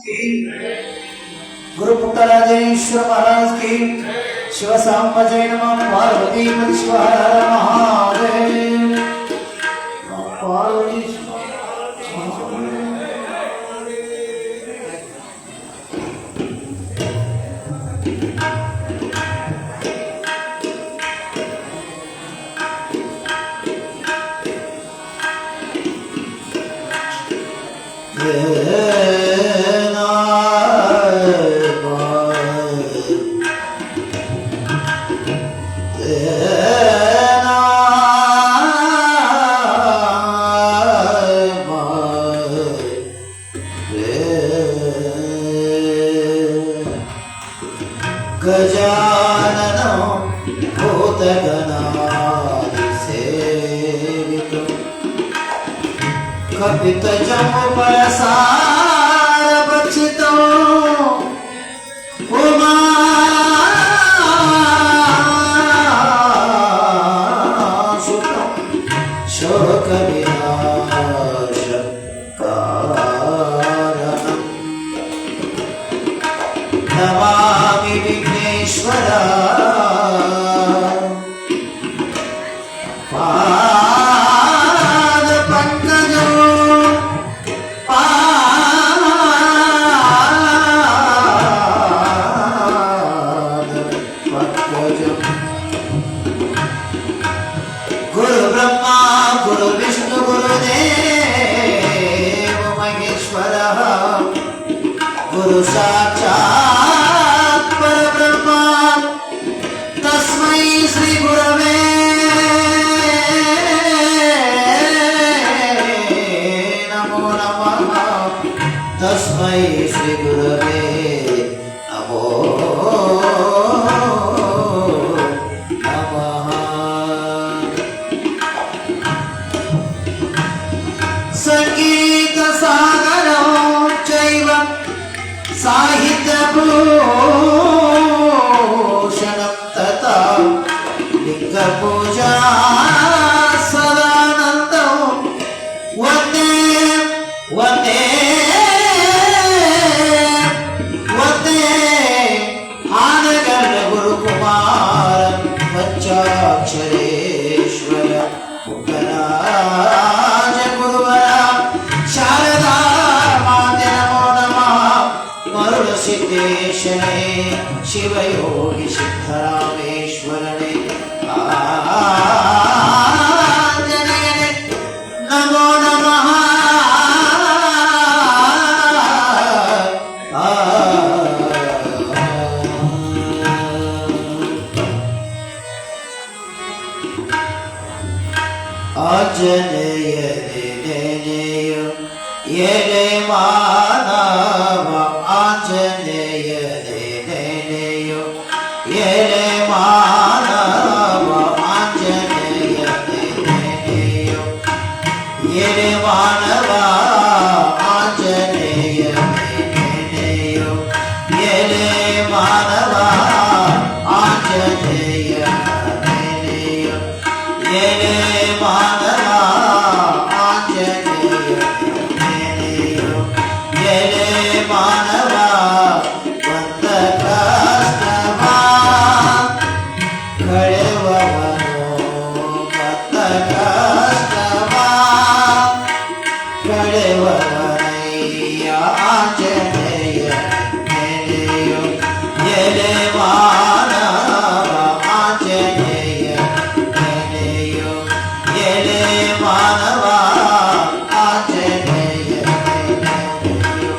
की, गुरु पुट्टराजेश्वर महाराज की, शिव सांब जय नमः, पार्वती शिव हर हर महादेव। पार्वती गजाननो भूतगणादिसेवितो कपितजम्बुफलसारभक्षितो उमासुतो शोकविनाशकारणम् नमामि विघ्नेश्वरा पादपङ्कजो पादपङ्कजो गुरु ब्रह्मा गुरु विष्णु गुरुदेव महेश्वरः गुरु साक्षात् परब्रह्म तस्मै श्री गुरवे नमो नमः तस्मै श्री गुरवे नमो नमः। संगीत सागरो चैव साहित्यभूषणं तथा लिङ्गपूजा सदानन्दं वन्दे वन्दे वन्दे आनगर् गुरुकुमारं पञ्चाक्षरेश्वर मुक्तराज गुरुवर शारदा माते नमो नमः मरुळसिद्धेशने शिवयोगी सिद्धरामेश्वरने आञ्जनेयने नमो नमः। आञ्जनेय येने मानव आञ्जनेय येने मानव आञ्जनेय येने मानव आञ्जनेय येने मानव आञ्जनेय येने मानव मानव ಬಂದ ಕಷ್ಟವ ಕಳೆವವನು ಬಂದ ಕಷ್ಟವ ಕಳೆವವನಯ್ಯ ಆಂಜನೇಯ ನೆನೆಯು ಎಲೆ ಮಾನವ ಆಂಜನೇಯ ನೆನೆಯು ಎಲೆ ಮಾನವ ಆಂಜನೇಯ ನೆನೆಯು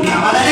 Kamala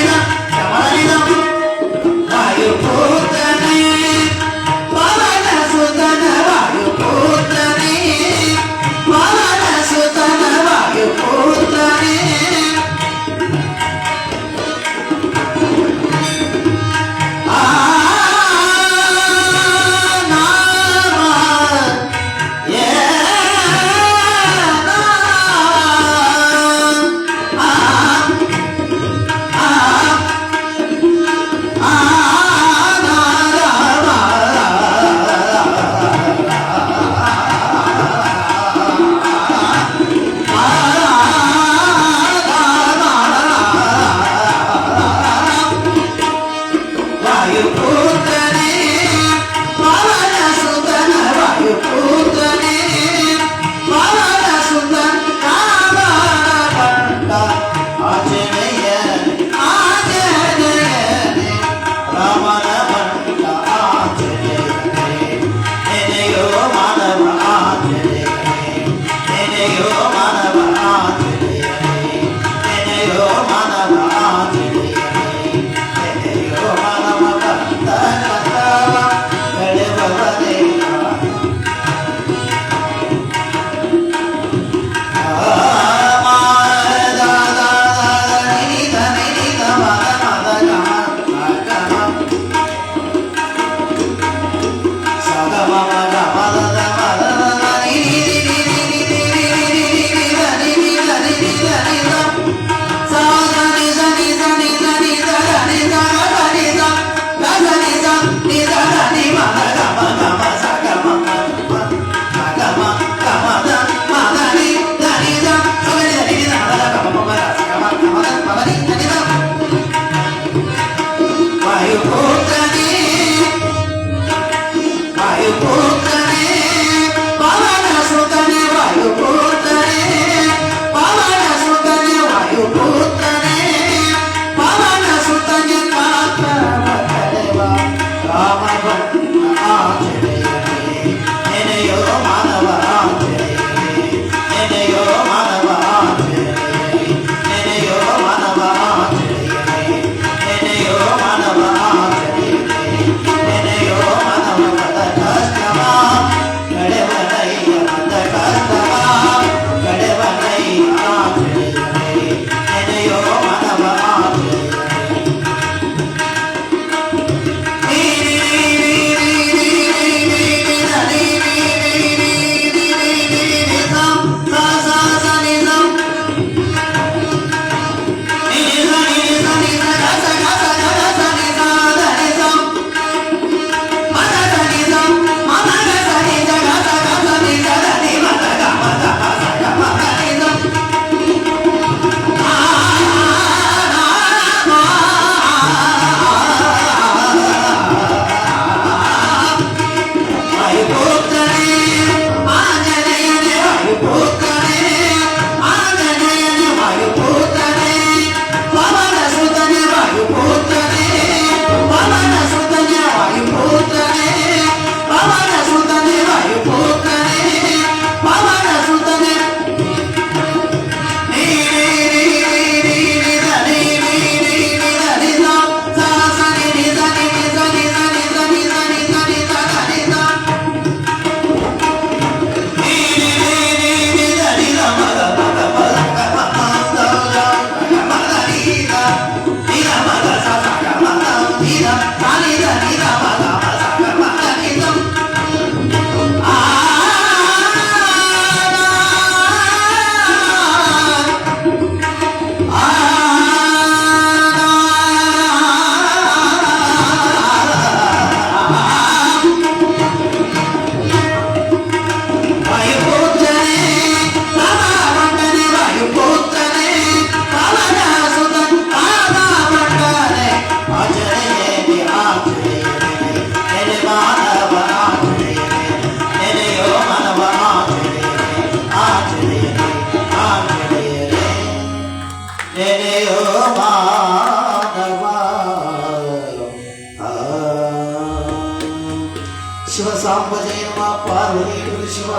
शिव सांबजे नमः पार्वती शिव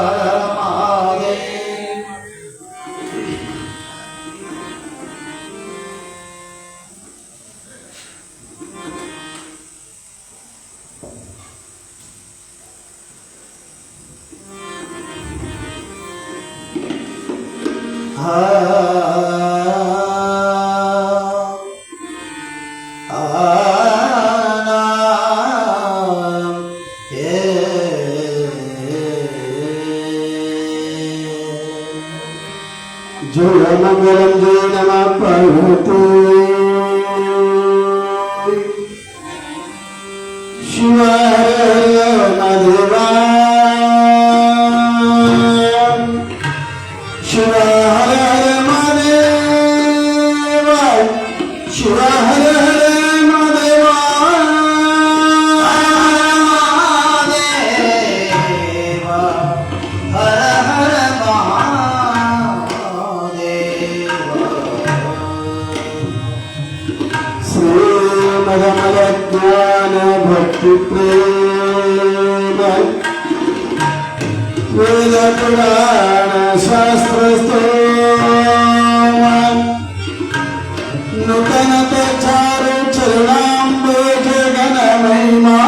महादेव जय मंगलम जय नमः पार्वती शिव महादेवा शिव हर महादेवा शिव हर महादेवा ज्ञान भक्ति प्रेम वेद पुराण शास्त्र नूतन चारु चरणाम्बोज गण महिमा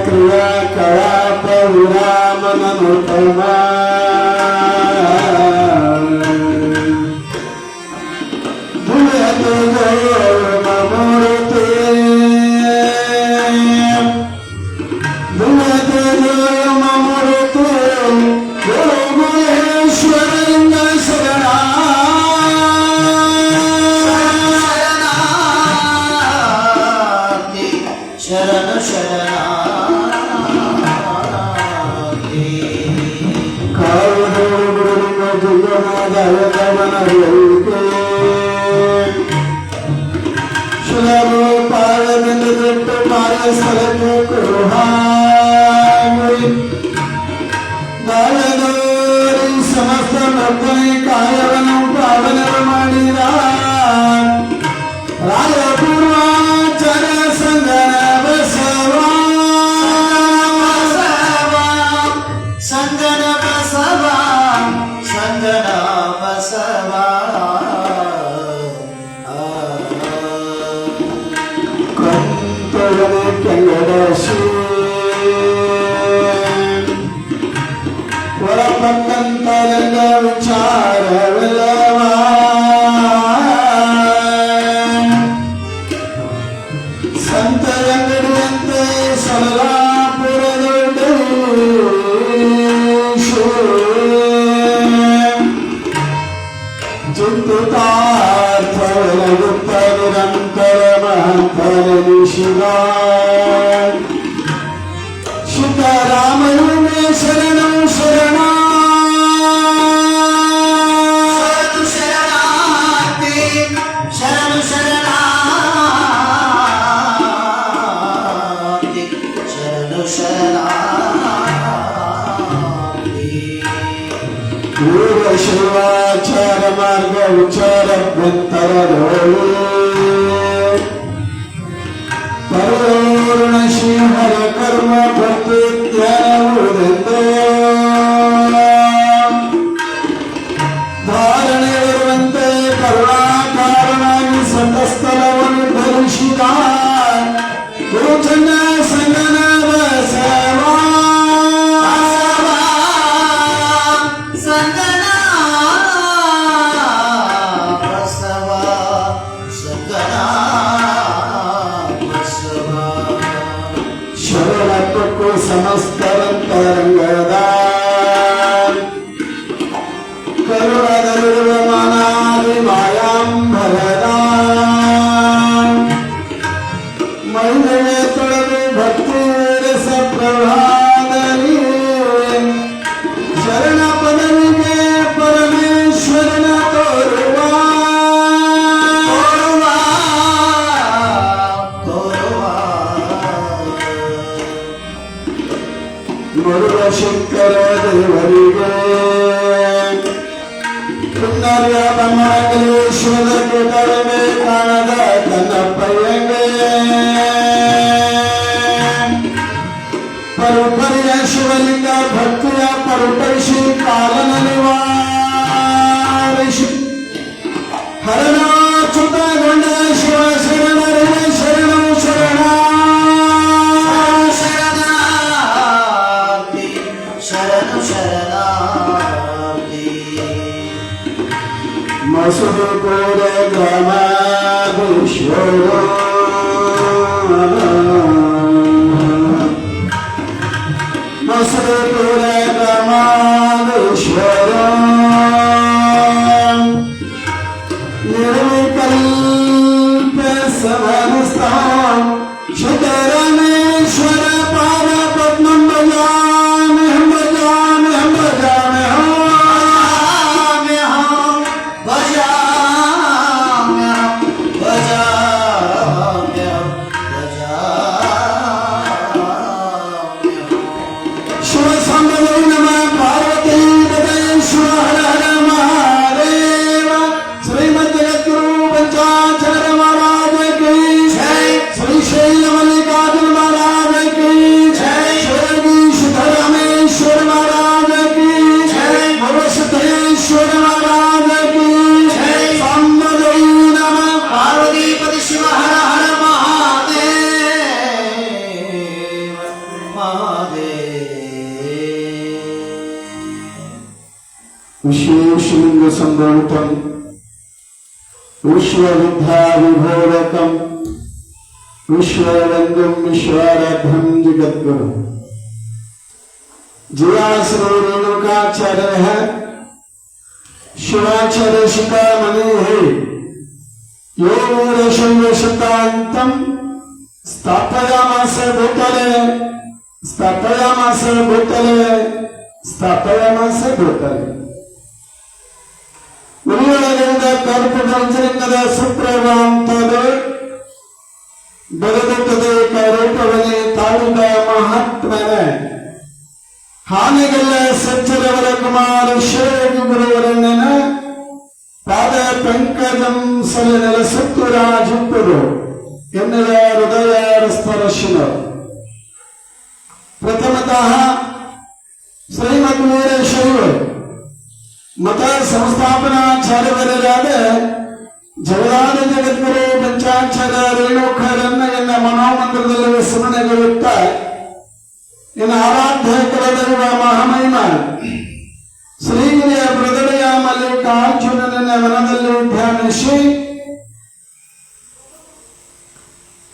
क्रिया कलाप विराम नमोतमा भूयते ममूर्ते भूयते ममूर्ते गुरु महेश्वरलिंग शरणा शरण शरण सुलभ पारमिंद दृष्ट पार स्थल बालदोरी समस्त भक्तने कायवन पावन ಮಾಡಿದ ರಾಜಪೂರ್ವಾಚಾರ್ಯ ಸಂಗನ ಬಸವ ಸಂಗನ ಬಸವ ಸಂಗನ ಬಸವ ಕಂತೊಡನೆ ಕೆಂಗಡಸಿ ಒಳಪಕ್ಕಂತರಂಗ ವಿಚಾರವಿಲ್ಲವ ಸಂತರಂಗಡಿಯಂತೆ ಸಲಲಾಪುರದೊಡ್ಡು ಚಿಂತಿತಾರ್ಥವಲಗುತ್ತ ನಿರಂತರ ಮಹಂತರ ಶಿವ ಸಿದ್ದರಾಮಯುಮೇ ಶರಣಂ ಶರಣ ಶರಣಾರ್ಥಿ ಶರಣ ಶರಣಾರ್ಥಿ ಶರಣ ಶರಣಾರ್ಥಿ ಪೂರ್ವ ಶಿವಾಚಾರ ಮಾರ್ಗ ವಿಚಾರ ಭಕ್ತರದೋಳು ಪರೂರ್ಣ ಶ್ರೀಹರ ಕರ್ಮ ಭಕ್ತಿ ಜ್ಞಾನವುದೆಂದು ಧಾರಣೆಯಿರುವಂತೆ ಕರುಣಾಕಾರನಾಗಿ ಸಂತಸ್ಥಲವನ್ನು ಧರಿಸಿದ ಗುರುಚನ್ನ ಸಂಗನ ಬಸವ ಸಂಗನ ಬಸವ ಸಂಗನ ಬಸವ ಶರಣಕ್ಕೂ ಸಮಸ್ತರಂತರಂಗದ ಕರುಣದಲ್ಲಿರುವ ಮಾನಾದಿ ಮಾಯಾಂಬರದ ಮಹಿಳೆಯ ತೊಳೆದು ಭಕ್ತಿ ರಸ ಪ್ರಭಾದಲ್ಲಿ ಶರಣ ಪದವಿಗೆ ಪರಮೇಶ್ವರನ ತೋರುವ ಮರುಳ ಶಂಕರ ದೇವರಿಗೆ ಪುನರ್ಯಾದ ಮಂಗಲೇಶ್ವರಕ್ಕೆ ತರವೇ ಕಾಣದ ಕನ್ನಪ್ಪಯ್ಯಂಗೆ ಪರುಪರಿಯ ಶಿವಲಿಂಗ ಭಕ್ತಿಯ ಪರುಪರಿಸಿ ಕಾಲನ ನಿವಾರಿಸಿ ಹರನಾಚ್ಯುತಗೊಂಡ ಶಿವ ಶರಣರಿಗೆ ಶರಣು ಶರಣ ಶರಣಾರ್ಥಿ ಶರಣು ಶರಣಾರ್ಥಿ ಮಸುರುಪುರ ಗ್ರಾಮಾಧೀಶ್ವರ ಮಸುರುಪುರ ಗ್ರಾಮಾಧೀಶ್ವರ ನಿರ್ವಿಕಲ್ಪ ಸಮಸ್ತ ಶುದ್ಧರಾಮೇಶ್ವರ ಪಾದ ಪದ್ಮಂ ಭಜಾಮಿ ಭಜಾಮಿ ಭಜಾಮಿ ಶಿವ ಸಂಭವೈ ನಮ ಪಾರ್ವತಿ ಪರಮೇಶ್ವರ ಹರ ಹರ ಮಹಾದೇವ ಶ್ರೀಮದ್ ಜಗದ್ಗುರು ಪಂಚಾಚಾರ್ಯ ಮಹಾರಾಜ ಕಿ ಜೈ ಶ್ರೀಶೈಲ ಮಲ್ಲಿಕಾರ್ಜುನ ಮಹಾರಾಜ ಕಿ ಜೈ ಶಿವಯೋಗಿ ಸಿದ್ದರಾಮೇಶ್ವರ ಮಹಾರಾಜ ಕಿ ಜೈ ಭವಸಿದ್ದೇಶ್ವರ ಮಹಾರಾಜ ಕಿ ಜೈ ಸಂಭವೈ ನಮ ಪಾರ್ವತೀಪತಿ ಶಿವ ಹರ ಹರ ಮಹಾದೇವ ಮಹಾದೇವ ವಿಶೇಷಲಿಂಗ ಸಂಭವಿತಂ ವಿಶ್ವವಿದ್ಯಾ ವಿಭೋರಕಂ ವಿಶ್ವರಂಗಂ ವಿಶ್ವಾರಾಧ್ಯಂ ಜಗದ್ಗುರು ಜಯಾಶ್ರೀ ರೇಣುಕಾಚಾರ್ಯ ಶಿವಾಚಾರ್ಯ ಶಿಖಾಮಣಿ ಯೋಗಶತಾಂತಂ ಸ್ಥಾಪಯಾಮಾಸ ಭೂತಲೆ ಸ್ಥಾಪಯಾಮಾಸ ಭೂತಲೆ ಸ್ಥಾಪಯಾಮಾಸ ಭೂತಲೆ ಉರಿಯೊಳಗಿಂದ ಕಲ್ಪದ ಪಂಚಲಿಂಗದ ಸುಪ್ರಭಾಂತದ ಬೆಳೆದುತ್ತದೆ ಕೈರೂಪವನೇ ತಾಳಿದ ಮಹಾತ್ಮನ ಹಾನಿಗಲ್ಲ ಸಜ್ಜರವರ ಕುಮಾರ ಶಿವಯೋಗಿ ಗುರುವರಣ್ಣನ ಪಾದ ಪಂಕಜಂ ಸಲಿನಲ ಸುತ್ತುರಾಜುಪ್ಪರು ಎನ್ನುವ ಹೃದಯ ಸ್ಪರ್ಶನ ಪ್ರಥಮತಃ ಶ್ರೀಮದ್ ವೀರಶೈವ ಮತ ಸಂಸ್ಥಾಪನಾಚಾರ್ಯವರಾದ ಜಗದಾದ ಜಗದ್ಗುರು ಪಂಚಾಚಾರ್ಯ ರೇಣುಕರನ್ನ ಎನ್ನ ಮನೋಮಂದಿರದಲ್ಲಿ ಸ್ಮರಣೆಗೊಳ್ಳುತ್ತ ಎನ್ನ ಆರಾಧ್ಯ ಕುಲದೈವ ಮಹಾಮಹಿಮ ಶ್ರೀಗಿರಿಯ ಪ್ರದಳೆಯ ಮಲ್ಲಿಕಾರ್ಜುನನ ಮನದಲ್ಲಿ ಧ್ಯಾನಿಸಿ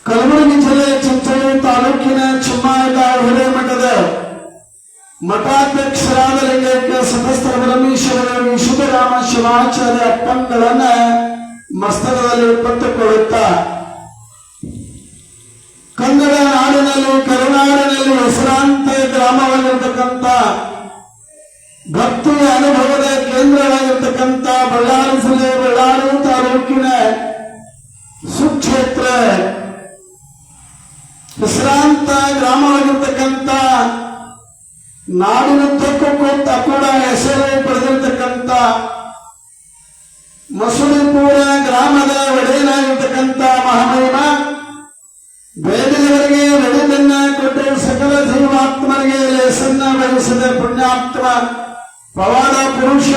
ಕಲಬುರಗಿ ಜಿಲ್ಲೆ ಚಿಂಚೋಳಿ ತಾಲೂಕಿನ ಚಿಮ್ಮಾಯದ ಹಿರೇಮಠದ ಮಠಾಧ್ಯಕ್ಷರಾದ ಲಿಂಗೈಕ್ಯ ಸತಸ್ತ್ರ ಬ್ರಹ್ಮೇಶ್ವರ ವಿಶುದ್ಧರಾಮ ಶಿವಾಚಾರ್ಯ ಅಪ್ಪಂಗಳನ್ನ ಮಸ್ತಕದಲ್ಲಿ ಪಟ್ಟುಕೊಳ್ಳುತ್ತಾ ಕನ್ನಡ ನಾಡಿನಲ್ಲಿ ಕರುನಾಡಿನಲ್ಲಿ ಹೆಸರಾಂತ ಗ್ರಾಮವಾಗಿರ್ತಕ್ಕಂಥ ಭಕ್ತಿಯ ಅನುಭವದ ಕೇಂದ್ರವಾಗಿರ್ತಕ್ಕಂಥ ಬಳ್ಳಾರಿ ಜಿಲ್ಲೆ ಬಳ್ಳಾರಿ ತಾಲೂಕಿನ ಸುಕ್ಷೇತ್ರ ಹೆಸರಾಂತ ಗ್ರಾಮವಾಗಿರ್ತಕ್ಕಂಥ ನಾಡಿನುದ್ದಕ್ಕೂ ಕೂಡ ಹೆಸರು ಪಡೆದಿರ್ತಕ್ಕಂಥ ಮಸೂಲಿಪುರ ಗ್ರಾಮದ ಒಡೆಯನಾಗಿರ್ತಕ್ಕಂಥ ಮಹಾಮಹಿಮ ಬೇಡಿದವರಿಗೆ ಬೆಳೆದನ್ನ ಕೊಟ್ಟು ಸಕಲ ಜೀವಾತ್ಮರಿಗೆ ಲೇಸನ್ನ ವಹಿಸಿದ ಪುಣ್ಯಾತ್ಮ ಪವಾಡ ಪುರುಷ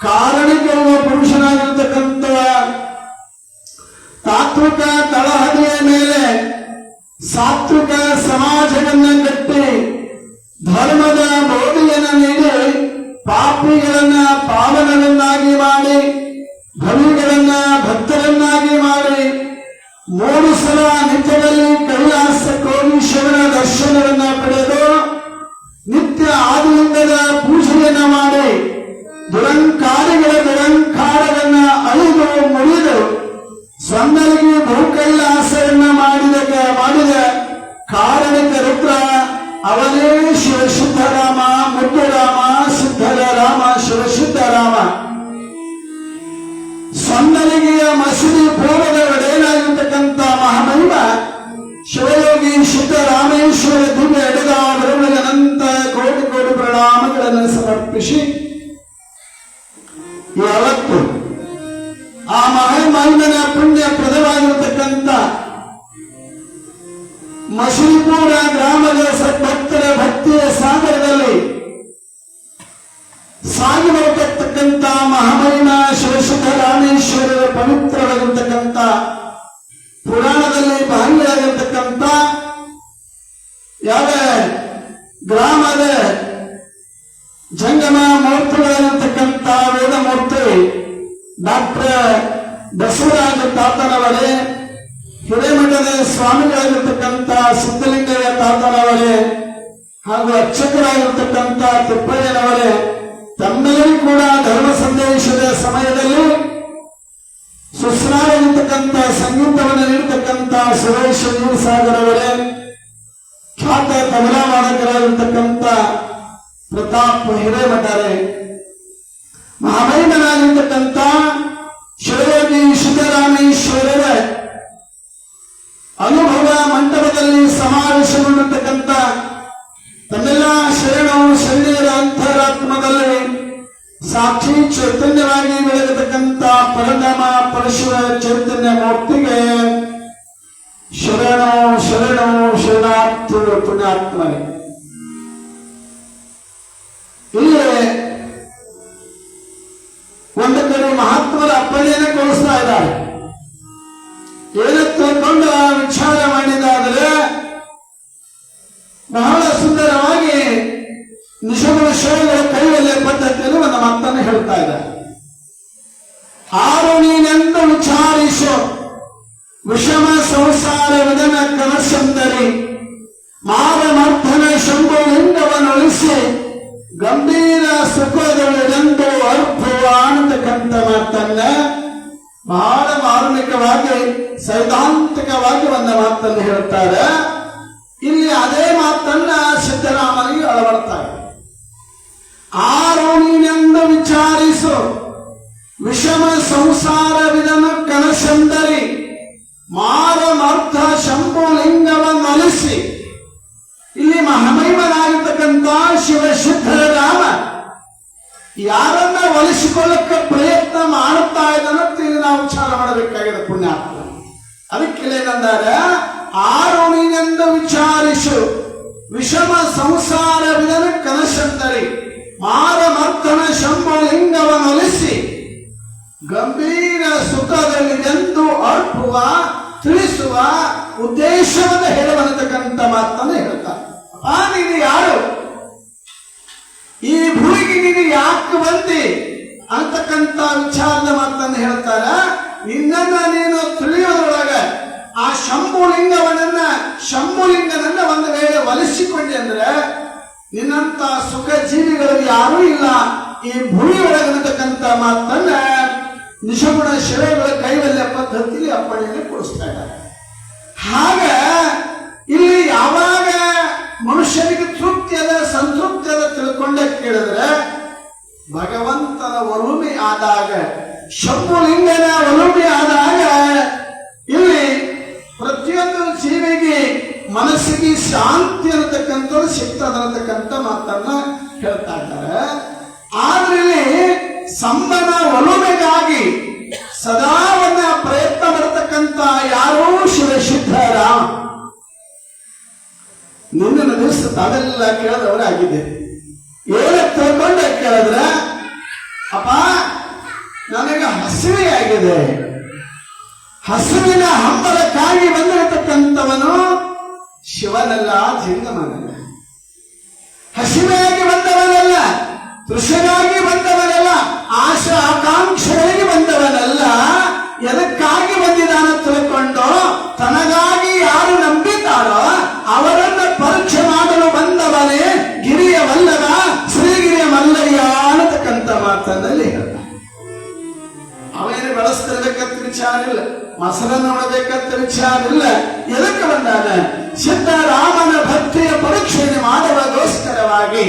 ಕಾರಣಿಕರುವ ಪುರುಷನಾಗಿರ್ತಕ್ಕಂಥ ತಾತ್ವಿಕ ತಳಹದಿಯ ಮೇಲೆ ಸಾತ್ವಿಕ ಸಮಾಜವನ್ನ ಕಟ್ಟಿ ಧರ್ಮದ ಬೋಧೆಯನ್ನು ನೀಡಿ ಪಾಪಿಗಳನ್ನ ಪಾವನರನ್ನಾಗಿ ಮಾಡಿ ಭವಿಗಳನ್ನ ಭಕ್ತರನ್ನಾಗಿ ಮಾಡಿ 3 ಸಲ ನಿತ್ಯದಲ್ಲಿ ಕೈಲಾಸಕ್ಕೋಗಿ ಶಿವನ ದರ್ಶನವನ್ನ ಪಡೆದು ನಿತ್ಯ ಆದಿಲಿಂಗದ ಪೂಜೆಯನ್ನ ಮಾಡಿ ದುರಂಕಾರಿಗಳ ದುರಂಕಾರವನ್ನ ಅಳಿದು ಮುರಿದು ಸ್ವರ್ಣಲಿಗೆ ಭೂಕೈಲಾಸವನ್ನ ಮಾಡಿದ ಕಾರಣಿಕ ರುದ್ರ ಅವನೇ ಶಿವಶುದ್ಧರಾಮ ಮುದ್ದುರಾಮ ಸಿದ್ಧರ ರಾಮ ಶಿವಶುದ್ಧರಾಮ. ಸ್ವರ್ಣಲಿಗೆಯ ಮಸೀದಿ ಪೂರ್ವದ ಒಡೆಯನಾಗಿರ್ತಕ್ಕಂಥ ಮಹಾಮಹಿಮ ಶಿವಯೋಗಿ ಸಿದ್ದರಾಮೇಶ್ವರ ದಿವ್ಯ ಎಡೆದಾವರಗಳಿಗೆ ಅನಂತ ಕೋಟಿ ಕೋಟಿ ಪ್ರಣಾಮಗಳನ್ನು ಸಮರ್ಪಿಸಿ ಯಾವತ್ತು ಆ ಮಹಾಮಹಿಮನ ಪುಣ್ಯ ಪ್ರದವಾಗಿರತಕ್ಕಂಥ ಮಸೀಪುರ ಗ್ರಾಮದ ಸದ್ಭಕ್ತರ ಭಕ್ತಿಯ ಸಾಗರದಲ್ಲಿ ಸಾಗಿ ಬರತಕ್ಕಂಥ ಮಹಾಮಹಿಮ ಶಿವಶುದ್ಧರಾಮೇಶ್ವರರ ಪವಿತ್ರವಾಗಿರ್ತಕ್ಕಂಥ ಪುರಾಣದಲ್ಲಿ ಭಾಗಿಯಾಗಿರ್ತಕ್ಕಂಥ ಯಾವ ಗ್ರಾಮದ ಜಂಗಮ ಮೂರ್ತಿಗಳಿರತಕ್ಕಂಥ ವೇದಮೂರ್ತಿ ಡಾಕ್ಟರ್ ಬಸವರಾಜ ತಾತನವರೇ, ಹಿರೇಮಠದ ಸ್ವಾಮಿಗಳಾಗಿರ್ತಕ್ಕಂಥ ಸಿದ್ದಲಿಂಗಯ್ಯ ತಾತನವರೇ ಹಾಗೂ ಅರ್ಚಕರಾಗಿರ್ತಕ್ಕಂಥ ತಿಪ್ಪಯ್ಯನವರೇ, ತಮ್ಮೆಲ್ಲರಿಗೂ ಕೂಡ ಧರ್ಮ ಸಂದೇಶದ ಸಮಯದಲ್ಲಿ ಸುಸ್ರಾಗಿರ್ತಕ್ಕಂಥ ಸಂಗೀತವನ್ನು ನೀಡತಕ್ಕಂಥ ಸುರೇಶ್ ಸಾಗರ್ ಅವರೇ, ಖ್ಯಾತ ತಬಲಾ ವಾದಕರಾಗಿರ್ತಕ್ಕಂಥ ಪ್ರತಾಪ್ ಹಿರೇಮಠರೇ, ಮಹಾಮಹಿಮನಾಗಿರ್ತಕ್ಕಂಥ ಶಿವಯೋಗಿ ಸಿದ್ದರಾಮೇಶ್ವರರ ಅನುಭವ ಮಂಟಪದಲ್ಲಿ ಸಮಾವೇಶಗೊಂಡಿರ್ತಕ್ಕಂಥ ತಮ್ಮೆಲ್ಲ ಶರಣು ಶರಣೀಯರ ಅಂತರಾತ್ಮದಲ್ಲಿ ಸಾಕ್ಷಿ ಚೈತನ್ಯವಾಗಿ ಬೆಳಗತಕ್ಕಂಥ ಪರಧಾಮ ಪರಶುರ ಚೈತನ್ಯ ಮೂರ್ತಿಗೆ ಶರಣು ಶರಣು ಶರಣಾರ್ಥಿ ಪುಣ್ಯಾತ್ಮನೆ. ಇಲ್ಲಿ ಒಂದು ಕಡೆ ಮಹಾತ್ಮರ ಅಪ್ಪಣೆಯನ್ನು ಕಳಿಸ್ತಾ ಇದ್ದಾರೆ. ಏನು ತಿಳ್ಕೊಂಡು ವಿಚಾರ ಮಾಡಿದಾದರೆ ಬಹಳ ಸುಂದರವಾಗಿ ನಿಷಧ ವಿಷಯಗಳ ಕೈಯಲ್ಲೇ ಪದ್ಧತಿಯಲ್ಲಿ ಒಂದು ಮಾತನ್ನು ಹೇಳ್ತಾ ಇದ್ದಾರೆ. ಆರು ನೀನೆಂದು ವಿಚಾರಿಸು ವಿಷಮ ಸಂಸಾರ ವಿಧನ ಕನಸಂದರಿ ಮಾರಮರ್ಥನ ಶಂಭು ಲಿಂಗವನ್ನೊಳಿಸಿ ಗಂಭೀರ ಸುಖದೊಳೆಂದು ಅರ್ಪುವ ಅನ್ನತಕ್ಕಂಥ ಮಾತನ್ನ ಬಹಳ ಮಾರ್ಮಿಕವಾಗಿ ಸೈದ್ಧಾಂತಿಕವಾಗಿ ಒಂದು ಮಾತನ್ನು ಹೇಳ್ತಾರೆ. ಇಲ್ಲಿ ಅದೇ ಮಾತನ್ನ ಸಿದ್ದರಾಮನಿಗೆ ಅಳವಡ್ತಾರೆ. ಆರು ನೀನೆಂದು ವಿಚಾರಿಸು ವಿಷಮ ಸಂಸಾರ ವಿಧನ ಕನಸಂದರಿ ಮಾರಮರ್ಥ ಶಂಭು ಲಿಂಗವನ್ನೊಲಿಸಿ. ಇಲ್ಲಿ ಮಹಾಮಹಿಮನಾಗಿರ್ತಕ್ಕಂಥ ಶಿವಶುದ್ಧರಾಮ ಯಾರನ್ನ ಒಲಿಸಿಕೊಳ್ಳಕ್ಕೆ ಪ್ರಯತ್ನ ಮಾಡುತ್ತಾ ಇದ್ದಾನಂತ ಇಲ್ಲಿ ನಾವು ವಿಚಾರ ಮಾಡಬೇಕಾಗಿದೆ ಪುಣ್ಯಾತ್ಮ. ಅದಕ್ಕೆ ಏನಂದರೆ ಆರು ನೀನೆಂದು ವಿಚಾರಿಸು ವಿಷಮ ಸಂಸಾರ ವಿಧನ ಕನಸಂದರಿ ಮಾರಮರ್ಥನ ಶಂಭು ಲಿಂಗವನ್ನೊಲಿಸಿ ಗಂಭೀರ ಸುಖದಲ್ಲಿದೆಂದು ಅರ್ಪುವ ತಿಳಿಸುವ ಉದ್ದೇಶವನ್ನು ಹೇಳುವಂತಕ್ಕಂಥ ಮಾತನ್ನು ಹೇಳ್ತಾರೆ. ನೀನು ಯಾರು, ಈ ಭೂಮಿಗೆ ನೀನು ಯಾಕೆ ಬಂದಿ ಅಂತಕ್ಕಂಥ ವಿಚಾರದ ಮಾತನ್ನು ಹೇಳ್ತಾರ. ನಿನ್ನನ್ನ ನೀನು ತಿಳಿಯೋದ್ರೊಳಗ ಆ ಶಂಭುಲಿಂಗನನ್ನ ಒಂದು ವೇಳೆ ಒಲಿಸಿಕೊಂಡೆ ಅಂದ್ರೆ ನಿನ್ನಂತ ಸುಖ ಜೀವಿಗಳು ಯಾರೂ ಇಲ್ಲ ಈ ಭೂಮಿ ಒಳಗಿರತಕ್ಕಂಥ ಮಾತನ್ನ ನಿಷಗುಣ ಶಿಲೆಗಳ ಕೈವಲ್ಯ ಪದ್ಧತಿಯಲ್ಲಿ ಅಪ್ಪಣೆಯನ್ನು ಕೊಡಿಸ್ತಾ ಇದ್ದಾರೆ. ಹಾಗ ಇಲ್ಲಿ ಯಾವಾಗ ಮನುಷ್ಯನಿಗೆ ತೃಪ್ತಿಯದ ಸಂತೃಪ್ತಿಯದ ತಿಳ್ಕೊಂಡೆ ಕೇಳಿದ್ರೆ ಭಗವಂತನ ಒಲುಮೆ ಆದಾಗ, ಶಂಭುಲಿಂಗನ ಒಲುಮೆ ಆದಾಗ ಇಲ್ಲಿ ಪ್ರತಿಯೊಂದು ಜೀವಿಗೆ ಮನಸ್ಸಿಗೆ ಶಾಂತಿ ಅನ್ನತಕ್ಕಂಥದ್ದು ಸಿಗ್ತದನ್ನತಕ್ಕಂಥ ಮಾತನ್ನ ಹೇಳ್ತಾ ಇದ್ದಾರೆ. ಆದ್ರೆ ಇಲ್ಲಿ ಸಂಬನ ಒಲುಮೆಗಾಗಿ ಸದಾ ಒಂದು ಪ್ರಯತ್ನ ಮಾಡತಕ್ಕಂಥ ಯಾರೋ ಶಿವಶುದ್ಧರಾಮ. ನಿನ್ನ ದಿವಸ ತಾವೆಲ್ಲ ಕೇಳಿದವರಾಗಿದೆ. ಏನ ತಿಳ್ಕೊಂಡ ಕೇಳಿದ್ರೆ ಅಪ್ಪ ನನಗೆ ಹಸಿವೆಯಾಗಿದೆ. ಹಸುವಿನ ಹಂಬಲಕ್ಕಾಗಿ ಬಂದಿರತಕ್ಕಂಥವನು ಶಿವನಲ್ಲ, ಜಂಗಮನಲ್ಲ. ಹಸಿವೆಯಾಗಿ ಬಂದವನಲ್ಲ, ತೃಷನಾಗಿ ಬಂದವನಲ್ಲ, ಆಶಾ ಆಕಾಂಕ್ಷೆಗಳಿಗೆ ಬಂದವನಲ್ಲ. ಎದಕ್ಕಾಗಿ ಬಂದಿದ್ದಾನ ತಿಳ್ಕೊಂಡು ತನಗಾಗಿ ಯಾರು ನಂಬಿದ್ದಾರೋ ಅವರನ್ನು ಪರೀಕ್ಷೆ ಮಾಡಲು ಬಂದವನೇ ಗಿರಿಯ ವಲ್ಲಭ ಶ್ರೀಗಿರಿಯ ಮಲ್ಲಯ್ಯ ಅನ್ನತಕ್ಕಂಥ ಮಾತನ್ನಲ್ಲಿ ಹೇಳ್ದ. ಅವನೇನು ಬೆಳೆಸ್ತಿರ್ಬೇಕಂತ ವಿಚಾರ ಇಲ್ಲ, ಮೊಸರನ್ನು ನೋಡಬೇಕಂತ ವಿಚಾರ ಇಲ್ಲ. ಎದಕ್ಕೆ ಬಂದಾನ? ಸಿದ್ದರಾಮನ ಭಕ್ತಿಯ ಪರೀಕ್ಷೆಯನ್ನು ಮಾಡುವುದಕ್ಕೋಸ್ಕರವಾಗಿ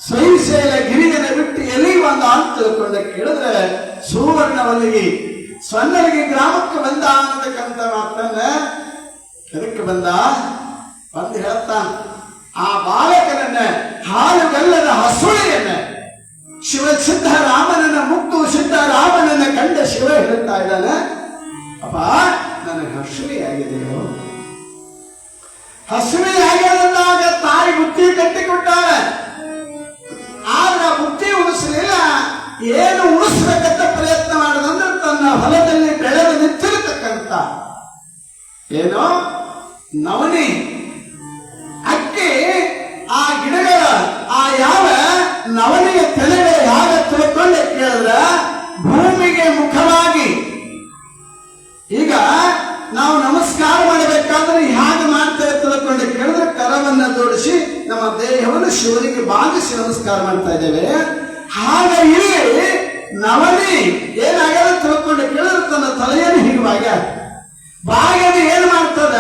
ಸ್ವಯಂಶೈಲ ಗಿರಿಯನ ಬಿಟ್ಟು ಎಲ್ಲಿ ಬಂದ ಅಂತ ತಿಳ್ಕೊಂಡ ಕೇಳಿದ್ರೆ ಸುವರ್ಣವಲ್ಲಿಗೆ ಸ್ವರ್ಣಲಿಗೆ ಗ್ರಾಮಕ್ಕೆ ಬಂದ ಅನ್ನತಕ್ಕಂಥ ಮಾತನ್ನ ಎದಕ್ಕೆ ಬಂದ? ಬಂದು ಹೇಳ್ತಾನ, ಆ ಬಾಲಕನನ್ನ ಹಾಲುಗಲ್ಲದ ಹಸುಳೆಯನ್ನ ಸಿದ್ದರಾಮನನ್ನ ಮುಕ್ತು ಸಿದ್ದರಾಮನನ್ನ ಕಂಡ ಶಿವ ಹೇಳ್ತಾ ಇದ್ದಾನೆ, ಅಪ್ಪ ನನಗೆ ಹಸುವೆಯಾಗಿದೆಯೋ. ಹಸುವೆಯಾಗಿದ್ದಾಗ ತಾಯಿ ಬುತ್ತಿ ಕಟ್ಟಿಕೊಟ್ಟಾಳೆ. ಆದ್ರೆ ಬುತ್ತಿ ಉಳಿಸಲಿಲ್ಲ. ಏನು ಉಳಿಸ್ಬೇಕಂತ ಪ್ರಯತ್ನ ಮಾಡದಂದ್ರೆ ತನ್ನ ಹೊಲದಲ್ಲಿ ಬೆಳೆದು ನಿಂತಿರತಕ್ಕಂತ ಏನೋ ನವನಿ ಅಕ್ಕಿ, ಆ ಗಿಡಗಳ ಆ ಯಾವ ನವನಿಯ ತೆಲೆಗಳು ಯಾವ ತಿಳ್ಕೊಂಡೆ ಕೇಳಿದ್ರೆ ಭೂಮಿಗೆ ಮುಖವಾಗಿ. ಈಗ ನಾವು ನಮಸ್ಕಾರ ಮಾಡಬೇಕಾದ್ರೆ ಹೇಗೆ ಮಾಡ್ತೇವೆ ತಿಳ್ಕೊಂಡೆ ಕೇಳಿದ್ರೆ ಕರವನ್ನ ಜೋಡಿಸಿ ನಮ್ಮ ದೇಹವನ್ನು ಶಿವನಿಗೆ ಬಾಗಿಸಿ ನಮಸ್ಕಾರ ಮಾಡ್ತಾ ಇದ್ದೇವೆ. ಹಾಗೆ ಇಲ್ಲಿ ನವನಿ ಏನಾಗ್ಯದ ತಿಳ್ಕೊಂಡೆ ಕೇಳಿದ್ರೆ ತನ್ನ ತಲೆಯನ್ನು ಹೀಗೆ ಬಾಗ್ಯದ ಏನ್ ಮಾಡ್ತದ?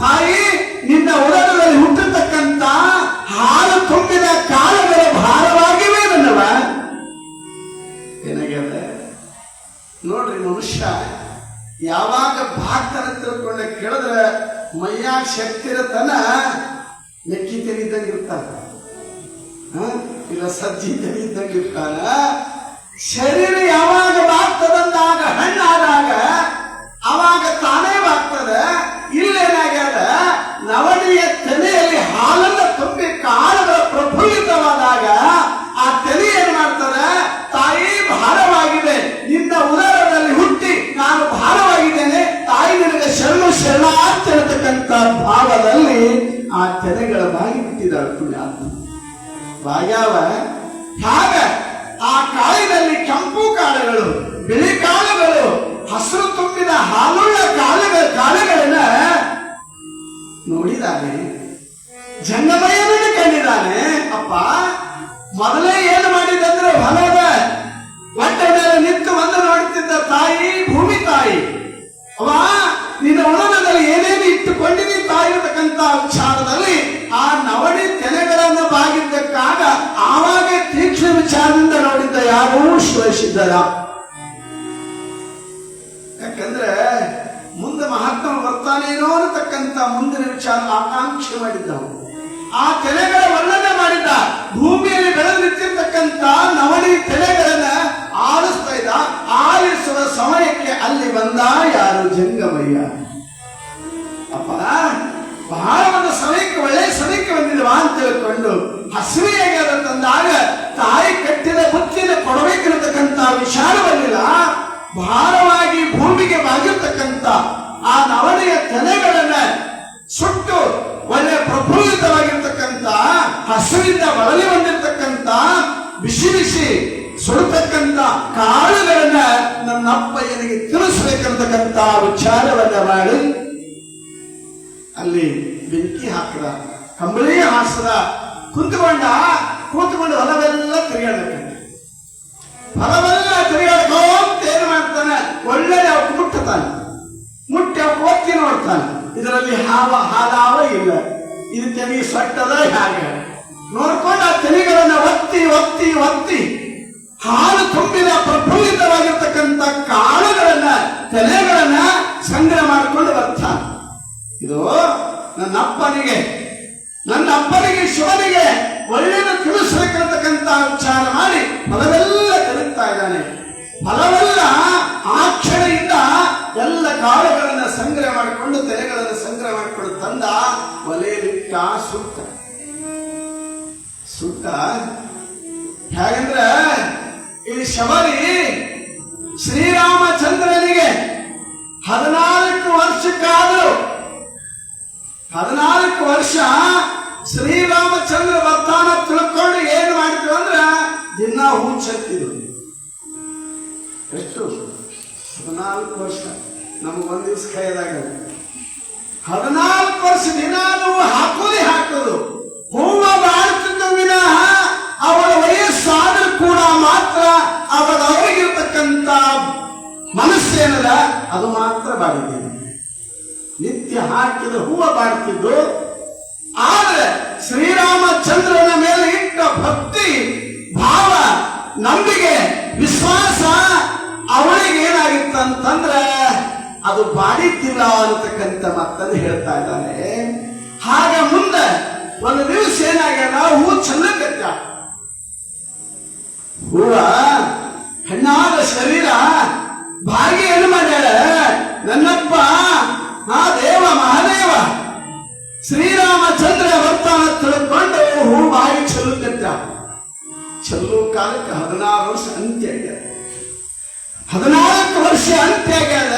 ತಾಯಿ ನಿನ್ನ ಉದರದಲ್ಲಿ ಹುಟ್ಟಿರ್ತಕ್ಕಂಥ ಹಾಲು ತುಂಬಿದ ಕಾಲುಗಳು ಭಾರವಾಗಿವೆ ನನ್ನವ. ಏನಾಗ್ಯದ ನೋಡ್ರಿ, ಮನುಷ್ಯ ಯಾವಾಗ ಭಾಗ್ತಾನ ತಿಳ್ಕೊಂಡೆ ಕೇಳಿದ್ರೆ ಮೈಯಾಗ ಶಕ್ತಿ ಇರತನ ಮೆಕ್ಕಿ ತೆರೀದಂಗೆ ಇರ್ತಾನ, ಇಲ್ಲ ಸಜ್ಜಿ ತೆರೀದಂಗೆ ಇರ್ತಾನ. ಶರೀರ ಯಾವಾಗ ಬಾಗ್ತದಂದಾಗ ಹಣ್ಣಾದಾಗ ಅವಾಗ ತಾನೇ ಬಾಗ್ತದೆ. ಇಲ್ಲೇನಾಗ್ಯದ? ನವನಿಯ ತೆನೆಯಲ್ಲಿ ಹಾಲನ್ನು ತುಂಬಿ ಕಾಳುಗಳ ಪ್ರಫುಲ್ಲಿತವಾದಾಗ ಆ ತೆನೆ ಏನ್ ಮಾಡ್ತದೆ? ತಾಯಿ ಭಾರವಾಗಿದೆ, ನಿನ್ನ ಉದರದಲ್ಲಿ ಹುಟ್ಟಿ ನಾನು ಭಾರವಾಗಿದ್ದೇನೆ, ತಾಯಿ ನಿನಗೆ ಶರಣು ಶರಣ ಅಂತ ಹೇಳ್ತಕ್ಕಂಥ ಭಾವದಲ್ಲಿ ಆ ತೆನೆಗಳ ಬಾಗಿ ಬಿಟ್ಟಿದ್ದಾಳೆ. ಪುಣ್ಯಾತ್ಮ ಬಾಗ್ಯಾವ ಹಾಗ ಆ ಕಾಳಿನಲ್ಲಿ ಕೆಂಪು ಕಾಳುಗಳು, ಬಿಳಿ ಕಾಳುಗಳು, ಹಸಿರು ತುಂಬಿದ ಹಾಲುಳ್ಳ ಕಾಳುಗಳನ್ನ ನೋಡಿದಾನೆ. ಜಂಗಮಯ್ಯನನ್ನು ಕಂಡಿದ್ದಾನೆ. ಅಪ್ಪ ಮೊದಲೇ ಏನು ಮಾಡಿದಂದ್ರೆ ಹೊಲದ ಹೊಟ್ಟೆ ಮೇಲೆ ನಿಂತು ಬಂದು ನೋಡುತ್ತಿದ್ದ ತಾಯಿ ಭೂಮಿ ತಾಯಿ. ಅವ ನಿನ್ನ ಉಣದಲ್ಲಿ ಏನೇನು ಇಟ್ಟುಕೊಂಡಿದ್ದೀ ತಾಯಿ ಇರತಕ್ಕಂತ ವಿಚಾರದಲ್ಲಿ ಆ ನವಣಿ ತೆನೆಗಳನ್ನು ಬಾಗಿದ್ದಕ್ಕಾಗ ಆವಾಗ ತೀಕ್ಷ್ಣ ವಿಚಾರದಿಂದ ನೋಡಿದ್ದ ಯಾರೂ ಶಿವಸಿದ್ದರ. ಯಾಕಂದ್ರೆ ಮುಂದೆ ಮಹಾತ್ಮ ಬರ್ತಾನೇನೋ ಅನ್ನತಕ್ಕಂಥ ಮುಂದಿನ ವಿಚಾರ ಆಕಾಂಕ್ಷೆ ಮಾಡಿದ್ದವು. ಆ ತೆನೆಗಳ ವರ್ಣನೆ ಮಾಡಿದ್ದ. ಭೂಮಿಯಲ್ಲಿ ಬೆಳೆದು ನಿಂತಿರ್ತಕ್ಕಂಥ ನವಣಿ ತೆನೆಗಳನ್ನ ಆಲಿಸ್ತಾ ಇದ್ದ. ಆಲಿಸುವ ಸಮಯಕ್ಕೆ ಅಲ್ಲಿ ಬಂದ ಯಾರು? ಜಂಗಮಯ್ಯ. ಅಪ್ಪ ಬಹಳ ಒಂದು ಸಮಯಕ್ಕೆ ಒಳ್ಳೆ ಸಮಯಕ್ಕೆ ಬಂದಿದ್ವಾ ಅಂತ ತಿಳ್ಕೊಂಡು ಹಸಿವೆಯಾಗ್ಯದ ತಂದಾಗ ತಾಯಿ ಕಟ್ಟಿದ ಬುತ್ತಿನ ಕೊಡಬೇಕಿರತಕ್ಕಂಥ ವಿಚಾರ ಬಂದಿಲ್ಲ. ಭಾರವಾಗಿ ಭೂಮಿಗೆ ಬಾಗಿರ್ತಕ್ಕಂಥ ಆ ನವಣೆಯ ತೆನೆಗಳನ್ನ ಸುಟ್ಟು ಒಳ್ಳೆ ಪ್ರಫುಲ್ಲಿತವಾಗಿರ್ತಕ್ಕಂಥ ಹಸುವಿಂದ ಬಳಲಿ ಬಂದಿರತಕ್ಕಂಥ ಬಿಸಿ ಬಿಸಿ ಸುಡತಕ್ಕಂಥ ಕಾಳುಗಳನ್ನ ನನ್ನಪ್ಪಯ್ಯನಿಗೆ ತಿಳಿಸ್ಬೇಕಂತಕ್ಕಂಥ ವಿಚಾರವನ್ನ ಮಾಡಿ ಅಲ್ಲಿ ಬೆಂಕಿ ಹಾಕದ, ಕಂಬಳಿ ಹಾಸದ, ಕೂತ್ಕೊಂಡು ಹೊಲವೆಲ್ಲ ತಿರುಗಾಡಬೇಕಂತ. ಹೊಲವೆಲ್ಲ ತಿರುಗಾಡ್ಕೊಂತ ಏನ್ ಮಾಡ್ತಾನೆ? ಒಳ್ಳೆ ಅವಕ್ಕೆ ಮುಟ್ಟತಾನೆ. ಮುಟ್ಟಿ ಅವಕ್ಕೆ ಒತ್ತಿ ನೋಡ್ತಾನೆ. ಇದರಲ್ಲಿ ಹಾಲಾವ ಇಲ್ಲ, ಇದು ತೆನಿ ಸೊಟ್ಟದ ಹಾಗೆ ನೋಡ್ಕೊಂಡು ಆ ತೆನಿಗಳನ್ನ ಒತ್ತಿ ಒತ್ತಿ ಒತ್ತಿ ಹಾಲು ತುಂಬಿದ ಪ್ರಫುಲ್ಲಿತವಾಗಿರ್ತಕ್ಕಂಥ ಕಾಳುಗಳನ್ನ ತೆನೆಗಳನ್ನ ಸಂಗ್ರಹ ಮಾಡಿಕೊಂಡು ಬರ್ತಾನೆ. ಇದು ನನ್ನ ಅಪ್ಪನಿಗೆ ಶಿವನಿಗೆ ಒಳ್ಳೆಯದು ತಿಳಿಸ್ಬೇಕಂತಕ್ಕಂಥ ವಿಚಾರ ಮಾಡಿ ಫಲವೆಲ್ಲ ತೆರೀತಾ ಇದ್ದಾನೆ. ಫಲವೆಲ್ಲ ಆ ಕ್ಷಣದಿಂದ ಎಲ್ಲ ಕಾಳುಗಳನ್ನ ಸಂಗ್ರಹ ಮಾಡಿಕೊಂಡು ತೆನೆಗಳನ್ನು ಸಂಗ್ರಹ ಮಾಡಿಕೊಂಡು ತಂದ ಒಲೆಯಲ್ಲಿಟ್ಟ ಸುಟ್ಟ. ಹೇಗಂದ್ರೆ ಇಲ್ಲಿ ಶಬರಿ ಶ್ರೀರಾಮಚಂದ್ರ ಬರ್ತಾನ ತಿಳ್ಕೊಂಡು ಏನ್ ಮಾಡಿದ್ರು ಅಂದ್ರ ದಿನ ಹುಚ್ಚತ್ತಿದ್ರು. ಎಷ್ಟು 14 ವರ್ಷ, ನಮಗೊಂದ್ ದಿವ್ಸ ಕೈಯದಾಗ 14 ವರ್ಷ ದಿನ ಹಾಕೋದು ಹೂವ ಬಾಳ್ತಿದ್ದ ವಿನಃ ಅವಳ ವಯಸ್ಸಾದ್ರೂ ಕೂಡ ಮಾತ್ರ ಅವಳ ಅವರಿಗಿರ್ತಕ್ಕಂಥ ಮನಸ್ಸೇನದ ಅದು ಮಾತ್ರ ಬಾಳಿದ್ದೀನಿ. ನಿತ್ಯ ಹಾಕಿದ ಹೂವ ಬಾಳ್ತಿದ್ದು. ಆದ್ರೆ ಶ್ರೀರಾಮಚಂದ್ರನ ಮೇಲೆ ಇಟ್ಟ ಭಕ್ತಿ ಭಾವ, ನಂಬಿಕೆ, ವಿಶ್ವಾಸ ಅವಳಿಗೆ ಏನಾಗಿತ್ತಂತಂದ್ರೆ ಅದು ಬಾಡಿದ್ದಿಲ್ಲ ಅನ್ನತಕ್ಕಂಥ ಮತ್ತಲ್ಲಿ ಹೇಳ್ತಾ ಇದ್ದಾನೆ. ಹಾಗೆ ಮುಂದೆ ಒಂದು ದಿವಸ ಏನಾಗ್ಯದ, ಹೂ ಚೆಲ್ಲಕತ್ತ. ಹೂವ ಹೆಣ್ಣಾದ ಶರೀರ ಭಾಗಿ ಏನು ಮಾಡ್ಯಾಳ, ನನ್ನಪ್ಪ ಆ ದೇವ ಮಹಾದೇವ ಶ್ರೀರಾಮಚಂದ್ರ ಬರ್ತಾನ ತಿಳ್ಕೊಂಡು ಹೂ ಬಾಗಿ ಚೆಲ್ಲಕತ್ತ. ಚೆಲ್ಲೋ ಕಾಲಕ್ಕೆ 16 ವರ್ಷ ಅಂತ್ಯ ಆಗ್ಯದ. 14 ವರ್ಷ ಅಂತ್ಯ ಆಗ್ಯದ.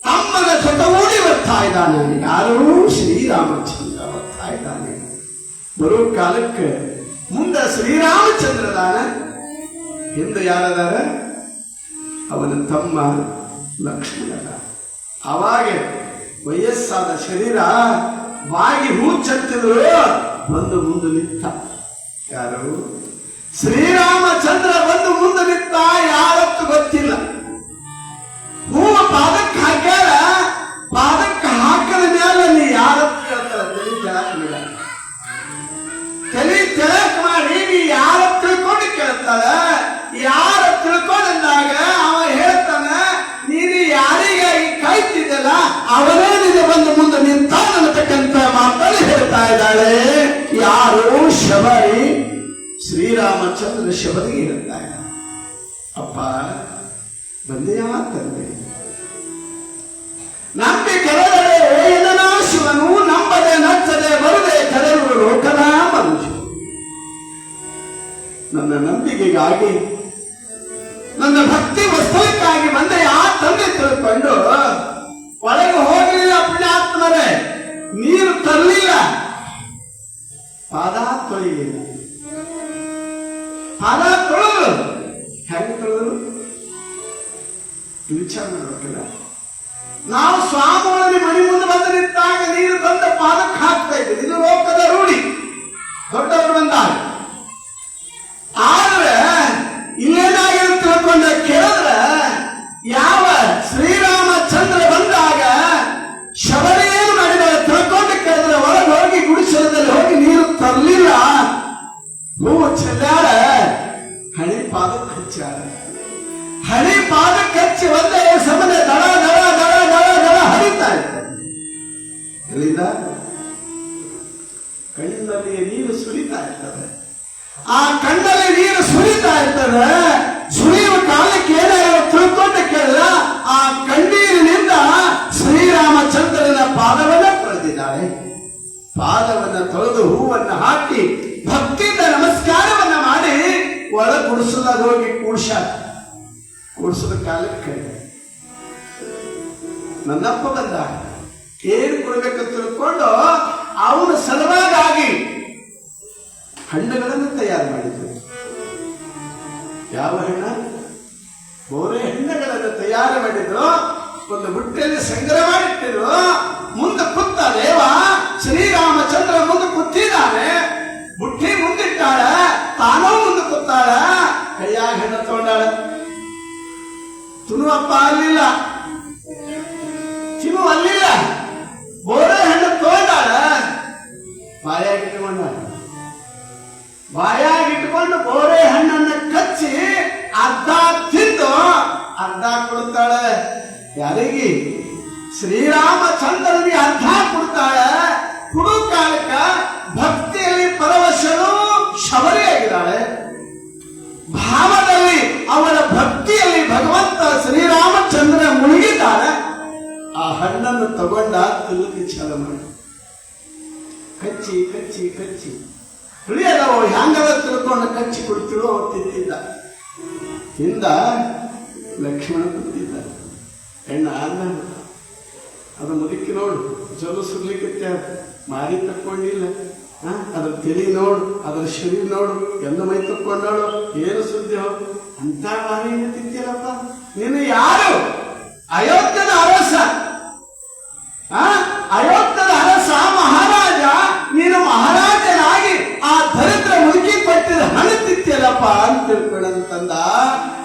ತಮ್ಮನ ಜೊತೆಗೂಡಿ ಬರ್ತಾ ಇದ್ದಾನೆ. ಯಾರು? ಶ್ರೀರಾಮಚಂದ್ರ ಬರ್ತಾ ಇದ್ದಾನೆ. ಬರೋ ಕಾಲಕ್ಕೆ ಮುಂದೆ ಶ್ರೀರಾಮಚಂದ್ರದಾನ, ಹಿಂದೆ ಯಾರದಾರ? ಅವನ ತಮ್ಮ ಲಕ್ಷ್ಮಣದ. ಅವಾಗ ವಯಸ್ಸಾದ ಶರೀರ ಬಾಗಿ ಹೂ ಚತ್ತಿದ್ರು. ಬಂದು ಮುಂದೆ ನಿಂತ. ಯಾರು? ಶ್ರೀರಾಮಚಂದ್ರ ಬಂದು ಮುಂದೆ ನಿಂತ. ಯಾರತ್ತು ಗೊತ್ತಿಲ್ಲ. ಹೂವ ಪಾದಕ್ಕೆ ಹಾಕ್ಯಾರ. ಪಾದಕ್ಕೆ ಹಾಕದ ಮೇಲೆ ನೀ ಯಾರತ್ತು ಹೇಳ್ತಾರ? ತಲೆ ತೆಳಕ್ ಬಿಡ. ತಲೆ ತೆಳಕ್ ಮಾಡಿ ನೀ ಯಾರ ತಿಳ್ಕೊಂಡು ಕೇಳ್ತಾಳ. ಯಾರ ತಿಳ್ಕೊಂಡಂದಾಗ ಅವ ಹೇಳ್ತಾನ, ನೀನು ಯಾರಿಗಾಗಿ ಕಾಯ್ತಿದ್ದಲ್ಲ ಅವನೇ ನಿನ್ನ ಬಂದು ಮುಂದೆ ನಿಂತ ಅನ್ನತಕ್ಕಂಥ ಮಾತಲ್ಲಿ ಹೇಳ್ತಾ ಇದ್ದಾಳೆ. ಯಾರು? ಶಬರಿ. ಶ್ರೀರಾಮಚಂದ್ರ ಶಬರಿಗೆ ಹೇಳ್ತಾ ಇದ್ದ, ಅಪ್ಪ ಬಂದೆಯಾ ತಂದೆ? ನಂಬಿ ಕೆಳಗಡೆ ಏನನ ಶಿವನು, ನಂಬದೆ ನಚ್ಚದೆ ಬರದೆ ಕರೆಯುವ ಲೋಕದ ಮನುಷ್ಯ. ನನ್ನ ನಂಬಿಕೆಗಾಗಿ, ನನ್ನ ಭಕ್ತಿ ವಸ್ತುವಿಗಾಗಿ ಬಂದೆ ಆ ತಂದೆ ತಿಳ್ಕೊಂಡು ಒಳಗೆ ಹೋಗಲಿಲ್ಲ. ಪುಣ್ಯಾತ್ಮರೇ, ನೀರು ತರಲಿಲ್ಲ, ಪಾದ ತೊಳಿಲಿಲ್ಲ. ಪಾದ ತೊಳೆದ್ರು. ಹೆಂಗೆ ತೊಳೆದ್ರು? ವಿಚಾರ ಮಾಡಬೇಕಲ್ಲ. ನಾವು ಸ್ವಾಮಿಗಳಲ್ಲಿ ಮನೆ ಮುಂದೆ ಬಂದು ನಿಂತಾಗ ನೀರು ತಂದ ಪಾದಕ್ಕೆ ಹಾಕ್ತಾ ಇದ್ದೀವಿ. ಇದು ಲೋಕದ ರೂಢಿ, ದೊಡ್ಡವರು ಬಂದಾಗ. ಆದ್ರೆ ಇಲ್ಲೇನಾಗಿರು ತಿಳ್ಕೊಂಡ ಕೇಳಿದ್ರೆ, ಯಾವ ಶ್ರೀರಾಮಚಂದ್ರ ಬಂದಾಗ ಶಬರಿ ಏನು ಮಾಡಿದರೆ ತಿಳ್ಕೊಂಡು ಕೇಳಿದ್ರೆ, ಒಳಗೆ ಹೋಗಿ ಗುಡಿಸಲದಲ್ಲಿ ಹೋಗಿ ನೀರು ತರಲಿಲ್ಲ. ಹೂವು ಚೆಲ್ಲಾಡ, ಹಣಿ ಪಾದಕ್ಕೆ ಹಚ್ಚಾಡ. ಹಣಿ ಪಾದಕ್ಕೆ ಹಚ್ಚಿ ಒಂದೇ ಸಮನೆ ದಳ ದಳ ದಳ ದಳ ದಳ ಹರಿತಾ ಇತ್ತು. ಎಲ್ಲಿಂದ? ಕಣ್ಣಿನಲ್ಲಿ ನೀರು ಸುರಿತಾ ಇರ್ತದೆ. ಆ ಕಣ್ಣಲ್ಲಿ ನೀರು ಸುರಿತಾ ಇರ್ತದೆ. ಸುರಿಯುವ ಕಾಲಕ್ಕೆ ಏನಾದ್ರು ತಿಳ್ಕೊಂಡು ಕೇಳಿದ, ಆ ಕಣ್ಣೀರಿನಿಂದ ಶ್ರೀರಾಮಚಂದ್ರನ ಪಾದವನ್ನ ತೊಳೆದಿದ್ದಾಳೆ. ಪಾದವನ್ನ ತೊಳೆದು ಹೂವನ್ನ ಹಾಕಿ ಭಕ್ತಿಯಿಂದ ನಮಸ್ಕಾರವನ್ನ ಮಾಡಿ ಒಳ ಗುಡಿಸಲ ಹೋಗಿ ಕೂಡಿಸದ ಕಾಲಕ್ಕೆ ನನ್ನಪ್ಪ ಬಂದ. ಏನು ಕೊಡ್ಬೇಕಂತ ತಿಳ್ಕೊಂಡು ಅವನ ಸಲುವಾಗಿ ಹಣ್ಣುಗಳನ್ನು ತಯಾರು ಮಾಡಿದ್ರು. ಯಾವ ಹಣ್ಣ? ಬೋರೆ ಹಣ್ಣುಗಳನ್ನು ತಯಾರು ಮಾಡಿದ್ರು. ಒಂದು ಬುಟ್ಟೆಯಲ್ಲಿ ಸಂಗ್ರಹ ಮಾಡಿಟ್ಟಿದ್ರು. ಮುಂದೆ ಕೂತ ದೇವ ಶ್ರೀರಾಮಚಂದ್ರ ಮುಂದೆ ಕೂತಿದ್ದಾನೆ. ಬುಟ್ಟಿ ಮುಂದಿಟ್ಟಾಳ, ತಾನೂ ಮುಂದೆ ಕೂತಾಳ. ಕೈಯಾಗ ಹಣ್ಣು ತಗೊಂಡಾಳ. ತುನುವಪ್ಪ ಅಲ್ಲಿಲ್ಲ, ಚಿನ್ನು ಅಲ್ಲಿಲ್ಲ. ಬೋರೆ ಹಣ್ಣು ತಗೊಂಡಾಳ, ಬಾಯಾಗಿಟ್ಟುಕೊಂಡು ಬೋರೆ ಹಣ್ಣನ್ನ ಕಚ್ಚಿ ಅರ್ಧ ತಿಂದು ಅರ್ಧ ಕೊಡ್ತಾಳೆ. ಯಾರಿಗೆ? ಶ್ರೀರಾಮಚಂದ್ರನಿಗೆ ಅರ್ಧ ಕೊಡ್ತಾಳೆ. ಕುಡು ಕಾಲಕ್ಕ ಭಕ್ತಿಯಲ್ಲಿ ಪರವಶನು ಶಬರಿಯಾಗಿದ್ದಾಳೆ. ಭಾವದಲ್ಲಿ ಅವಳ ಭಕ್ತಿಯಲ್ಲಿ ಭಗವಂತ ಶ್ರೀರಾಮಚಂದ್ರ ಮುಳುಗಿದ್ದಾಳೆ. ಆ ಹಣ್ಣನ್ನು ತಗೊಂಡ ತಿರುಗಿ ಛಲ ಮಾಡಿ ಕಚ್ಚಿ ಕಚ್ಚಿ ಕಚ್ಚಿ ಹುಳಿಯದವು ಹ್ಯಾಂಗದ ತಿಳ್ಕೊಂಡು ಕಚ್ಚಿ ಕುಡಿತಿಳು. ಅವ್ರು ತಿಂತಿದ್ದ. ಹಿಂದ ಲಕ್ಷ್ಮಣ ಕೂತಿದ್ದ. ಹೆಣ್ಣ ಅನ್ನ ಅದು ಮುದುಕಿ ನೋಡು ಜಲು ಸುರ್ಲಿಕ್ಕೆ ಮಾರಿ ತಕ್ಕೊಂಡಿಲ್ಲ. ಅದ್ರ ತಲೆ ನೋಡು, ಅದ್ರ ಶರೀರ ನೋಡು, ಎಲ್ಲ ಮೈ ತಕ್ಕೊಂಡಾಳು, ಏನು ಸುದ್ದಿ ಹೋಗು ಅಂತ ಮಾರಿ ತಿಂತೀರಪ್ಪ. ನೀನು ಯಾರು? ಅಯೋಧ್ಯದ ಅರಸ, ಅಯೋಧ್ಯದ ಅರಸ ಮಹಾರಾಜ. ನೀನು ಮಹಾರಾಜನಾಗಿ ಆ ದರಿದ್ರ ಮುದುಕಿ ಕೊಟ್ಟಿದ ಹಣ ತಿಂತಿಯಲ್ಲಪ್ಪ ಅಂತ ತಿಳ್ಕೊಂಡಂತಂದ.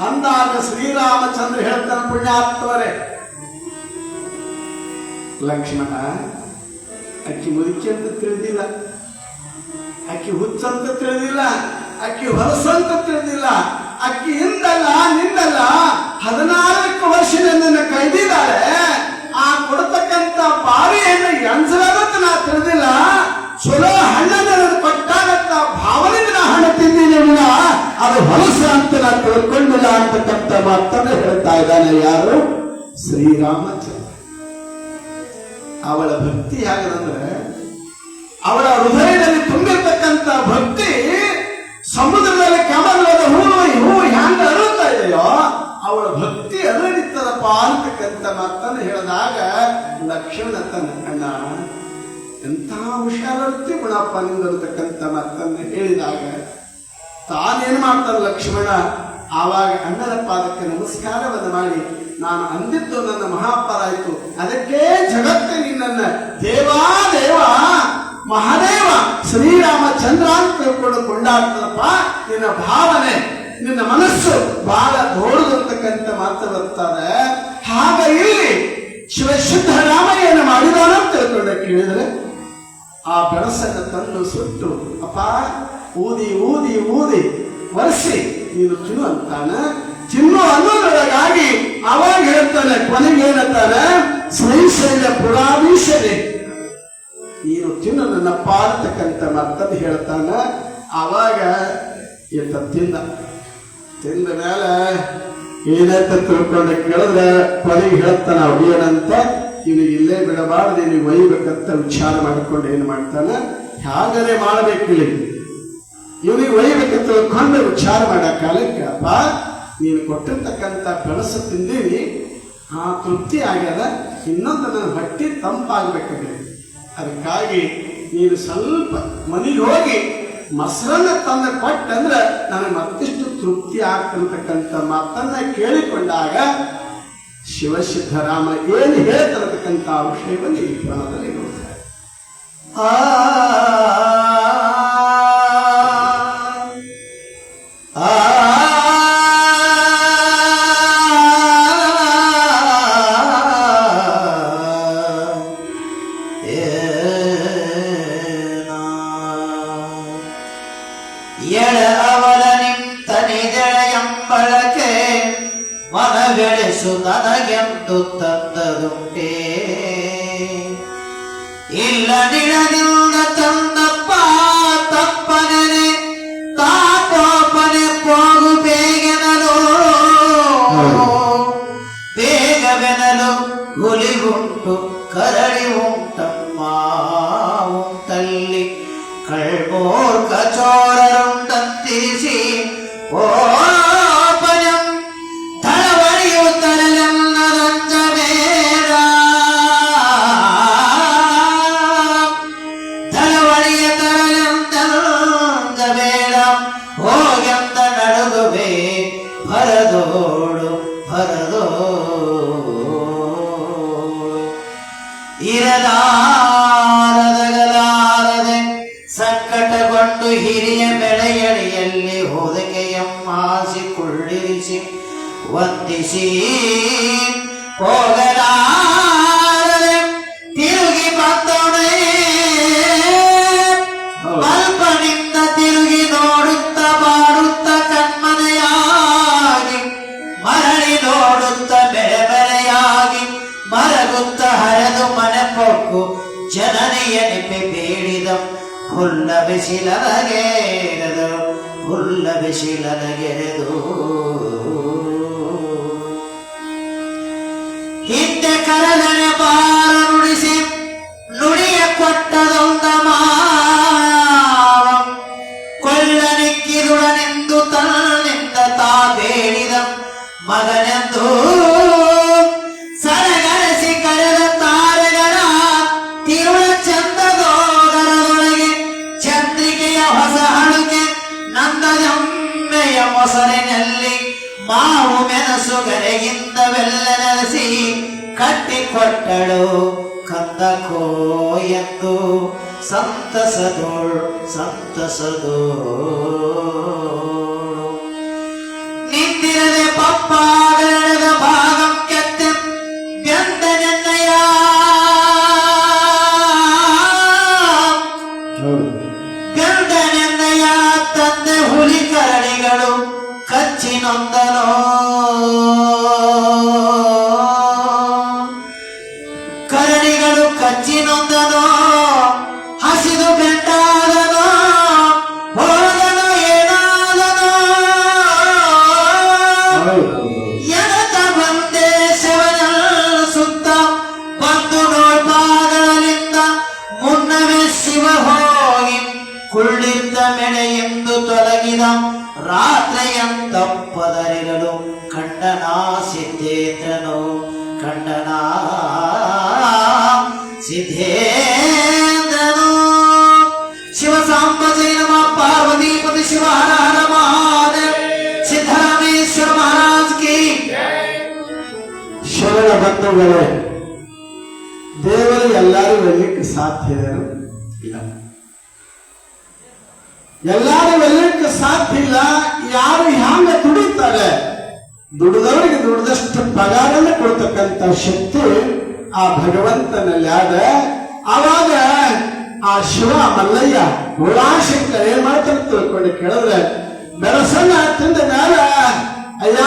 ಅಂದಾಗ ಶ್ರೀರಾಮಚಂದ್ರ ಹೇಳ್ತಾನೆ, ಪುಣ್ಯಾತ್ಮರೇ, ಲಕ್ಷ್ಮಣ ಅಕ್ಕಿ ಮುದುಕಿ ಅಂತ ತಿಳಿದಿಲ್ಲ, ಅಕ್ಕಿ ಹುಚ್ಚಂತ ತಿಳಿದಿಲ್ಲ, ಅಕ್ಕಿ ಹೊಲಸಂತ ತಿಳಿದಿಲ್ಲ. ಅಕ್ಕಿ ಹಿಂದಲ್ಲ ನಿಂದಲ್ಲ 14 ವರ್ಷದಿಂದ ಕೈದಿದ್ದಾಳೆ. ಆ ಕೊಡ್ತಕ್ಕಂಥ ಬಾರಿಯನ್ನು ಎಂಜಲದಂತ ನಾ ತಿಳಿದಿಲ್ಲ. ಚಲೋ ಹಣ್ಣನ್ನು ಕೊಟ್ಟಾಗಂತ ಭಾವನೆಯಿಂದ ನಾ ಹಣ ತಿಂದಿಲ್ಲ, ಅದು ಹೊಲಸ ಅಂತ ನಾ ತಿಳ್ಕೊಂಡಿಲ್ಲ ಅಂತಕ್ಕಂಥ ಮಾತನ್ನು ಹೇಳ್ತಾ ಇದ್ದಾನೆ. ಯಾರು? ಶ್ರೀರಾಮಚಂದ್ರ. ಅವಳ ಭಕ್ತಿ ಹೇಗದಂದ್ರೆ, ಅವಳ ಹೃದಯದಲ್ಲಿ ತುಂಬಿರ್ತಕ್ಕಂಥ ಭಕ್ತಿ ಸಮುದ್ರದಲ್ಲಿ ಕಮಲದ ಹೂವು ಹ್ಯಾಂಗ ಅರಳುತ್ತಾ ಇದೆಯೋ ಅವಳ ಭಕ್ತಿ ಅರಳಿತ್ತದಪ್ಪ ಅಂತಕ್ಕಂಥ ಮಾತನ್ನು ಹೇಳಿದಾಗ ಲಕ್ಷ್ಮಣ ತನ್ನ ಅಣ್ಣ ಎಂಥ ಹುಷಾರತಿ ಗುಣಪ್ಪ ನಿಂದಿರತಕ್ಕಂಥ ಮಾತನ್ನು ಹೇಳಿದಾಗ ತಾನೇನು ಮಾಡ್ತಾನೆ ಲಕ್ಷ್ಮಣ? ಆವಾಗ ಅಣ್ಣನ ಪಾದಕ್ಕೆ ನಮಸ್ಕಾರವನ್ನು ಮಾಡಿ, ನಾನು ಅಂದಿದ್ದು ನನ್ನ ಮಹಾಪರಾಯಿತು, ಅದಕ್ಕೆ ಜಗತ್ತೇ ನಿನ್ನನ್ನು ದೇವ ಮಹಾದೇವ ಶ್ರೀರಾಮಚಂದ್ರ ಅಂತ ತಿಳ್ಕೊಂಡು ಕೊಂಡಾಡ್ತದಪ್ಪ. ನಿನ್ನ ಭಾವನೆ, ನಿನ್ನ ಮನಸ್ಸು ಬಹಳ ದೊಡ್ಡದಂತಕ್ಕಂಥ ಮಾತು ಬರ್ತದೆ. ಹಾಗ ಇಲ್ಲಿ ಶಿವಶುದ್ಧರಾಮಯ್ಯನ ಮಾಡಿದವನ ತಿಳ್ಕೊಂಡ ಕೇಳಿದ್ರೆ ಆ ಬೆಳಸನ್ನು ತಂದು ಸುಟ್ಟು ಅಪ್ಪ ಊದಿ ಊದಿ ಊದಿ ಒರೆಸಿ ನೀನು ತಿನ್ನು ಅಂತಾನ. ತಿನ್ನು ಅನ್ನೋದ್ರೊಳಗಾಗಿ ಅವಾಗ ಹೇಳ್ತಾನೆ, ಕೊನೆಗೆ ಏನಂತಾನೆ, ಶ್ರೀಶೈಲ ಪುರಾಧೀಶನೇ ನೀನು ತಿನ್ನು ನನ್ನಪ್ಪ ಅಂತಕ್ಕಂಥ ಮಾತನ್ನು ಹೇಳ್ತಾನ. ಆವಾಗ ಈತ ತಿಂದ ಮೇಲೆ ಏನಂತ ತಿಳ್ಕೊಂಡೆ ಕೇಳಿದ್ರೆ ಕೊನೆಗೆ ಹೇಳ್ತಾನ, ಏನಂತ ಇವನಿಗೆ ಇಲ್ಲೇ ಬಿಡಬಾರ್ದು, ನೀವು ಒಯ್ಬೇಕಂತ ವಿಚಾರ ಮಾಡಿಕೊಂಡು ಏನ್ ಮಾಡ್ತಾನ, ಹೇಗರೆ ಮಾಡ್ಬೇಕಿಲ್ಲ ಇವನಿಗೆ ಒಯ್ಬೇಕಂತ ತಿಳ್ಕೊಂಡು ವಿಚಾರ ಮಾಡೋ ಕಾಲಕ್ಕೆ, ಅಪ್ಪ ನೀನು ಕೊಟ್ಟಿರ್ತಕ್ಕಂಥ ಬೆಳಸು ತಿಂದೀನಿ, ಆ ತೃಪ್ತಿ ಆಗ್ಯದ, ಇನ್ನೊಂದು ನನ್ನ ಹೊಟ್ಟೆ ತಂಪಾಗಬೇಕಾಗಿದೆ. ಅದಕ್ಕಾಗಿ ನೀನು ಸ್ವಲ್ಪ ಮನೆಗೆ ಹೋಗಿ ಮೊಸರನ್ನ ತಂದ ಕೊಟ್ಟಂದ್ರೆ ನನಗೆ ಮತ್ತಿಷ್ಟು ತೃಪ್ತಿ ಆಗ್ತಿರ್ತಕ್ಕಂಥ ಮಾತನ್ನ ಕೇಳಿಕೊಂಡಾಗ ಶಿವಸಿದ್ಧರಾಮ ಏನು ಹೇಳ್ತಿರತಕ್ಕಂಥ ವಿಷಯವನ್ನು ಈ ಪುರಾಣದಲ್ಲಿ ನೋಡ್ತಾರೆ. ನನಗೆಂದು ತಂದದುಂಟೆ ಇಲ್ಲ ನಿಳದಿಂದ ತಂದಪ್ಪ ತಪ್ಪನೆ ತಾಪನೆ ಹೋಗು ಬೇಗನಲು ಬೇಗವೆನಲು ಹುಲಿಗುಂಟು ಕರಡಿ ಉಂಟಮ್ಮ ಉಂಟಲ್ಲಿ ಕಳ್ಬೋರ್ ಕಚೋರರುಂಟಂತಿರಿಸಿ ಓ ಇರಲಾರದಗಲಾರದೆ ಸಂಕಟಗೊಂಡು ಹಿರಿಯ ಬೆಳೆಯಡಿಯಲ್ಲಿ ಹೊದಕೆಯಮ್ಮಾಸಿಕೊಳ್ಳಿರಿಸಿ ವಂದಿಸಿ ಹೋಗಲಾರದೆ ತಿರುಗಿ ಬಂದವನೇ ಅಲ್ಪನಿಂದ ತಿರುಗಿ ನೋಡುತ್ತ ಮಾಡುತ್ತ ಕಣ್ಮನೆಯಾಗಿ ಮರಳಿ ನೋಡುತ್ತ ಬೆಳೆ ಬೆಳೆಯಾಗಿ ಮರಗುತ್ತ ಹರಿದು ಮನೆ ಪೊಕ್ಕು ಜನನಿಯ ನಿಪೆ ಬೇಡಿದ ಹುಲ್ಲ ಬಿಸಿಲಗೆರೆದು ಹುಲ್ಲ ಬಿಸಿಲಗೆರೆದು ಹಿಂದೆ ಕರದನೆ ಬಾರ ನುಡಿಸಿ ನುಡಿಯ ಕೊಟ್ಟದೊಂದ ಮಾವ ಕೊಳ್ಳನಿಕ್ಕಿದುಡನೆಂದು ತನ್ನಿಂದ ತಾ ಬೇಡಿದ ಮಗನೆಂದು ಸರಗರಸಿ ಕರೆದ ತಾರೆಗಳ ತಿರುಳ ಚಂದದೋ ಕರುಣೆಯಿಂದವೆಲ್ಲ ನೆಲೆಸಿ ಕಟ್ಟಿಕೊಟ್ಟಳು ಕಂದಕೋ ಎಂದು ಸಂತಸದೋಳು ನಿಂತಿರದೆ ಪಪ್ಪಾಗರಣದ ಭಾಗಂ ಕೆತ್ತೆ ವ್ಯಂದನೆನ್ನಯ ಗಂಡನೆನ್ನಯ ತಂದೆ ಹುಲಿ ಕರಡಿಗಳು ಕಚ್ಚಿ ನೊಂದನೋ ಕರಡಿಗಳು ಕಚ್ಚಿ ನೊಂದನೋ ಹಸಿದು ಬೆಟ್ಟಾದನೋ ಹೋದನೋ ಏನಾದನೋ ಎನತ ಬಂದೆ ಶಿವನ ಸುತ್ತ ಬಂದು ನೋಡ್ಪಾಗಲಿಂದ ಮುನ್ನವೇ ಶಿವ ಹೋಗಿ ಕುಳ್ಳಿದ್ದ ಮೆಳೆ ಎಂದು ತೊಲಗಿದ ರಾತ್ರಿಯಂತಪ್ಪದರಿರಲು ಕಂಡನಾ ಸಿದ್ಧೇಂದ್ರನು ಕಂಡನಾ ಸಿದ್ಧೇಂದ್ರನು ಶಿವ ಸಾಂಬ ಜೈ ನಮಃ ಪಾರ್ವತೀಪತಿ ಶಿವ ಹರ ಹರ ಮಹಾದೇವ ಸಿದ್ದರಾಮೇಶ್ವರ ಮಹಾರಾಜ್ ಕಿ ಶರಣ ಬಂಧುಗಳೇ, ದೇವರು ಎಲ್ಲರೂ ವೆಲ್ಲಕ್ಕೆ ಸಾಧ್ಯ ಇಲ್ಲ. ಎಲ್ಲರೂ ವೆಲ್ಲಕ್ಕೆ ಸಾಧ್ಯ ಇಲ್ಲ. ಯಾರು ಹ್ಯಾಂಗ ದುಡಿತಾರೆ, ದುಡಿದವರಿಗೆ ದುಡಿದಷ್ಟು ಪಗಾರನ್ನ ಕೊಡ್ತಕ್ಕಂಥ ಶಕ್ತಿ ಆ ಭಗವಂತನಲ್ಲಿ ಆದ. ಆವಾಗ ಆ ಶಿವ ಮಲ್ಲಯ್ಯ ಗುಳಾಶಂಕರ್ ಏನ್ ಮಾಡ್ತಾರೆ ತಿಳ್ಕೊಂಡು ಕೇಳಿದ್ರೆ, ಬೆರಸನ್ನ ತಿಂದ ಮೇಲೆ ಅಯ್ಯ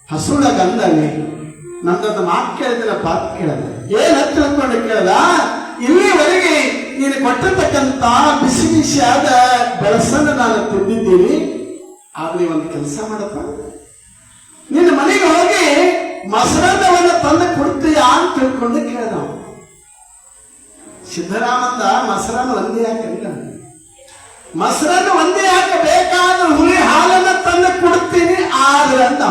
ಹಸುಳ ಗಂಧಲ್ಲಿ ನಂದೊಂದು ಮಾತು ಕೇಳಿದಿಲ್ಲ, ಪಾತ್ ಕೇಳಿದೆ. ಏನ್ ತಿಳ್ಕೊಂಡು ಕೇಳ್ದ, ಇಲ್ಲಿವರೆಗೆ ನೀನು ಕೊಟ್ಟಿರ್ತಕ್ಕಂಥ ಬಿಸಿ ಬಿಸಿಯಾದ ಬೆಳಸನ್ನ ನಾನು ತಿಂದಿದ್ದೀನಿ. ಆದ್ರೆ ಒಂದು ಕೆಲಸ ಮಾಡಪ್ಪ, ನಿನ್ನ ಮನೆಗೆ ಹೋಗಿ ಮೊಸರನ್ನವನ್ನು ತಂದು ಕೊಡ್ತೀಯಾ ಅಂತ ತಿಳ್ಕೊಂಡು ಕೇಳ್ದ. ಸಿದ್ದರಾಮಂದ ಮೊಸರನ್ನ ಒಂದೇ ಯಾಕಂದ, ಮೊಸರನ್ನ ಒಂದೇ ಯಾಕೆ ಬೇಕಾದ್ರೆ ಹುಲಿ ಹಾಲನ್ನ ತಂದು ಕೊಡ್ತೀನಿ ಆದ್ರೆ ಅಂದ.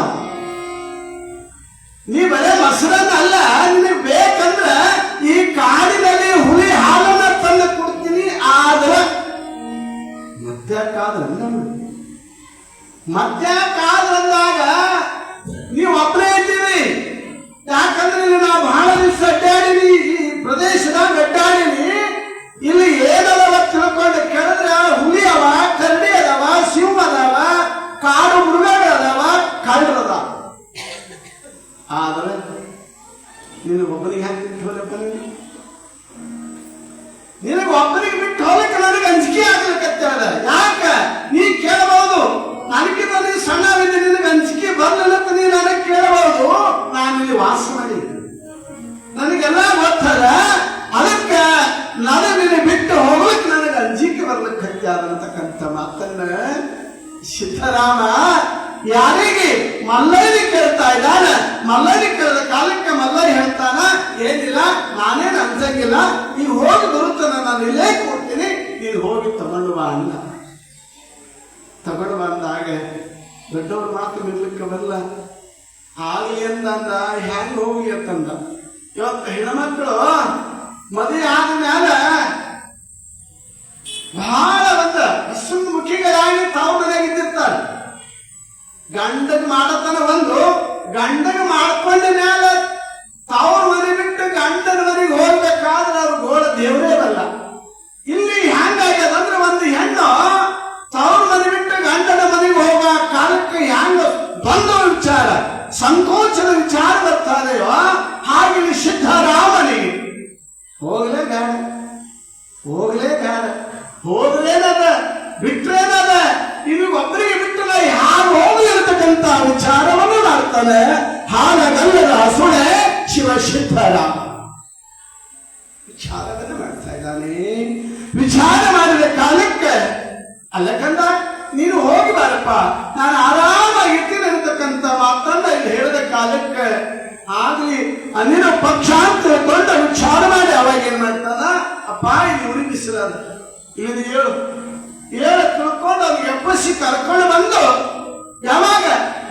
ನೀ ಬರೇ ಮೊಸರನ್ನ ಅಲ್ಲ, ನಿನಗೆ ಬೇಕಂದ್ರ ಈ ಕಾಡಿನಲ್ಲಿ ಹುಲಿ ಹಾಲನ್ನ ತಂದು ಕೊಡ್ತೀನಿ ಆದ್ರೆ ಮಧ್ಯಾಕಾದ್ರಂದಾಗ ನೀವು ಒಬ್ಬರೇ ಇದ್ದೀವಿ. ಯಾಕಂದ್ರೆ ನಾವು ಬಹಳ ದಿವಸ ಅಡ್ಡಾಡಿವಿ, ಈ ಪ್ರದೇಶದಾಗ ಅಡ್ಡಾಡಿವಿ. ಇಲ್ಲಿ ಏನದವ ತಿಳ್ಕೊಂಡು ಕೇಳಿದ್ರೆ ಹುಲಿ ಅವ, ಕರಡಿ ಅದಾವ, ಸಿಂಹ ಅದಾವ, ಕಾಡು ಮೃಗಗಳದಾವ, ಕಳ್ಳರದಾವ. ಆದ್ರೆ ನಿನಗೊಬ್ಬರಿಗೆ ಹಾಕಿ ಬಿಟ್ಟು ಹೋಲಪ್ಪ, ನಿನಗೊಬ್ಬರಿಗೆ ಬಿಟ್ಟು ಹೋಲಕ್ಕೆ ನನಗೆ ಅಂಜಿಕೆ ಆಗ್ಲಿಕ್ಕತ್ತದ. ಯಾಕ ನೀ ಕೇಳಬಹುದು, ನನಗಿಂತ ನೀ ಸಣ್ಣವಿದ್ದ ನಿನಗೆ ಅಂಜಿಕೆ ಬರ್ಲಿಲ್ಲತ್ತ ನೀ ನನಗೆ ಕೇಳಬಹುದು. ನಾನು ಇಲ್ಲಿ ವಾಸ ಮಾಡಿ ನನಗೆಲ್ಲ ಗೊತ್ತದ, ಅದಕ್ಕೆ ನನಗೆ ಬಿಟ್ಟು ಹೋಗ್ಲಿಕ್ಕೆ ನನಗೆ ಅಂಜಿಕೆ ಬರ್ಲಿಕ್ಕೆ ಆದಂತಕ್ಕಂಥ ಮಾತನ್ನ ಸಿದ್ದರಾಮ ಯಾರಿಗೆ ಮಲ್ಲಯ್ಯನಿಗೆ ಕೇಳ್ತಾ ಇದ್ದಾನ. ಮಲ್ಲಯ್ಯನಿಗೆ ಕೇಳಿದ ಕಾಲಕ್ಕೆ ಮಲ್ಲಯ್ಯ ಹೇಳ್ತಾನ, ಏನಿಲ್ಲ ನಾನೇನು ಅಂಜಂಗಿಲ್ಲ, ನೀವು ಹೋಗಿ ಬರುತ್ತಾನ, ನಾನು ಇಲ್ಲೇ ಕೊಡ್ತೀನಿ, ನೀನು ಹೋಗಿ ತಗೊಂಡು ಬಾ ಅಲ್ಲ. ತಗೊಂಡು ಬಂದಾಗ ದೊಡ್ಡವ್ರ ಮಾತು ನಿಲ್ಲಕ್ಕೆ ಬರಲ್ಲ. ಆಗಲಿ ಅಂದ, ಹ್ಯಾಂಗ ಹೋಗಿ ಅಂತಂದ. ಇವತ್ತು ಹೆಣ್ಮಕ್ಳು ಮದುವೆ ಆದ್ಮೇಲ ಬಹಳ ಒಂದು ಮುಖಿಗಳಾಗಿ ತಾವು ಮನೆಯಾಗ ಇದ್ದಿರ್ತಾರೆ. ಗಂಡಗ್ ಮಾಡತನ ಒಂದು, ಗಂಡಗ್ ಮಾಡ್ಕೊಂಡ ಮೇಲೆ ತವ್ರ ಮನೆ ಬಿಟ್ಟು ಗಂಡನ ಮನೆಗೆ ಹೋಗ್ಬೇಕಾದ್ರೆ ಅವ್ರು ಗೋಳ ದೇವರೇ ಬಲ್ಲ. ಇಲ್ಲಿ ಹ್ಯಾಂಗಾಗ್ಯದ ಅಂದ್ರೆ ಒಂದು ಹೆಣ್ಣು ತವ್ರ ಮನೆ ಬಿಟ್ಟು ಗಂಡನ ಮನೆಗೆ ಹೋಗ ಕಾಲಕ್ಕೆ ಹ್ಯಾಂಗ ಬಂದು ವಿಚಾರ, ಸಂಕೋಚದ ವಿಚಾರ ಬರ್ತಾನೆಯೋ ಹಾಗೆ ಸಿದ್ದರಾಮನಿಗೆ ಹೋಗ್ಲೇ ಬೇಡ, ಹೋಗ್ಲೇ ಬೇಡ, ಹೋಗ್ಲೇನದ, ಬಿಟ್ರೇನದ, ಇದು ಒಬ್ಬರಿಗೆ ಬಿಟ್ಟು ನಾ ಯಾರು ಹೋಗಲಿರ್ತಕ್ಕಂಥ ವಿಚಾರವನ್ನು ಮಾಡ್ತಾನೆ. ಹಾಲಗಲ್ಲದ ಹಸುಳೆ ಶಿವ ಸಿದ್ದರಾಮ ವಿಚಾರವನ್ನು ಮಾಡ್ತಾ ಇದ್ದಾನೆ. ವಿಚಾರ ಮಾಡಿದ ಕಾಲಕ್ಕೆ ಅಲ್ಲ ಕಂದ, ನೀನು ಹೋಗಿ ಬಾರಪ್ಪ, ನಾನು ಆರಾಮಾಗಿರ್ತೀನಿ ಅಂತಕ್ಕಂಥ ಮಾತನ್ನ ಇಲ್ಲಿ ಹೇಳಿದ ಕಾಲಕ್ಕೆ ಆಗ್ಲಿ ಅಲ್ಲಿನ ಪಕ್ಷ ಅಂತ ತಿಳ್ಕೊಂಡು ವಿಚಾರ ಮಾಡಿ ಅವಾಗ ಏನ್ ಮಾಡ್ತಾನ, ಅಪ್ಪ ಇಲ್ಲಿ ಉರಿ ಬಿಸಿಲದ, ಇಲ್ಲಿ ಹೇಳು ತಿಳ್ಕೊಂಡು ಅವ್ನಿಗೆ ಎಬ್ಬಸಿ ಕರ್ಕೊಂಡು ಬಂದು ಯಾವಾಗ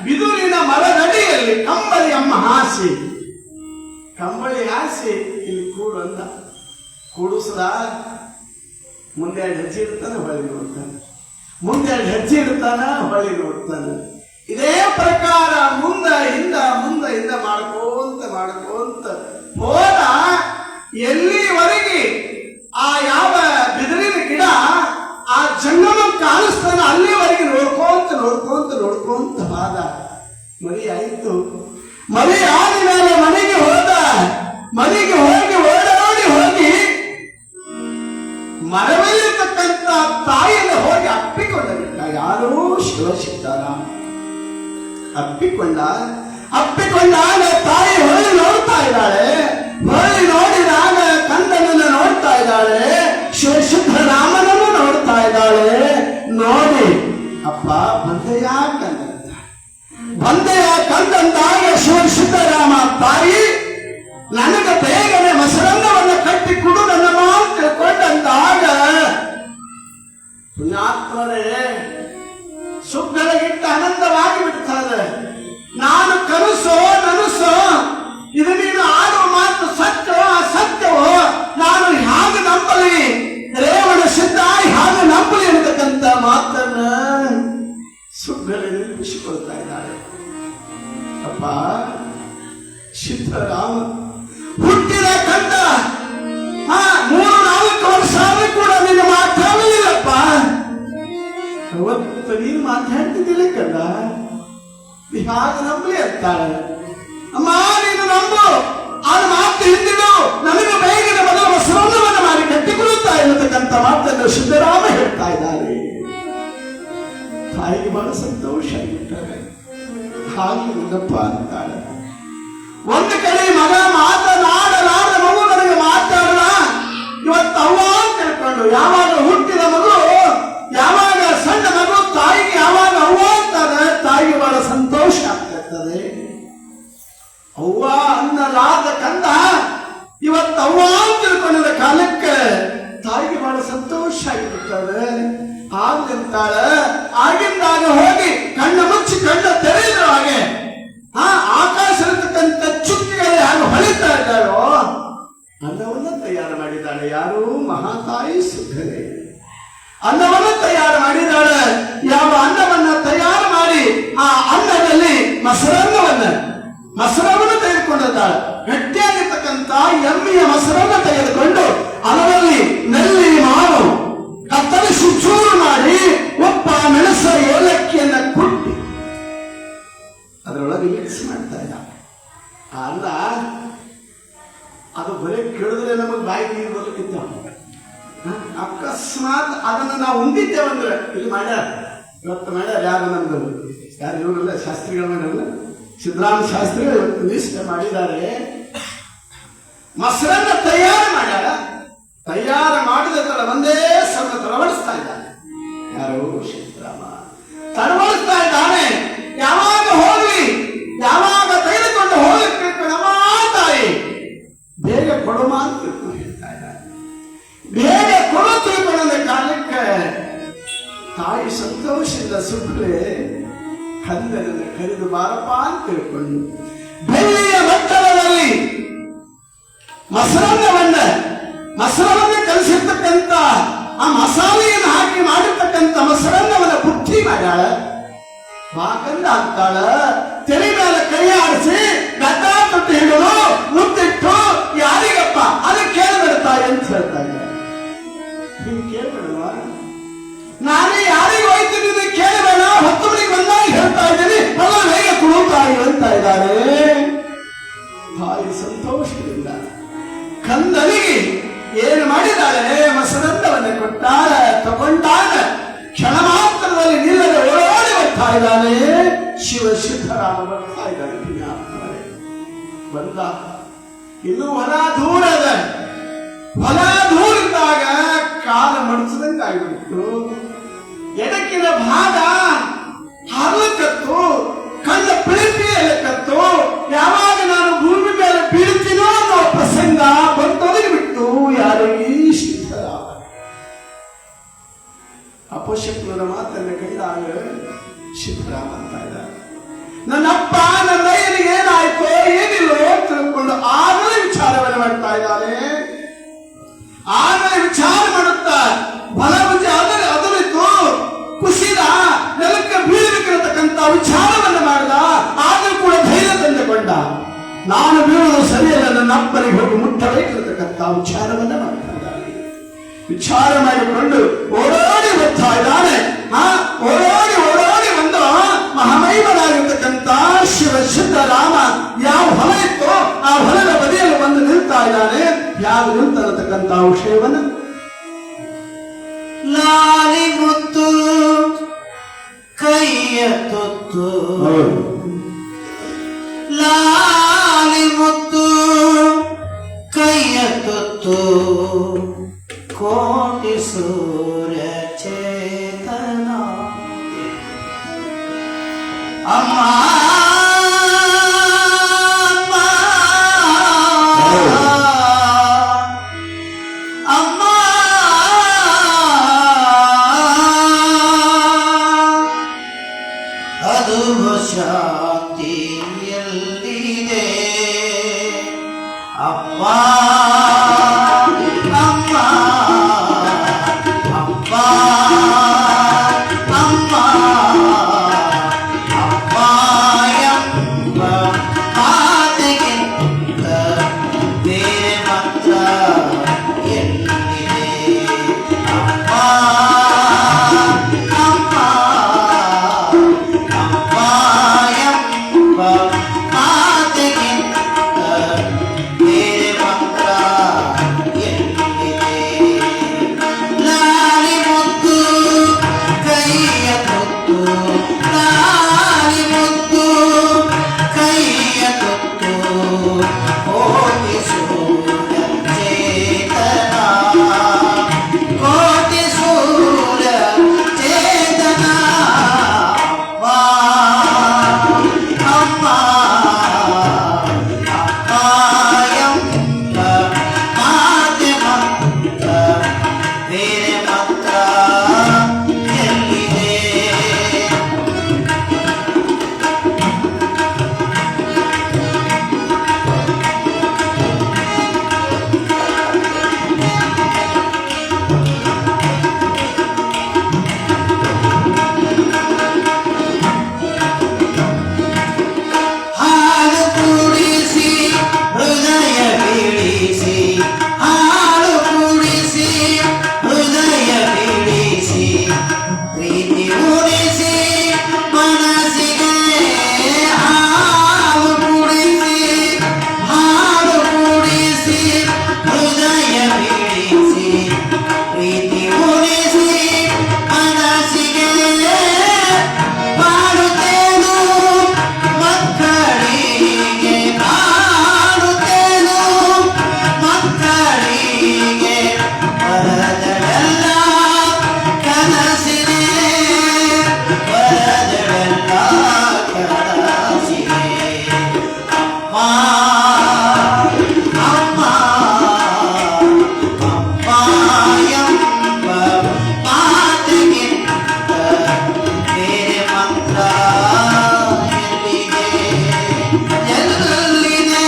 ಬಿದುರಿನ ಮರದಡಿಯಲ್ಲಿ ಕಂಬಳಿ ಅಮ್ಮ ಹಾಸಿ, ಕಂಬಳಿ ಹಾಸಿ ಇಲ್ಲಿ ಕೂಡು ಅಂದ. ಕೂಡಿಸ್ದ, ಮುಂದೆ 2 ಹೆಜ್ಜೆ ಇಡ್ತಾನೆ, ಹೊಳ್ಳಿ ನೋಡ್ತಾನೆ, ಮುಂದೆ 2 ಹೆಜ್ಜೆ ಇಡ್ತಾನ, ಹೊಳ್ಳಿ ನೋಡ್ತಾನೆ. ಇದೇ ಪ್ರಕಾರ ಮುಂದ ಹಿಂದ ಮಾಡ್ಕೊಂತ ಹೋದ. ಎಲ್ಲಿವರೆಗೆ ಆ ಯಾವ ಬಿದಿರಿನ ಗಿಡ ಆ ಜಂಗಮ ಕಾಣಿಸ್ತಾನ ಅಲ್ಲಿವರೆಗೆ ನೋಡ್ಕೊಂತ ಬಾದ. ಮರಿ ಆಯ್ತು. ಮರಿ ಆದ ಮೇಲೆ ಮನೆಗೆ ಹೋದ. ಮನೆಗೆ ಹೋಗಿ ಓಡೋಡಿ ಮರದಲ್ಲಿರ್ತಕ್ಕಂಥ ತಾಯಿಯನ್ನು ಹೋಗಿ ಅಪ್ಪಿಕೊಂಡ. ಯಾರೋ ಶಿವಸಿದ್ದಾರಾಮ ಅಪ್ಪಿಕೊಂಡಾಗ ತಾಯಿ ಹೊಳ್ಳಿ ನೋಡ್ತಾ ಇದ್ದಾಳೆ. ಹೊಳ್ಳಿ ನೋಡಿದಾಗ ಕಂದನನ್ನು ನೋಡ್ತಾ ಇದ್ದಾಳೆ, ಶಿವಸಿದ್ದರಾಮನನ್ನು ನೋಡ್ತಾ ಇದ್ದಾಳೆ. ನೋಡಿ ಅಪ್ಪ ಬಂದೆಯ ಕಂದಂದಾಗ ಶಿವಸಿದ್ದರಾಮ ತಾಯಿ ನನಗೆ ಬೇಗನೆ ಮೊಸರನ್ನವನ್ನು ಕಟ್ಟಿ ಕುಡು ನನ್ನ ಮಾತು ತಿಳ್ಕೊಂಡಂದಾಗ ಪುಣ್ಯಾತ್ಮರೇ ಸುಖಗಳಿಗಿಂತ ಆನಂದವಾಗಿ ಬಿಡ್ತಾರೆ. ನಾನು ಕನಸೋ ನನಸೋ ಇದು ನೀನು ಆಡುವ ಮಾತು ಸತ್ಯವೋ ಅಸತ್ಯವೋ ನಾನು ಹಾಗೆ ನಂಬಲಿ, ರೇವಣ ಸಿದ್ಧ ಹಾಗೆ ನಂಬಲಿ ಅನ್ನತಕ್ಕಂಥ ಮಾತನ್ನ ಸುಖಗಳಲ್ಲಿ ಖುಷಿಕೊಳ್ತಾ ಇದ್ದಾಳೆ. ಅಪ್ಪ ಸಿದ್ದರಾಮ ಹುಟ್ಟಿದ ಕಂದ 3-4 ವರ್ಷ ಆದ್ರೂ ಕೂಡ ನೀನು ಮಾತಾಡಲಿಲ್ಲಪ್ಪ. ಅವತ್ತು ನೀನು ಮಾತಾಡ್ತಿದ್ದಿಲ್ಲ ಕಂದ, ಹಾಗೆ ನಂಬಲಿ ಅಂತಾಳೆ. ಅಮ್ಮ ನೀನು ನಂಬು, ಅದು ಮಾತು ಹಿಂದಿಡು, ನನಗೆ ಬೇಗನೆ ಮೊದಲ ಮೊಸರನ್ನವನ್ನು ಮಾಡಿ ಕಟ್ಟಿಕೊಳ್ಳುತ್ತಾ ಇರತಕ್ಕಂಥ ಮಾತನ್ನು ಸಿದ್ದರಾಮ ಹೇಳ್ತಾ ಇದ್ದಾರೆ. ತಾಯಿಗೆ ಬಹಳ ಸಂತೋಷ ಆಗಿರ್ತಾರೆ. ಹಾಗೆ ಉಂದಪ್ಪ ಅಂತಾಳೆ. ಒಂದು ಕಡೆ ಮಗ ಮಾತನಾಡಲಾರದ ಮಗು ನನಗೆ ಮಾತಾಡಲ್ಲ, ಇವತ್ತು ಅವ್ವ ಅಂತ ತಿಳ್ಕೊಂಡು ಯಾವಾಗ ಹುಟ್ಟಿದ ಮಗು, ಯಾವಾಗ ಸಣ್ಣ ಮಗು ತಾಯಿಗೆ ಯಾವಾಗ ಅವ್ವ ಅಂತಾರೆ ತಾಯಿಗೆ ಬಹಳ ಸಂತೋಷ ಆಗ್ತಿರ್ತದೆ. ಅವ್ವ ಅನ್ನಲಾದ ಕಂದ ಇವತ್ತು ಅವ್ವ ಅಂತ ತಿಳ್ಕೊಂಡಿದ್ದ ಕಾಲಕ್ಕೆ ತಾಯಿಗೆ ಬಹಳ ಸಂತೋಷ ಆಗಿರ್ತದೆ. ಆಗಂತಾಳ ಆಗಿಂದಾಗ ಹೋಗಿ ಕಣ್ಣು ಮುಚ್ಚಿ ಕಣ್ಣು ತೆರೆಯುವ ಹಾಗೆ ಆಕಾಶ ಇರತಕ್ಕಂಥ ಚುಕ್ಕಿಗಳು ಯಾರು ಹೊಳಿತಾ ಇದ್ದಾರೋ ಅನ್ನವನ್ನು ತಯಾರು ಮಾಡಿದ್ದಾಳೆ. ಯಾರು ಮಹಾತಾಯಿ ಸುಧರೆ ಅನ್ನವನ್ನು ತಯಾರು ಮಾಡಿದ್ದಾಳೆ. ಯಾವ ಅನ್ನವನ್ನ ತಯಾರು ಮಾಡಿ ಆ ಅನ್ನದಲ್ಲಿ ಮೊಸರನ್ನು ತೆಗೆದುಕೊಂಡಿದ್ದಾಳೆ. ಗಟ್ಟಿಯಾಗಿರ್ತಕ್ಕಂಥ ಎಮ್ಮೆಯ ಮೊಸರನ್ನು ತೆಗೆದುಕೊಂಡು ಅದರಲ್ಲಿ ನೆಲ್ಲಿ ಮಾವು ಕತ್ತರಿಸಿ ಚೂರು ಮಾಡಿ ಉಪ್ಪ ಮೆಣಸ ಏಲಕ್ಕಿಯನ್ನ ಕುಟ್ಟಿ ಅದರೊಳಗೆ ಮಿಕ್ಸ್ ಮಾಡ್ತಾ ಇದ್ದ. ಅಲ್ಲ ಅದು ಬರೀ ಕೇಳಿದ್ರೆ ನಮಗೆ ಬಾಯಿ ನೀರು ಬರ್ಲಿಕ್ಕಿದ್ದ. ಅಕಸ್ಮಾತ್ ಅದನ್ನು ನಾವು ಉಂಡಿದ್ದೇವಂದ್ರೆ ಇಲ್ಲಿ ಮಾಡ್ಯಾರ, ಇವತ್ತು ಮಾಡ್ಯಾರ. ಯಾರು ನಮ್ದು ಯಾರು ಇವರಲ್ಲ ಶಾಸ್ತ್ರಿಗಳು ಮಾಡ್ಯಾರಲ್ಲ, ಸಿದ್ದರಾಮ ಶಾಸ್ತ್ರಿಗಳು ಇವತ್ತು ನಿಷ್ಠೆ ಮಾಡಿದ್ದಾರೆ. ಮೊಸರನ್ನ ತಯಾರು ಮಾಡ್ಯಾರ. ತಯಾರು ಮಾಡಿದ ಒಂದೇ ಸಣ್ಣ ತಳವಡಿಸ್ತಾ ಇದ್ದಾನೆ. ಯಾರು ಸಿದ್ದರಾಮ ತಳವಡಿಸ್ತಾ ಇದ್ದಾನೆ. ಯಾವಾಗ ಹೋಗ್ಲಿ, ಯಾವಾಗ ತೆಗೆದುಕೊಂಡು ಹೋಗಲಿಕ್ಕೆ ನಮ್ಮ ತಾಯಿ ಬೇಗ ಕೊಡುಮ ಅಂತ ತಿಳ್ಕೊಂಡು ಹೇಳ್ತಾ ಇದ್ದಾನೆ. ಬೇಗ ಕೊಡು ತಿಳ್ಕೊಂಡ ಕಾಲಕ್ಕೆ ತಾಯಿ ಸಂತೋಷದಿಂದ ಸುಖಲೆ ಕಂದನನ್ನು ಕರೆದು ಬಾರಪ್ಪ ಅಂತ ತಿಳ್ಕೊಂಡು ಬೆಳ್ಳಿಯ ಮಟ್ಟದಲ್ಲಿ ಮೊಸರನ್ನ ಕಲಿಸಿರ್ತಕ್ಕಂಥ ಆ ಮಸಾಲೆಯನ್ನು ಹಾಕಿ ಮಾಡಿರ್ತಕ್ಕಂಥ ಮೊಸರನ್ನವನ್ನ ಬುದ್ಧಿ ಮಾಡ್ಯಾಳ. ಬಾಕಂದ ಆಗ್ತಾಳ. ತೆರೆ ಮೇಲೆ ಕೈ ಆಡಿಸಿ ಗದ್ದ ತೊಟ್ಟು ಹಿಡಿದು ಮುತ್ತಿಟ್ಟು ಯಾರಿಗಪ್ಪ ಅದು ಕೇಳಬೇಡ್ತಾಳೆ ಅಂತ ಹೇಳ್ತಾಳೆ. ನೀವು ಕೇಳಬೇಡವಾ? ನಾನೇ ಯಾರಿಗೆ ಹೋಯ್ತೀನಿ ನೀವು ಕೇಳಬೇಡ, 10 ಮಣಿಗೆ ಬಂದಾಗ ಹೇಳ್ತಾ ಇದ್ದೀನಿ, ಎಲ್ಲ ಬೇಗ ಕುಳುತ್ತಾಯಿ ಅಂತ ಇದ್ದಾರೆ. ತಾಯಿ ಸಂತೋಷದಿಂದ ಕಂದನಿಗೆ ಏನು ಮಾಡಿದಾಳೆ? ಮೊಸರನ್ನವನ್ನು ಕೊಟ್ಟಾಳ, ತಗೊಂಡಾಗ ಕ್ಷಣ ಮಾತ್ರದಲ್ಲಿ ನಿಲ್ಲದೆ ಓಡಾಡಿ ಬರ್ತಾ ಇದ್ದಾನೆ. ಶಿವಸಿದ್ದರಾಮ ಬರ್ತಾ ಇದ್ದಾನೆ. ಬಂದ ಇನ್ನು ಹೊಲ ದೂರಿದ್ದಾಗ ಕಾಲ ಮಡಿಸದಂಗೆ ಆಗಿಬಿಟ್ಟು ಎಡಕ್ಕಿನ ಭಾಗ ಹರಲಕತ್ತು, ಕಣ್ಣ ಪ್ರೀತಿಯಲ್ಲಕತ್ತು. ಯಾವಾಗ ನಾನು ಭೂಮಿ ಮೇಲೆ ಬೀಳ್ತೀನೋ ಅನ್ನೋ ಪ್ರಸಂಗ ಬಂದೊದಗಿಬಿಟ್ಟು ಯಾರಿಗೆ ಸಿದ್ದರಾಮ ಅಪಶಕ್ತಿಯವರ ಮಾತನ್ನು ಕಂಡಾಗ ಸಿದ್ದರಾಮ ಅಂತ ಇದ್ದಾರೆ. ನನ್ನಪ್ಪ ನನ್ನ ಅಯ್ಯನಿಗೆ ಏನಾಯ್ತೋ ಏನಿಲ್ಲೋ ತಿಳ್ಕೊಂಡು ಆಗಲೇ ವಿಚಾರವನ್ನು ಮಾಡ್ತಾ ಇದ್ದಾನೆ. ಆಗಲೇ ವಿಚಾರ ಮಾಡುತ್ತಾ ಬಲಭುಜ ಅದರಿತು ಕುಸಿದ ನೆಲಕ್ಕೆ ಬೀಳಬೇಕಿರತಕ್ಕಂಥ ವಿಚಾರ ಬೇಡ, ನಾನು ಬೀಳುವುದು ಸರಿಯಲ್ಲ, ನನ್ನ ಅಪ್ಪನಿಗೆ ಹೋಗಿ ಮುಟ್ಟಬೇಕಿರತಕ್ಕಂಥ ವಿಚಾರವನ್ನ ಮಾಡ್ತಿದ್ದಾನೆ. ವಿಚಾರ ಮಾಡಿಕೊಂಡು ಓಡೋಡಿ ಬರ್ತಾ ಇದ್ದಾನೆ. ಓಡೋಡಿ ಬಂದು ಮಹಾಮೈಮನಾಗಿರ್ತಕ್ಕಂಥ ಶಿವ ಸಿದ್ದರಾಮ ಯಾವ ಹೊಲ ಇತ್ತೋ ಆ ಹೊಲದ ಬದಿಯಲ್ಲಿ ಬಂದು ನಿಲ್ತಾ ಇದ್ದಾನೆ. ಯಾವ ನಿಲ್ತಕ್ಕಂಥ ವಿಷಯವನ್ನ ಲಾಲಿ ಮುತ್ತು ಕೈಯ ತೊತ್ತು, ಲಾಲಿ ಮುತ್ತು ಕೈಯ ತೊತ್ತು, ಕೋಟಿ ಸೂರ್ಯ ಚೇತನ ಅಮ್ಮ ಅಮ್ಮ ಅದು ಶಾಂತಿ ಎಲ್ಲಿದೆ ಅಮ್ಮ ಅಮ್ಮ ಅಮ್ಮ ಅಮ್ಮ ಅಮ್ಮ ಎಂಬ ಮಾತಿಗಿಂತ ಬೇರೆ ಮಂತ್ರ ಎಲ್ಲಿದೆ ಅಮ್ಮ ಅಮ್ಮ ಅಮ್ಮ ಎಂಬ ಮಾತಿಗಿಂತ ಬೇರೆ ಮಂತ್ರ ಎಲ್ಲಿದೆ. ಲಾಲಿ ಮುತ್ತು ಕೈಯ ತೊತ್ತು, ಲಾಲಿ ಮುತ್ತು ಕೈಯ ತೊತ್ತು, ಕೋಟಿ ಸೂರ್ಯ ಚೇತನ, ಕೋಟಿ ಸೂರ್ಯ ಚೇತನ ಅಮ್ಮ ಅಮ್ಮ ಎಂಬ ಮಾತೆ ಮಂತ್ರ ಬೇರೆ ಮಂತ್ರ ಎಲ್ಲಿದೆ. ಹಾಲು ಕುಡಿಸಿ ಹೃದಯ ಬೀಳಿಸಿ, ಹಾಲು ಕುಡಿಸಿ ಹೃದಯ ಬೀಳಿಸಿ, ಪ್ರೀತಿ ಉಳಿಸಿ ಮನಸ್ಸಿಗೆ ಹಾಲು ಕುಡಿಸಿ, ಹಾಲು ಕುಡಿಸಿ ಹೃದಯ ಬೀಳಿಸಿ, ಪ್ರೀತಿ ಉಳಿಸಿ ಮನಸ್ಸಿಗೆ ಮಾಡುತ್ತೇನು ಮಕ್ಕಳಿಗೆ, ಮಾಡುತ್ತೇನು ಮಕ್ಕಳಿಗೆ, ಬರದಳೆಲ್ಲ ಕನಸಿದೆ, ಬರದಳೆಲ್ಲ ಕನಸಿದೆ ಅಮ್ಮ ಅಮ್ಮ ಎಂಬ ಮಾತಿಗಿಂತ ಬೇರೆ ಮಂತ್ರ ಎಲ್ಲಿದೆ ಎಲ್ಲಿದೆ.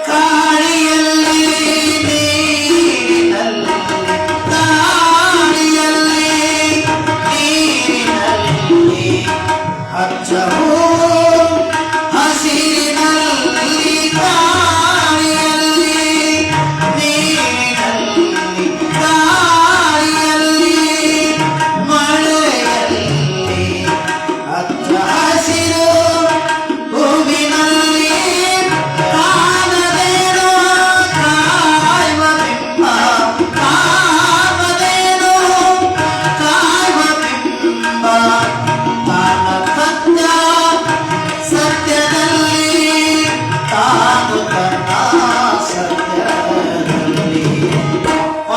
ಕಾಳಿಯಲ್ಲಿ ನೀರಿನಲ್ಲಿ, ಕಾಳಿಯಲ್ಲಿ ನೀರಿನಲ್ಲಿ, ಹಚ್ಚವು ಹಸಿರಿನಲ್ಲಿ, ಕಾಳಿಯಲ್ಲಿ ನೀರಿನಲ್ಲಿ, ಕಾಳಿಯಲ್ಲಿ ಮಳೆಯಲ್ಲಿ, ಹಚ್ಚ ಹಸಿರು ಹೂವಿನಲ್ಲಿ ಕಾಣದೇನೋ ಕಾಯುವ ಬಿಂಬ, ಕಾಣದೇನೋ ಕಾಯುವ ಬಿಂಬ, ತಾನ ಸತ್ಯ ಸತ್ಯದಲ್ಲಿ, ತಾನು ತನ್ನ ಸತ್ಯದಲ್ಲಿ ಅಮ್ಮ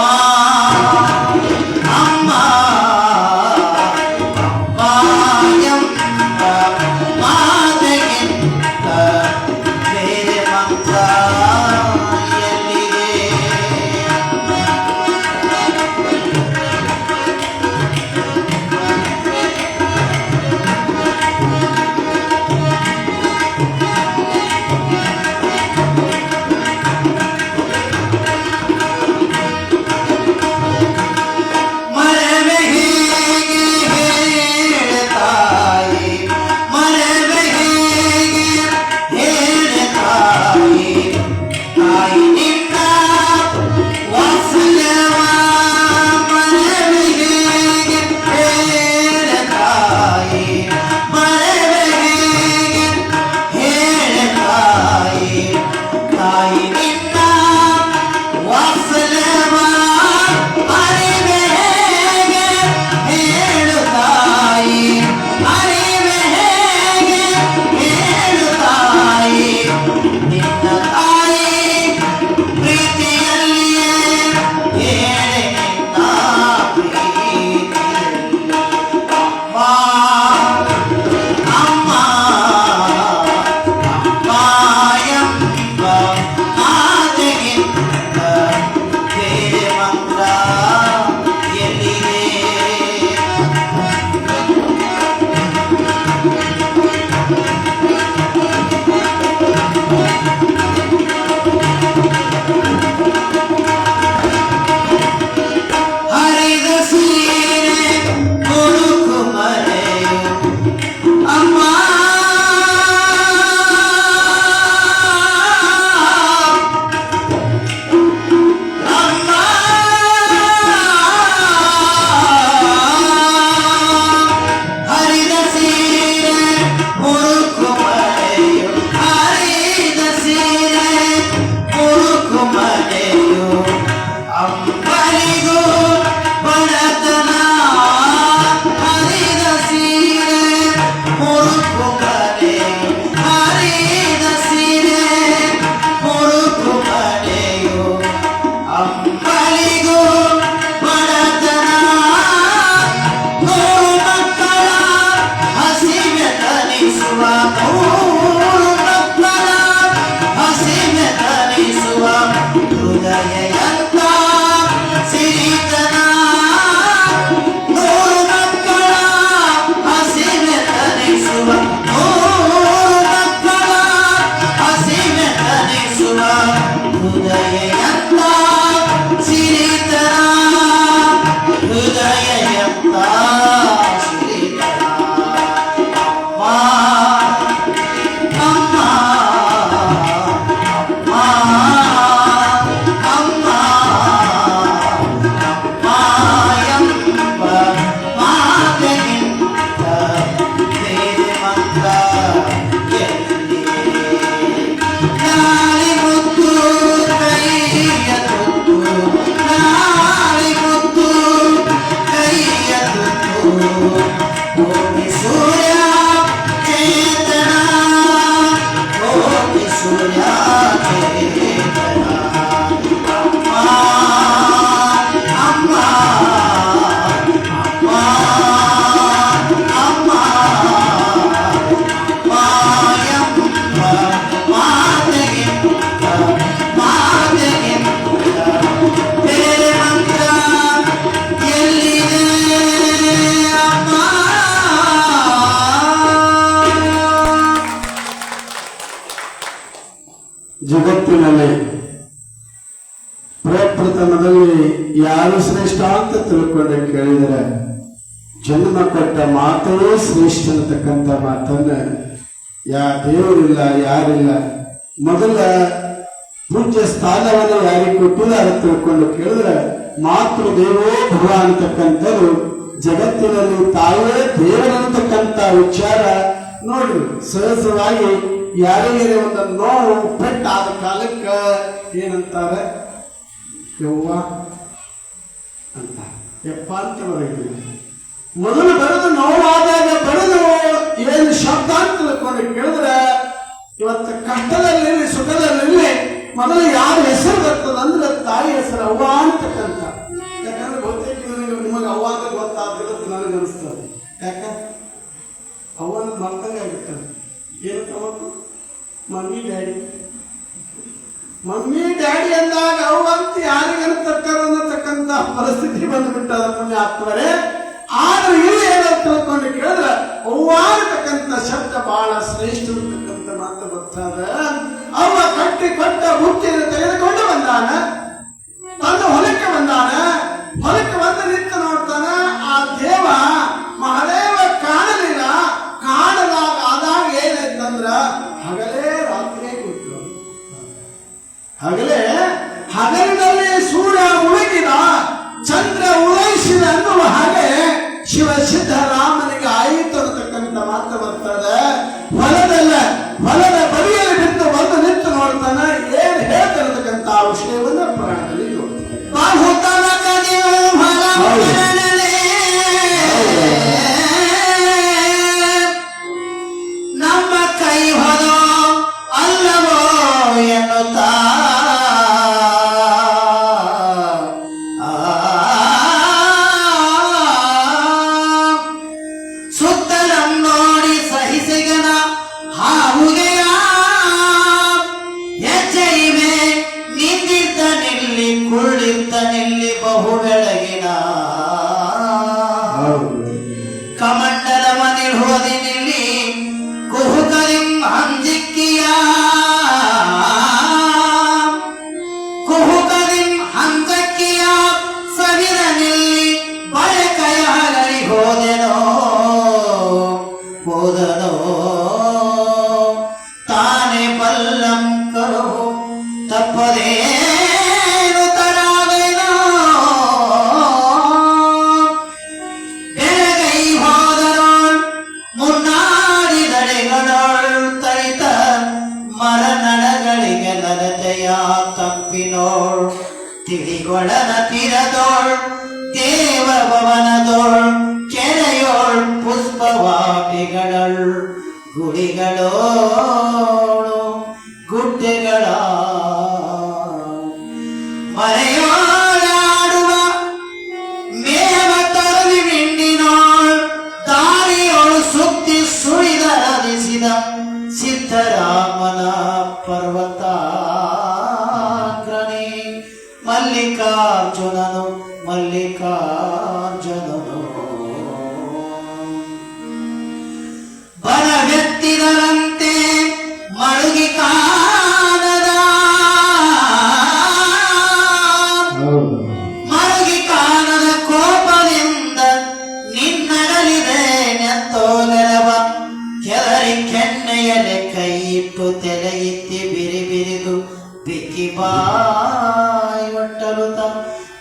ಅಮ್ಮ ಎಂಬ ಮಾತಿಗಿಂತ ಬೇರೆ ಮಂತ್ರ ಎಲ್ಲಿದೆ. ಜಗತ್ತಿನಲ್ಲಿ ಪ್ರಪ್ರಥಮದಲ್ಲಿ ಯಾರು ಶ್ರೇಷ್ಠ ಅಂತ ತಿಳ್ಕೊಂಡೆ ಕೇಳಿದರೆ ಜನ್ಮ ಕೊಟ್ಟ ಮಾತೇ ಶ್ರೇಷ್ಠ ಅನ್ನತಕ್ಕಂಥ ಮಾತನ್ನ ದೇವರಿಲ್ಲ, ಯಾರಿಲ್ಲ. ಮೊದಲ ಪೂಜ್ಯ ಸ್ಥಾನವನ್ನು ಯಾರಿಗೆ ಕೊಟ್ಟಿದ್ದಾರೆ ತಿಳ್ಕೊಂಡು ಕೇಳಿದ್ರೆ ಮಾತೃ ದೇವೋ ಭವ ಅಂತಕ್ಕಂಥದ್ದು ಜಗತ್ತಿನಲ್ಲಿ ತಾವೇ ದೇವರಂತಕ್ಕಂಥ ವಿಚಾರ ನೋಡ್ರಿ. ಸಹಜವಾಗಿ ಯಾರಿಗೆ ಒಂದು ನೋವು ಪೆಟ್ಟಾದ ಕಾಲಕ್ಕ ಏನಂತಾರೆ? ಯವ್ವ ಅಂತ ಯಪ್ಪ ಅಂತ ಬರೀತೀವಿ. ಮೊದಲು ಬರೆದು ನೋವಾದಾಗ ಬರೆದು ಏನು ಶಬ್ದ ಅಂತ ತಿಳ್ಕೊಂಡು ಕೇಳಿದ್ರೆ ಇವತ್ತು ಕಷ್ಟದಲ್ಲಿ ಸುಖದಲ್ಲಿ ಮೊದಲು ಯಾರ ಹೆಸರು ಬರ್ತದ ಅಂದ್ರೆ ತಾಯಿ ಹೆಸರು ಅವ್ವ ಅಂತಕ್ಕಂಥ. ಯಾಕಂದ್ರೆ ಬಹುತೇಕ ನಿಮಗೆ ಅವ್ವ ಅಂತ ಗೊತ್ತಾಗ್ತಿಲ್ಲ ನನಗೆ ಅನಿಸ್ತದೆ. ಯಾಕ ಅವ್ವನ ಮರ್ತಂಗೆ ಆಗಿರ್ತದೆ. ಏನಂತ ಅವತ್ತು ಮಮ್ಮಿ ಡ್ಯಾಡಿ ಅಂದಾಗ ಅವ್ವ ಅಂತ ಯಾರಿಗನ್ತಕ್ಕಾರ ಅನ್ನತಕ್ಕಂಥ ಪರಿಸ್ಥಿತಿ ಬಂದುಬಿಟ್ಟದ ಪುಣ್ಯಾತ್ಮರೇ. ಆದ್ರೆ ಇಲ್ಲಿ ಏನೋ ತಿಳ್ಕೊಂಡು ಕೇಳಿದ್ರೆ ಅವ್ವ ಅಂತಕ್ಕಂಥ ಶಬ್ದ ಬಹಳ ಶ್ರೇಷ್ಠ ಅಂತಕ್ಕಂಥ ಮಾತು ಬರ್ತಾದ. ಅವ್ವ ಕಟ್ಟಿ ಕೊಟ್ಟ ಬುಟ್ಟಿಯನ್ನು ತೆಗೆದುಕೊಂಡು ಬಂದಾನ, ತಂದು ಹೊಲಕ್ಕೆ ಬಂದಾನ. ಹೊಲಕ್ಕೆ ಬಂದು ನಿಂತು ನೋಡ್ತಾನ, ಆ ದೇವ ಮಹಾದೇವ ಕಾಣಲಿಲ್ಲ. ಕಾಣದಾಗ ಆದಾಗ ಏನಾಯ್ತಂದ್ರ ಹಗಲೇ ರಾತ್ರಿ ಕೂತು, ಹಗಲಿನಲ್ಲಿ ಸೂರ್ಯ ಮುಳುಗಿದ, ಚಂದ್ರ ಉದಯಿಸಿದ ಅನ್ನುವ ಹಾಗೆ ಶಿವ ಸಿದ್ದರಾಮನಿಗೆ ಆಯಿತು ಅನ್ನತಕ್ಕಂಥ ಮಾತು ಬರ್ತದೆ. ಹೊಲದ ಬದಿಯಲ್ಲಿ ಬಿದ್ದು ಬಂದು ನಿಂತು ನೋಡ್ತಾನ, ಏನ್ ಹೇಳ್ತಿರತಕ್ಕಂಥ ವಿಷಯವನ್ನು ಪುರಾಣದಲ್ಲಿ ನಮ್ಮ ಕೈ ಹೊದೋ ಅಲ್ಲವೋ ಎನ್ನುತ್ತಾ ಸುತ್ತಲಂ ನೋಡಿ ಸಹಿಸಿಗನ ಹಾವುಗೆಯ ಹೆಜ್ಜೆ ಇವೆ ನಿಂದಿದ್ದ ನಿಲ್ಲಿ ಕುಳ್ಳಿದ್ದ ನಿಲ್ಲಿ ಬಹು ಬೆಳಗಿನ ಕಮಂಡಲವ ನಿಲ್ಹೋದಿ ನಿಲ್ಲಿ ಕುಹುಕಲಿಂ ಹಂಜಿಕ್ಕಿಯ ಕುಹುಕಲಿಂ ಹಂಜಕ್ಕಿಯ ಸವಿರ ನಿಲ್ಲಿ ಬಳೆಕಯ ಹಗಲಿ ಹೋದೆನೋ ತಾನೇ ಪಲ್ಲಂ ಕರು ತಪ್ಪದೇನು ತರಾವೇನೋ ಬೆಳಗೈ ಹೋದರೋಳ್ ಮುನ್ನಾಡಿದಡೆಗಳೋಳ್ ತಳಿತ ಮರನಡಗಳಿಗೆ ನರತೆಯ ತಪ್ಪಿನೋಳ್ ತಿಳಿಗೊಳನ ತೀರದೋಳ್ ದೇವ ಭವನದೋಳ್ ಕೆರೆಯೋಳ್ ಪುಷ್ಪವಾಟಿಗಳಳ್ ಗುಡಿಗಳೋಳು ಗುಡ್ಡೆಗಳ ಮರೆಯೋಳಾಡುವ ಮೇವ ತರಲಿ ಮಿಂಡಿನೋಳ್ ದಾರಿಯೋಳು ಸುತ್ತಿ ಸುಳಿದ ರದಿಸಿದ ಸಿದ್ದರಾಮನ ಪರ್ವತಾಗ್ರನೇ ಮಲ್ಲಿಕಾರ್ಜುನನು ಬರವೆತ್ತಿದರಂತೆ ಮಳುಗಿ ಕಾಣದ ಕೋಪದಿಂದ ನಿನ್ನಡಲಿದೆ ನೆತ್ತೋ ನೆಲವ ಕೆಳರಿ ಕೆನ್ನೆಯಲೆ ಕೈ ಇಟ್ಟು ತಲೆ ಎತ್ತಿ ಬಿರಿದು ಬಿಕ್ಕಿ ಬಾಯಿ ಒಟ್ಟಲುತ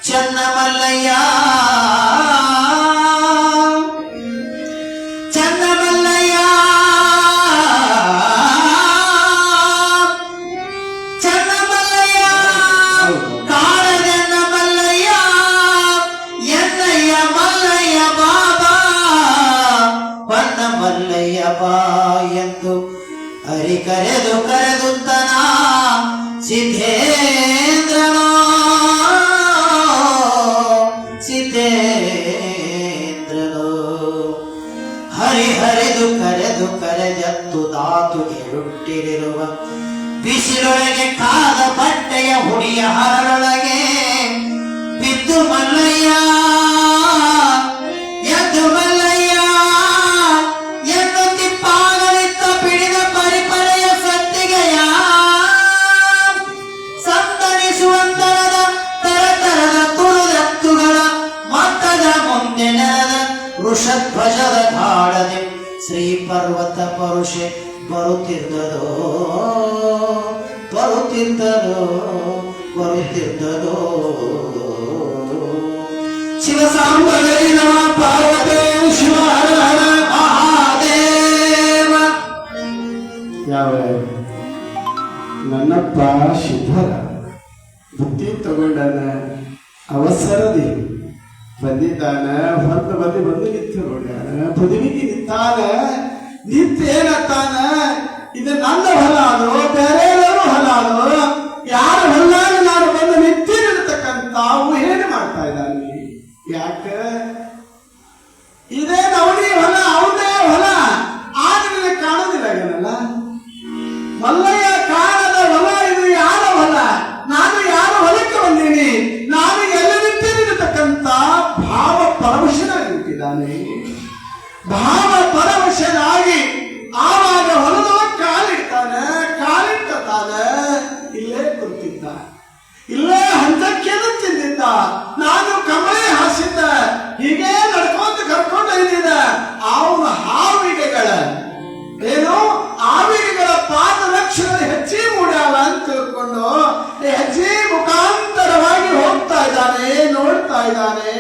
ಚನ್ನಮಲ್ಲಯ್ಯ ಕಾಣದೆನ್ನ ಮಲ್ಲಯ್ಯ ಎನ್ನಯ್ಯ ಮಲ್ಲಯ್ಯ ಬಾಬಾ ಬನ್ನ ಮಲ್ಲಯ್ಯ ಬಾ ಎಂದು ಹರಿ ಕರೆದುತ್ತನ ಸಿದ್ಧೇಂದ್ರನೋ ಹರಿದು ಕರೆದತ್ತು ಧಾತುಗೆ ಹುಟ್ಟಿರುವ ಬಿಸಿಲೊಳಗೆ ಕಾದ ಬಟ್ಟೆಯ ಹುಡಿಯ ಹರಳೊಳಗೆ ಬಿದ್ದು ಮಲ್ಲಯ್ಯ ಎದ್ದು ಮಲ್ಲಯ್ಯ ಎಂದು ತಿಪ್ಪಾಗಲಿತ್ತ ಪಿಡಿದ ಪರಿಪರೆಯ ಸತ್ತಿಗೆಯ ಪರುಷೆ ಬರುತ್ತಿದ್ದದೋ ಬರುತ್ತಿದ್ದದೋ ಬರುತ್ತಿದ್ದದೋ ಶಿವ ಸಾಂಬರೇ ನಮ ಪಾರ್ವತೇ ಶಿವ ಹರ ಹರ ಮಹಾದೇವ. ಯಾವ ನನ್ನಪ್ಪ ಶಿಧರ ಬುದ್ಧಿ ತಗೊಂಡನ, ಅವಸರದಿ ಬಂದಿದ್ದಾನ, ಹೊರತು ಬಂದು ನಿಂತುಕೊಂಡಾನ, ಪದವಿಗೆ ನಿಂತಾನ. ನಿಂತೇನತ್ತಾನ, ಇದು ನನ್ನ ಹೊಲ ಅದು, ಬೇರೆಯವರು ಹೊಲ ಅದು, ಯಾರ ಹೊಲಾಗ ನಾನು ಬಂದು ನಿಂತಿರತಕ್ಕಂತ ಏನು ಮಾಡ್ತಾ ಇದ್ದಾನೆ? ಯಾಕ ಇದೇ ನವನಿ ಹೊಲ, ಅವನೇ ಹೊಲ, ಆದ್ರೆ ಕಾಣೋದಿಲ್ಲ ಏನಲ್ಲ. ಮಲ್ಲಯ್ಯ ಕಾಣದ ಹೊಲ ಇದು, ಯಾರ ಹೊಲ? ನಾನು ಯಾರ ಹೊಲಕ್ಕೆ ಬಂದೀನಿ? ನಾನು ಎಲ್ಲ ನಿಂತಿರತಕ್ಕಂತ ಭಾವ ಪರವಶನಾಗಿ ನಿಂತಿದ್ದಾನೆ. ಭಾವ ಪರವಶನಾಗಿ ಆವಾಗ ಹೊಲದವ ಕಾಲಿಡ್ತಾನೆ, ಇಲ್ಲೇ ಕುಂತಿದ್ದ, ಇಲ್ಲೇ ಹಂತಕ್ಕೆ ತಿಂದಿದ್ದ. ನಾನು ಕಮಳೆ ಹಾಸಿದ್ದ, ಹೀಗೆ ನಡ್ಕೊಂತ ಕರ್ಕೊಂಡು ಇದ್ದಿದ್ದ. ಅವನ ಹಾವಿಗೆಗಳ ಏನು ಆವಿಗೆಗಳ ಪಾದರಕ್ಷಣೆ ಹೆಚ್ಚಿ ಮೂಡ್ಯಾವ ಅಂತ ತಿಳ್ಕೊಂಡು ಹೆಜ್ಜೆ ಮುಖಾಂತರವಾಗಿ ಹೋಗ್ತಾ ಇದ್ದಾನೆ, ನೋಡ್ತಾ ಇದ್ದಾನೆ.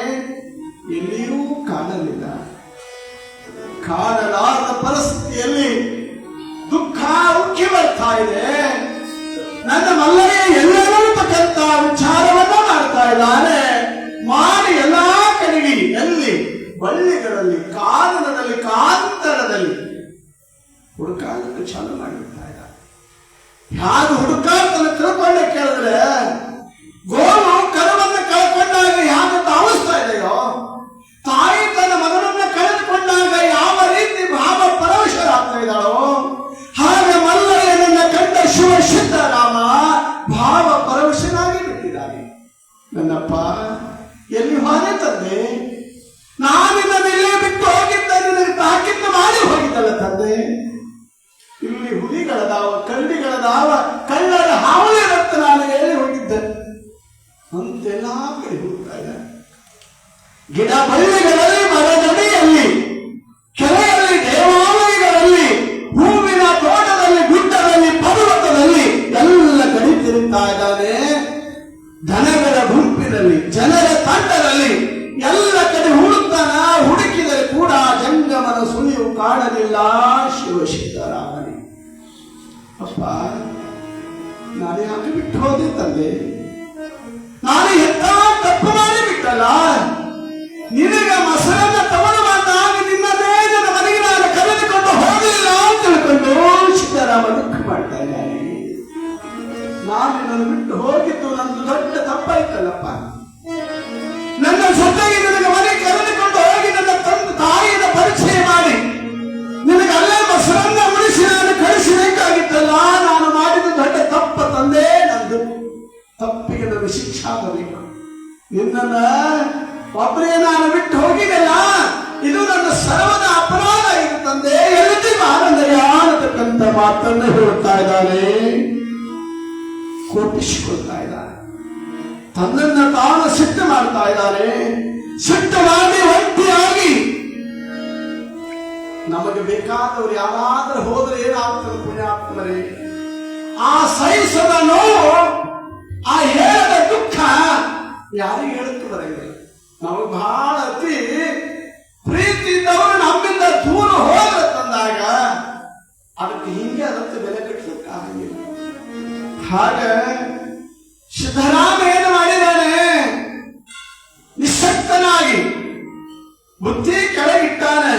ಎಲ್ಲಿಯೂ ಕಾಣಲಿಲ್ಲ. ಕಾಣಲಾರದ ಪರಿಸ್ಥಿತಿಯಲ್ಲಿ ದುಃಖ ಉಕ್ಕಿ ಬರ್ತಾ ಇದೆ. ನನ್ನ ಮಲ್ಲಯ್ಯ ಎಲ್ಲರೂ ತಕ್ಕಂತ ವಿಚಾರವನ್ನ ಮಾಡ್ತಾ ಇದ್ದಾನೆ. ಮಾಡಿ ಎಲ್ಲಾ ಕಡೆಗೆ ಎಲ್ಲಿ ಬಳ್ಳಿಗಳಲ್ಲಿ, ಕಾನನದಲ್ಲಿ, ಕಾಂತರದಲ್ಲಿ ಹುಡುಕಾಟಕ್ಕೆ ಚಾಲು ಮಾಡಿಬಿಡ್ತಾ ಇದ್ದಾನೆ. ಯಾರು ಹುಡುಕಾಟನ್ನು ತಿಳ್ಕೊಂಡೆ ಕೇಳಿದ್ರೆ, ಗೋವು ಕರುವನ್ನು ಕಳ್ಕೊಂಡಾಗ ಯಾಕೆ ತಾವಿಸ್ತಾ ಇದೆಯೋ, ತಾಯಿ ತನ್ನ ಮಗನನ್ನ ಕಳೆದುಕೊಂಡಾಗ ಯಾವ ರೀತಿ ಭಾವ ಪರವಶರಾಗ್ತಾ ಇದ್ದಾಳೋ, ಹಾಗೆ ಮಲ್ಲಯ್ಯನನ್ನ ಕಂಡ ಶಿವ ಸಿದ್ದರಾಮ ಭಾವ ಪರವಶನಾಗಿ ಬಿಟ್ಟಿದ್ದಾನೆ. ನನ್ನಪ್ಪ ಎಲ್ಲಿ ಹಾನೆ ತಂದೆ? ನಾನಿನ್ನ ಇಲ್ಲೇ ಬಿಟ್ಟು ಹೋಗಿದ್ದ, ನಿನಗೆ ತಾಕಿದ್ದು ಮಾಡಿ ಹೋಗಿದ್ದಲ್ಲ ತಂದೆ. ಇಲ್ಲಿ ಹುಲಿಗಳದಾವ, ಕರಡಿಗಳದಾವ, ಕಳ್ಳರ ಹಾವಳಿ ರಕ್ತ ನಾನು ಹೇಳಿ ಹೋಗಿದ್ದೆ ಅಂತೆಲ್ಲ ಕಡೆ ಹೋಗ್ತಾ ಇದ್ದ. ಗಿಡ ಬಳ್ಳಿಗಳಲ್ಲಿ, ಮರದಡಿಯಲ್ಲಿ, ಕೆರೆಯಲ್ಲಿ, ದೇವಾಲಯಗಳಲ್ಲಿ, ಹೂವಿನ ತೋಟದಲ್ಲಿ, ಗುಡ್ಡದಲ್ಲಿ, ಪರ್ವತದಲ್ಲಿ ಎಲ್ಲ ಕಡೆ ತಿರುಗ್ತಾ ಇದ್ದಾನೆ. ದನಗಳ ಗುಂಪಿನಲ್ಲಿ, ಜನರ ತಂಡದಲ್ಲಿ ಎಲ್ಲ ಕಡೆ ಹುಡುಕ್ತಾನ. ಹುಡುಕಿದರೆ ಕೂಡ ಜಂಗಮನ ಸುಳಿವು ಕಾಣಲಿಲ್ಲ ಶಿವಸಿದ್ದರಾಮನಿಗೆ. ಅಪ್ಪ, ನಾನು ಯಾಕೆ ಬಿಟ್ಟು ಹೋದೆ ತಂದೆ? ನಾನು ಎಂತ ತಪ್ಪು ಮಾಡಿ ಬಿಟ್ಟಲ್ಲ. ನಿನಗ ಮೊಸರನ್ನ ತವಳು ಬಂದಾಗ ನಿನ್ನದೇ ನನ್ನ ಮನೆಗೆ ನಾನು ಕರೆದುಕೊಂಡು ಹೋಗಲಿಲ್ಲ ಅಂತ ತಿಳ್ಕೊಂಡು ಸಿದ್ದರಾಮ ದುಃಖ ಮಾಡ್ತಾ ಇದ್ದಾನೆ. ನಾನು ನಿನ್ನನ್ನು ಬಿಟ್ಟು ಹೋಗಿದ್ದು ನಂದು ದೊಡ್ಡ ತಪ್ಪಾಯ್ತಲ್ಲಪ್ಪ. ನನ್ನ ಜೊತೆಗೆ ನಿನಗೆ ಮನೆಗೆ ಕರೆದುಕೊಂಡು ಹೋಗಿ ನನ್ನ ತಾಯಿಯ ಪರಿಚಯ ಮಾಡಿ ನಿನಗೆ ಅಲ್ಲೇ ಮೊಸರನ್ನ ಉಳಿಸಿ ನಾನು ಕಳಿಸಬೇಕಾಗಿತ್ತಲ್ಲ. ನಾನು ಮಾಡಿದ ದೊಡ್ಡ ತಪ್ಪ ತಂದೆ. ನಂದು ತಪ್ಪಿಗೆ ನನ್ನ ಶಿಕ್ಷೆ ಆಗಬೇಕು. ನಿನ್ನನ್ನ ಒಬ್ಬರೇ ನಾನು ಬಿಟ್ಟು ಹೋಗಿದ್ದಲ್ಲ, ಇದು ನನ್ನ ಸರ್ವದ ಅಪರಾಧ ಇದು ತಂದೆ. ಎಲ್ಲಿ ಆನಂದಯ್ಯ ಅನ್ನತಕ್ಕಂಥ ಮಾತನ್ನು ಹೇಳ್ತಾ ಇದ್ದಾನೆ. ಕೋಪಿಸಿಕೊಳ್ತಾ ಇದ್ದಾನೆ. ತನ್ನನ್ನ ತಾನು ಸಿಟ್ಟು ಮಾಡ್ತಾ ಇದ್ದಾನೆ. ಸಿಟ್ಟು ಮಾಡಿ ಒಂಟಿಯಾಗಿ, ನಮಗೆ ಬೇಕಾದವರು ಯಾರಾದ್ರೂ ಹೋದ್ರೆ ಏನಾಗ್ತದೆ ಪುಣ್ಯಾತ್ಮರೇ? ಆ ಸಹಿಸದ ನೋವು, ಆ ಹೇಳದ ದುಃಖ ಯಾರಿಗೆ ಹೇಳುತ್ತೆ ಬರಂಗಿಲ್ಲ. ನಮಗೆ ಬಹಳ ಅತಿ ಪ್ರೀತಿ ಇದ್ದವರು ನಮ್ಮಿಂದ ದೂರ ಹೋದ್ರೆ ತಂದಾಗ ಅದಕ್ಕೆ ಹಿಂಗೆ ಅದಕ್ಕೆ ಬೆಲೆ ಕಟ್ಟಲಿಕ್ಕೆ ಆಗಂಗಿಲ್ಲ. ಹಾಗೆ ಸಿದ್ದರಾಮ ಏನು ಮಾಡಿದ್ದಾನೆ? ನಿಶಕ್ತನಾಗಿ ಬುದ್ಧಿ ಕೆಳಗಿಟ್ಟಾನೆ.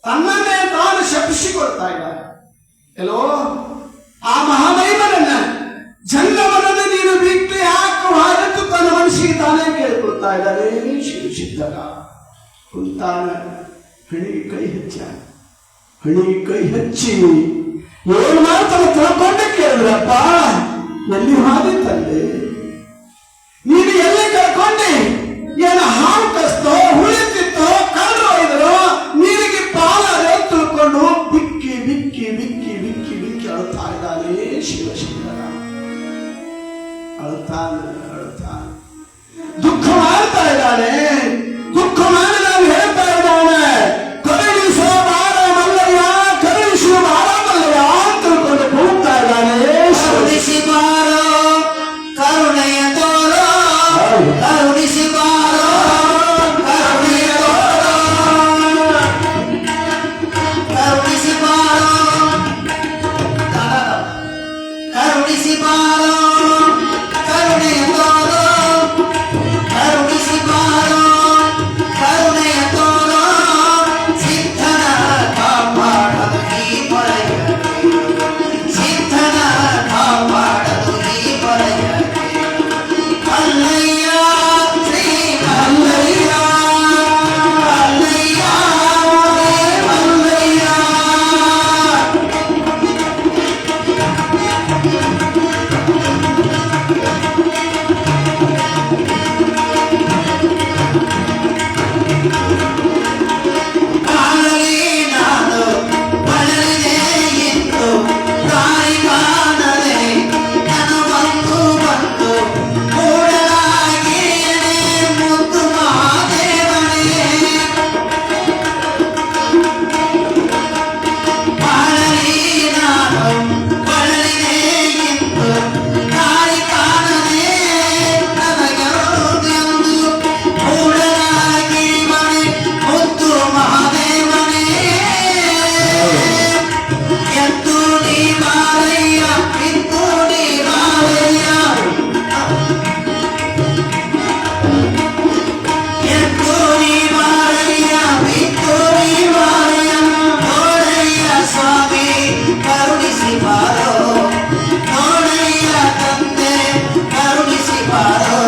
ತನ್ನನ್ನೇ ತಾನು ಶಪಿಸಿಕೊಳ್ತಾ ಇದ್ದಾನೆ. ಎಲ್ಲೋ ಆ ಮಹಾಮೈಮನನ್ನ ಜಂಗಮನನ್ನು ನೀನು ಬಿಟ್ಟು ಯಾಕೆ ಹೊರತು ತನ್ನ ಮನಸ್ಸಿಗೆ ತಾನೇ ಕೇಳಿಕೊಳ್ತಾ ಇದ್ದಾನೆ. ಶಿವ ಸಿದ್ದರ ಕುಂತಾನ. ಹಣಿಗೆ ಕೈ ಹಚ್ಚಾನ. ಹಣಿಗೆ ಕೈ ಹಚ್ಚಿ ಏನು ಮಾಡ್ತಾನೆ ತಿಳ್ಕೊಂಡೆ ಕೇಳಿದ್ರಪ್ಪ, ಎಲ್ಲಿ ಹಾದಿ ತಂದೆ? ನೀನು ಎಲ್ಲಿ ಕಳ್ಕೊಂಡೆ? ಏನು ಹಾವು ಕಸ್ತೋ, ಹುಳಿತಿತ್ತೋ, ಕಳ್ಳರು ಇದ್ರು ನಿನಗೆ ಪಾಲನೆ ತಿಳ್ಕೊಂಡು ಬಿಕ್ಕಿ ಬಿಕ್ಕಿ ಬಿಕ್ಕಿ ಬಿಕ್ಕಿ ಬಿಕ್ಕಿ ಅಳ್ತಾ ಇದ್ದಾನೆ ಶಿವಸಿದ್ದರ. ಅಳ್ತಾನ ದುಃಖ ಮಾಡ್ತಾ ಇದ್ದಾನೆ. ದುಃಖ ಮಾಡಿ ನಾವು ಹೇಳ್ತಾ ಇದ್ದಾನೆ, ಕರುಣಿಸೋ ಬಾರ ಮಲ್ಲಯ್ಯ, ಕರುಣಿಸುವ ಕರುಣಿಸಿ ಬಾರೋ ಕರುಣೆಯ ತೋರೋ ಕರುಣಿಸಿ ಬಾರೋ ಕರುಣೆಯ ತೋರೋ ಸಿದ್ಧನ ಕಾಪಾಡಲು ಈ ಪೊರೆಯಕ್ಕೆ ಸಿದ್ಧನ ಕಾಪಾಡಲು ಈ ಪೊರೆಯಕ್ಕೆ ಮಲ್ಲಯ್ಯ ಶ್ರೀ ಮಲ್ಲಯ್ಯ ಮಲ್ಲಯ್ಯ ಶ್ರೀ ಮಲ್ಲಯ್ಯ ಕಾಣಲಿ ನಾನು ಬಳಲಿದೆ ಎಂದು ದಾರಿ ಕಾಣದೆ ನಾನು ಬಂದು ಬಂದು ಮೂಡಲಾಗಿಯೇ ಮುದ್ದು ಮಹಾದೇವನೇ ಕಾಣಲಿ ನಾನು ಬಳಲಿದೆ ಎಂದು ದಾರಿ ಕಾಣದೆ ನನಗೆಂದು ಮೂಡಲಾಗಿ ಮನೆ ಮುದ್ದು ಮಹಾದೇವನೇ ಎದ್ದು ನೀ ಮಾರಯ್ಯ ಬಿದ್ದು ನೀ ಮಾರಯ್ಯ ಎದ್ದು ನೀ ಮಾರಯ್ಯ ಬಿದ್ದು ನೀ ಮಾರಯ್ಯ ನೋಡಯ್ಯ ಸ್ವಾಮಿ ಕರುಣಿಸಿ ಬಾರೋ ನೋಡಯ್ಯ ತಂದೆ ಕರುಣಿಸಿ ಬಾರೋ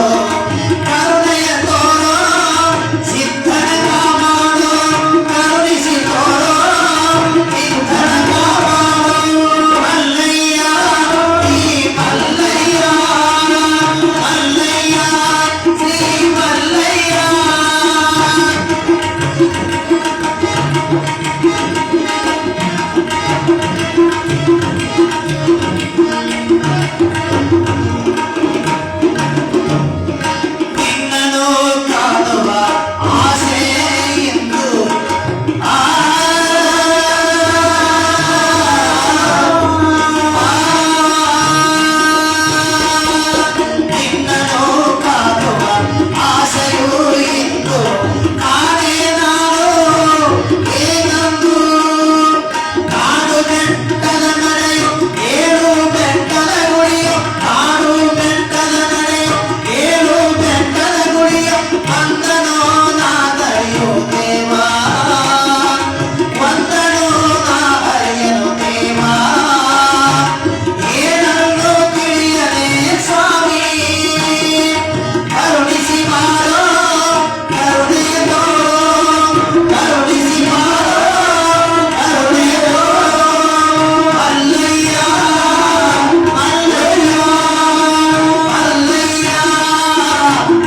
ಕರುಣೆಯ ತೋರೋ ಸಿದ್ಧನ ಕಾಮಾಡು ಕರುಣಿಸಿ ತೋರೋ ಸಿದ್ಧನ ಕಾಮಾಡು ಮಲ್ಲಯ್ಯ ಈ ಮಲ್ಲಯ್ಯ ಮಲ್ಲಯ್ಯ ಶ್ರೀ ಮಲ್ಲಯ್ಯ ನಿನ್ನನು ಕಾಣುವ ಆಸೆ ಎಂದು ನಿನ್ನನು ಕಾಣುವ ಆಸೆಯು ಎಂದು ಕಾಣೆ ನಾನು ಏನಂದು ಕಾಡು ಬೆಟ್ಟದ ನಡೆಯು ಏಳು ಬೆಟ್ಟದ ಗುಡಿಯು ಕಾಡು ಬೆಟ್ಟದ ನಡೆಯು ಏಳು ಬೆಟ್ಟದ ಗುಡಿಯು ವಂದನೋ ನಾದರಿಯೋ ದೇವಾ ವಂದನೋ ನಾದರಿಯನು ದೇವಾ ಏನನ್ನು ತಿಳಿಯದೆ ಸ್ವಾಮಿ ಕರುಣಿಸಿ ಬಾರೋ ಕರುಣೆಯ ತೋರೋ ಕರುಣಿಸಿ ಬಾರೋ ಕರುಣೆಯ ತೋರೋ ಮಲ್ಲಯ್ಯ ಮಲ್ಲಯ್ಯ ಮಲ್ಲಯ್ಯ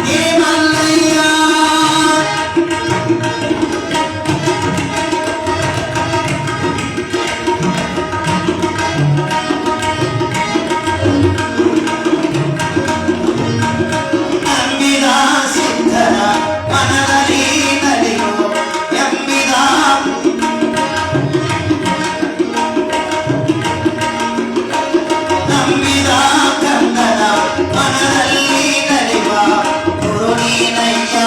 ಹೇ ಮಲ್ಲಯ್ಯ ನಂಬಿದ ಸಿದ್ಧನ ಮನದಲ್ಲಿ ನಡೆಯೋ ಎಂಬಿದ ನಂಬಿದ ಕಂದನ ಮನದಲ್ಲಿ ನಡೆಯುವ ಗುರು ನೀನಯ್ಯ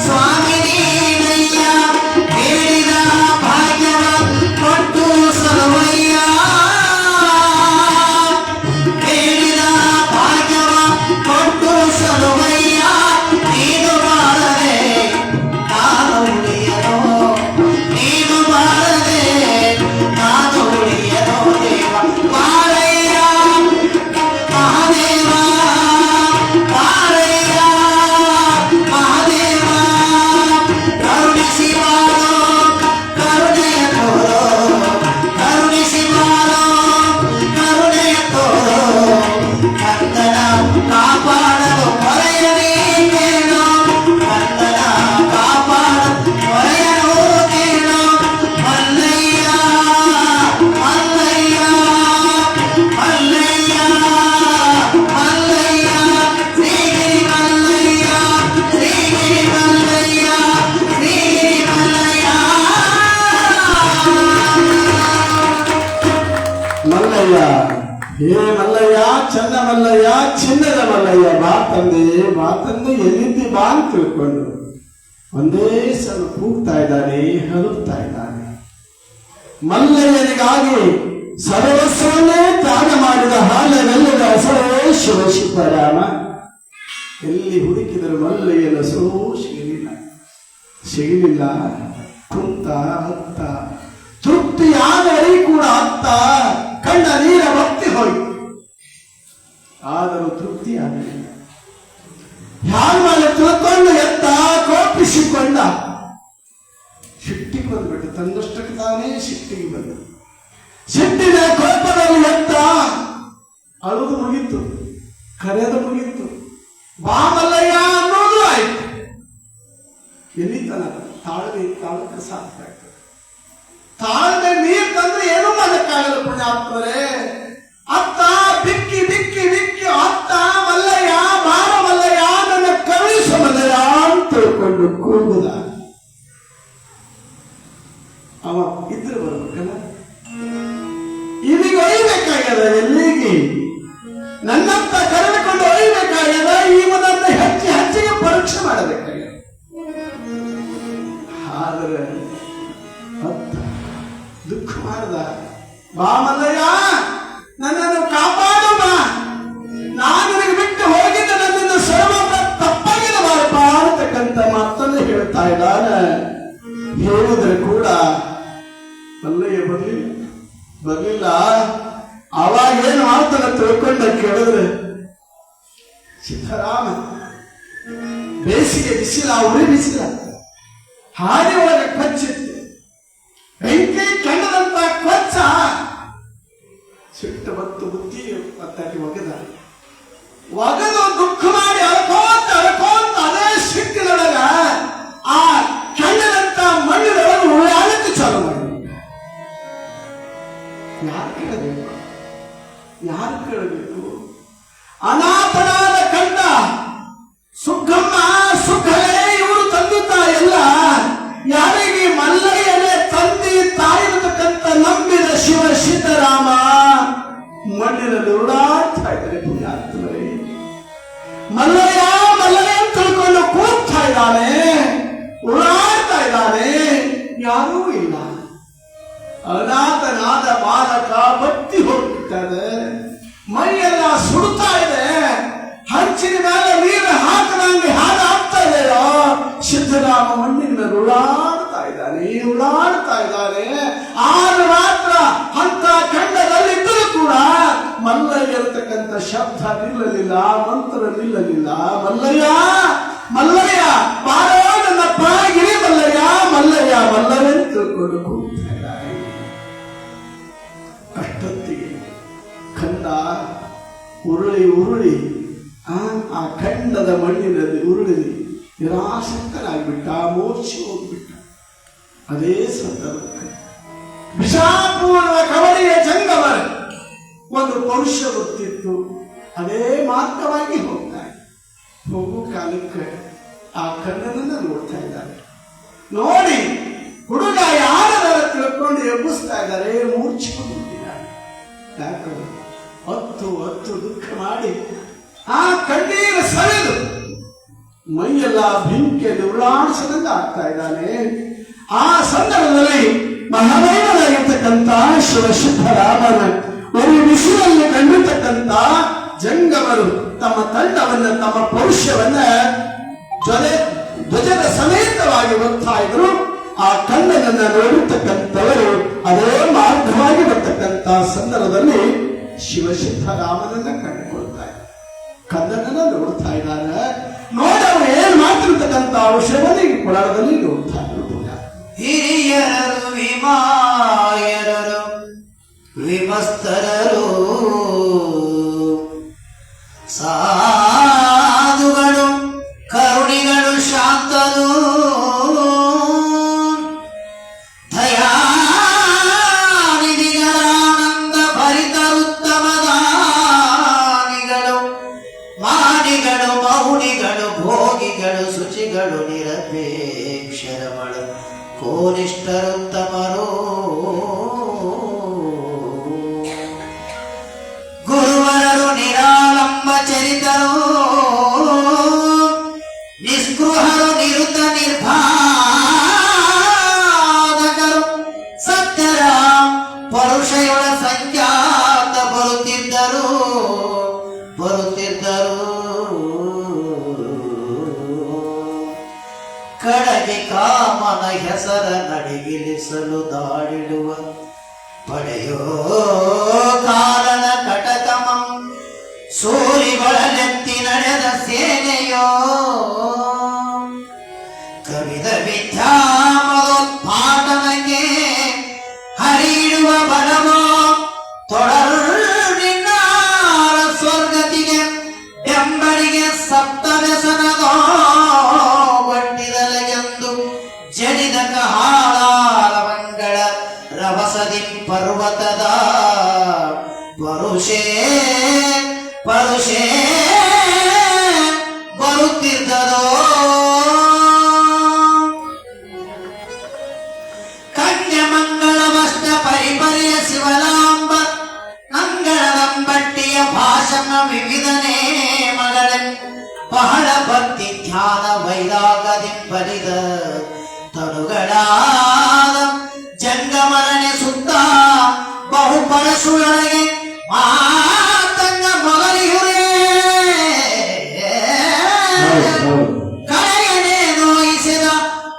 ಸ್ವಾಮಿ ನೀನಯ್ಯ ಹೇಳಿದ ಭಾಗ್ಯವ ಕೊಟ್ಟು ಸಲುವಯ್ಯ ಹೇಳಿದ ಭಾಗ್ಯವ ಕೊಟ್ಟು ಸಲುವಯ್ಯ ನೀನು ಬಾರದೆ ನಾನು ಉಳಿಯನೋ ನೀನು ಬಾರದೆ ನಾನು ಉಳಿಯನೋ ದೇವ ಮಾರಯ್ಯ ಮಹಾದೇವ ಮಾರಯ್ಯ ಮಹಾದೇವ ಕರುಣಿಸಿ ಬಾರೋ ಕರುಣೆಯ ತೋರೋ ಕರುಣಿಸಿ ಬಾರೋ ಕರುಣೆಯ ತೋರೋ ಕಂದನ ಕಾಪಾಡಲು ಹೊರೆಯಲಿ ಕೇಳೋ ಕಂದನ ಕಾಪಾಡಲು ಹೊರೆಯಲು ಕೇಳೋ ಮಲ್ಲಯ್ಯ ಮಲ್ಲಯ್ಯ ಮಲ್ಲಯ್ಯ ಮಲ್ಲಯ್ಯ ಶ್ರೀಗಿರಿ ಮಲ್ಲಯ್ಯ ಶ್ರೀಗಿರಿ ಮಲ್ಲಯ್ಯ ಶ್ರೀಗಿರಿ ಮಲ್ಲಯ್ಯ ಮಲ್ಲಯ್ಯ ಹೇ ಮಲ್ಲಯ್ಯ ಚಂದ ಮಲ್ಲಯ್ಯ ಚಿನ್ನದ ಮಲ್ಲಯ್ಯ ಬಾ ತಂದೆ ಎಲ್ಲಿದ್ದಿ ಬಾ ಅಂತ ತಿಳ್ಕೊಂಡು ಒಂದೇ ಸಲ ಕೂಗ್ತಾ ಇದ್ದಾನೆ ಹಲುತ್ತಾ ಇದ್ದಾನೆ ಮಲ್ಲಯ್ಯನಿಗಾಗಿ ಸರ್ವಸ್ವನ್ನೇ ತ್ಯಾಗ ಮಾಡಿದ ಹಾಲೆಲ್ಲ ಶಿವರಾಮ ಎಲ್ಲಿ ಹುಡುಕಿದರು ಮಲ್ಲಯ್ಯನ ಸುಳವು ಸಿಗಲಿಲ್ಲ. ಕುಂತ ಅತ್ತ ತೃಪ್ತಿಯಾಗಲಿ ಕೂಡ ಅತ್ತ ಕಣ್ಣ ನೀರ ಬತ್ತಿ ಹೋಯಿತು. ಆದರೂ ತೃಪ್ತಿ ಆಗಲಿಲ್ಲ. ಮೇಲೆ ತಿಳ್ಕೊಂಡು ಎತ್ತ ಕೋಪಿಸಿಕೊಂಡ. ಸಿಟ್ಟಿಗೆ ಬಂದ್ಬಿಟ್ಟು ತನ್ನಷ್ಟಕ್ಕೆ ತಾನೇ ಸಿಟ್ಟಿಗೆ ಬಂದ. ಸಿಟ್ಟಿನ ಕೋಪದಲ್ಲಿ ಎತ್ತ ಅಳುದು ಮುಗಿತು, ಕರೆದು ಮುಗಿತು, ಬಾಮಲ್ಲಯ್ಯ ಅನ್ನೋದು ಆಯ್ತು. ಎಲ್ಲಿ ತನಕ ತಾಳಕ್ಕೆ ಸಾಧ್ಯ ಆಗ್ತದೆ. ತಾಳ್ಮೆ ನೀರು ತಂದ್ರೆ ಏನೂ ಮಾಡಕ್ಕಾಗಲ್ಲ ಪುಣ್ಯಾತ್ಮರೇ. ಅತ್ತ ಬಿಕ್ಕಿ ಬಿಕ್ಕಿ ಬಿಕ್ಕಿ ಅತ್ತ ಮಲ್ಲಯ್ಯ ಬಾರ ಮಲ್ಲಯ್ಯ ನನ್ನ ಕರುಣಿಸ ಮಲ್ಲಯ್ಯ ಅಂತ ತಿಳ್ಕೊಂಡು ಕೂಗುದ. ಅವ ಇದ್ರೆ ಬರ್ಬೇಕಲ್ಲ, ಇಲ್ಲಿಗೆ ಒಯ್ಬೇಕಾಗ್ಯದ. ಎಲ್ಲಿಗೆ ನನ್ನಂತ ಕರೆದುಕೊಂಡು ಒಯ್ಬೇಕಾಗ್ಯದ. ಇವನನ್ನ ಹೆಚ್ಚಿಗೆ ಪರೀಕ್ಷೆ ಮಾಡಬೇಕಾಗ್ಯದ. ಆದರೆ ಅತ್ತ ದುಃಖ ಮಾಡ್ದ. ಬಾ ಮಲ್ಲಯ್ಯ, ನನ್ನನ್ನು ಕಾಪಾಡು ಬಾ. ನಾನು ನಿನಗೆ ಬಿಟ್ಟು ಹೋಗಿದ್ದ ನನ್ನನ್ನು ಸರ್ವ ತಪ್ಪಾಗಿದೆ ಬಾರಪ್ಪ ಅಂತಕ್ಕಂಥ ಮಾತನ್ನು ಹೇಳ್ತಾ ಇದ್ದಾನೆ. ಹೇಳಿದ್ರೆ ಕೂಡ ಮಲ್ಲಯ್ಯ ಬರ್ಲಿಲ್ಲ. ಅವಾಗ ಏನು ಮಾಡ್ತಾನೆ ತಿಳ್ಕೊಂಡ ಕೇಳಿದ್ರೆ, ಸಿದ್ದರಾಮ ಬೇಸಿಗೆ ಬಿಸಿಲ, ಉರಿ ಬಿಸಿಲ, ಹಾದಿ ಒಳಗೆ ಕೊಚ್ಚಿತ್ತು. ಬೆಂಕಿ ಕಂಡದಂತ ಕೊಚ್ಚ ಸಿಟ್ಟು ಬತ್ತು ಬುದ್ಧಿ ಮತ್ತಾಗಿ ಒಗದು ದುಃಖ ಮಾಡಿ ಅಳ್ಕೋತ ಅದೇ ಸಿಟ್ಟಿನೊಳಗ ಆ ಕಂಡದಂತ ಮಣ್ಣಿನೊಳಗೆ ಉಳಿಯಾಳಕ್ಕೆ ಚಾಲು ಮಾಡಿ. ಯಾರು ಕೇಳಬೇಕು? ಅನಾಥನಾದ ಕಂಡ ಸುಖಮ್ಮ ಸುಖವೇ ಇವರು ತಂದುತ್ತಾ ಎಲ್ಲ. ಯಾರಿಗೆ ಮಲ್ಲಯ್ಯನೇ ತಂದೆ ತಾಯಿರತಕ್ಕಂಥ ನಂಬಿದ ಶಿವ ಸಿದ್ದರಾಮ ಮಣ್ಣಿನಲ್ಲಿ ಉಡಾಡ್ತಾ ಇದ್ದಾರೆ ಪುಣ್ಯಾತ್ಮರೇ. ಮಲ್ಲಯ್ಯ ಅಂತ ತಿಳ್ಕೊಂಡು ಕೂಗ್ತಾ ಇದ್ದಾನೆ, ಉಡಾಡ್ತಾ ಇದ್ದಾನೆ. ಯಾರೂ ಇಲ್ಲ. ಅನಾಥನಾದ ಬಾಲಕ ಬತ್ತಿ ಹೋಗ್ಬಿಟ್ಟದೆ. ಮೈಯೆಲ್ಲ ಸುಡ್ತಾ ಇದೆ. ಹಂಚಿನ ಮೇಲೆ ನೀರು ಹಾಕದಂಗೆ ಹಾಗಾಗ್ತಾ ಇದೆಯೋ. ಸಿದ್ದರಾಮ ಮಣ್ಣಿನ ಉಳಾಡ್ತಾ ಇದ್ದಾನೆ. ಆರು ಮಾತ್ರ ಅಂತ ಖಂಡದಲ್ಲಿದ್ದರೂ ಕೂಡ ಮಲ್ಲಯ್ಯ ಇರತಕ್ಕಂಥ ಶಬ್ದ ನಿಲ್ಲಲಿಲ್ಲ, ಮಂತ್ರ ನಿಲ್ಲಲಿಲ್ಲ. ಮಲ್ಲಯ್ಯ ಬಾರೋ ನನ್ನ ಪಾಗಿರಿ ಮಲ್ಲಯ್ಯ ತಿಳ್ಕೊಂಡು ಕೂಗ್ತಾ ಇದ್ದಾನೆ. ಅಷ್ಟೊತ್ತಿಗೆ ಖಂಡ ಉರುಳಿ ಆ ಖಂಡದ ಮಣ್ಣಿನಲ್ಲಿ ಉರುಳಿ ನಿರಾಸಕ್ತನಾಗ್ಬಿಟ್ಟ, ಮೂರ್ಛೆ ಹೋಗ್ಬಿಟ್ಟ. ಅದೇ ಸಂದರ್ಭದಲ್ಲಿ ವಿಷಾಪೂರ್ವ ಕವಳಿಯ ಜಂಗಮರ ಒಂದು ಪೌರುಷ ಗೊತ್ತಿತ್ತು. ಅದೇ ಮಾರ್ಗವಾಗಿ ಹೋಗ್ತಾರೆ. ಹೋಗೋ ಕಾಲಕ್ಕೆ ಆ ಕಣ್ಣನನ್ನ ನೋಡ್ತಾ ಇದ್ದಾರೆ. ನೋಡಿ ಹುಡುಗ ಯಾರ ತಿಳ್ಕೊಂಡು ಎಬ್ಬಿಸ್ತಾ ಇದ್ದಾರೆ. ಮೂರ್ಛೆ ಹೋಗ್ಬಿಟ್ಟಿದ್ದಾರೆ. ಯಾಕಂದ್ರೆ ಹೊತ್ತು ದುಃಖ ಮಾಡಿ ಆ ಕಣ್ಣೀರ ಸವೆದು ಮೈಯೆಲ್ಲ ಬೆಂಕಿಯಲ್ಲಿ ಉಳ್ಳಾಡಿಸದಂತೆ ಆಗ್ತಾ ಇದ್ದಾನೆ. ಆ ಸಂದರ್ಭದಲ್ಲಿ ಮಹಾದೇವನಾಗಿರ್ತಕ್ಕಂಥ ಶಿವ ಸಿದ್ದರಾಮನ ಒಂದು ಬಿಸಿಲಲ್ಲಿ ಕಂಡಿರ್ತಕ್ಕಂಥ ಜಂಗಮರು ತಮ್ಮ ತಂಡವನ್ನ, ತಮ್ಮ ಪೌರುಷವನ್ನ ಧ್ವಜದ ಸಮೇತವಾಗಿ ಬರ್ತಾ ಇದ್ರು. ಆ ಕಣ್ಣನನ್ನ ನೋಡಿರ್ತಕ್ಕಂಥವರು ಅದೇ ಮಾರ್ಗವಾಗಿ ಬರ್ತಕ್ಕಂಥ ಸಂದರ್ಭದಲ್ಲಿ ಶಿವ ಸಿದ್ದರಾಮನನ್ನ ಕಂಡುಕೊಳ್ತಾ ಇದ್ದಾರೆ. ಕನ್ನಡನ ನೋಡ್ತಾ ಇದ್ದಾರೆ. ನೋಡವರು ಏನ್ ಮಾಡ್ತಿರ್ತಕ್ಕಂಥ ವಿಷಯವನ್ನು ಈ ಪುರಾಣದಲ್ಲಿ ನೋಡ್ತಾ ಇದ್ರು. ಹಿರಿಯರರು ವಿಮಾಯರರು ವಿಮಸ್ತರರು ಸಾಧುಗಳು ಕರುಣಿಗಳು ಶಾಂತರು ದಯಾನಿಧಿಗಳಾನಂದ ಭರಿತರುತ್ತಮ ದಾನಿಗಳು ಮಾನಿಗಳು ಮೌನಿಗಳು ಭೋಗಿಗಳು ಶುಚಿಗಳು ನಿರಪೇಕ್ಷರಗಳು ಕೋನಿಷ್ಠರುತ್ತಮರು ಗುರುವರರು ನಿರಾಲಂಬ ಚರಿತರು ನಿಸ್ಪೃಹರು ನಿರುತ ನಿರ್ಭಾದಕರು ಸತ್ಯರ ಪರುಷಯೊಳ ಸಂಜಾತ ಬರುತ್ತಿದ್ದರು ಹೆಸರ ನಡಿಗಿಲಿಸಲು ದಾಳಿಡುವ ಪಡೆಯೋ ಕಾರಣ ಕಟಕಮಂ ಸೂರಿಗೊಳಲೆತ್ತಿ ನಡೆದ ಸೇನೆಯೋ ಕವಿದ ವಿದ್ಯಾಮೋತ್ಪಾಟನಕ್ಕೆ ಹರಿಯಿಡುವ ಬಲವೋ ತೊಡರ್ನಿನ್ನಾರ ಸ್ವರ್ಗತಿಗೆ ಬೆಂಬಲಿಗೆ ಸಪ್ತ ವ್ಯಸನದೋ ಬಟ್ಟಿದಲೆಗೆಂದು ಜನಿದ ಕಹಾಳಾರ ಮಂಗಳ ರಭಸದಿ ಪರ್ವತದ ಪರುಷೇ ಪರುಷೇ ಬರುತ್ತಿದ್ದದೋ ಕನ್ಯಮಂಗಳವಷ್ಟ ಪರಿಪರಿಯ ಶಿವಲಾಂಬ ಅಂಗಳದಂಬಟ್ಟಿಯ ಭಾಷಣ ವಿವಿಧನೇ ಮಗಳೇ ಬಹಳ ಭಕ್ತಿ ಧ್ಯಾನ ವೈರಾಗದಿ ಬಲಿದ ತನುಗಳಾದ ಜಂಗಮರಣೆ ಸುತ್ತ ಬಹು ಪರಶುಳಗೆ ಮಾತಂಗ ಮೊದಲಿಯುರೇ ಕಳೆಯನೆ ನೋಯಿಸಿದ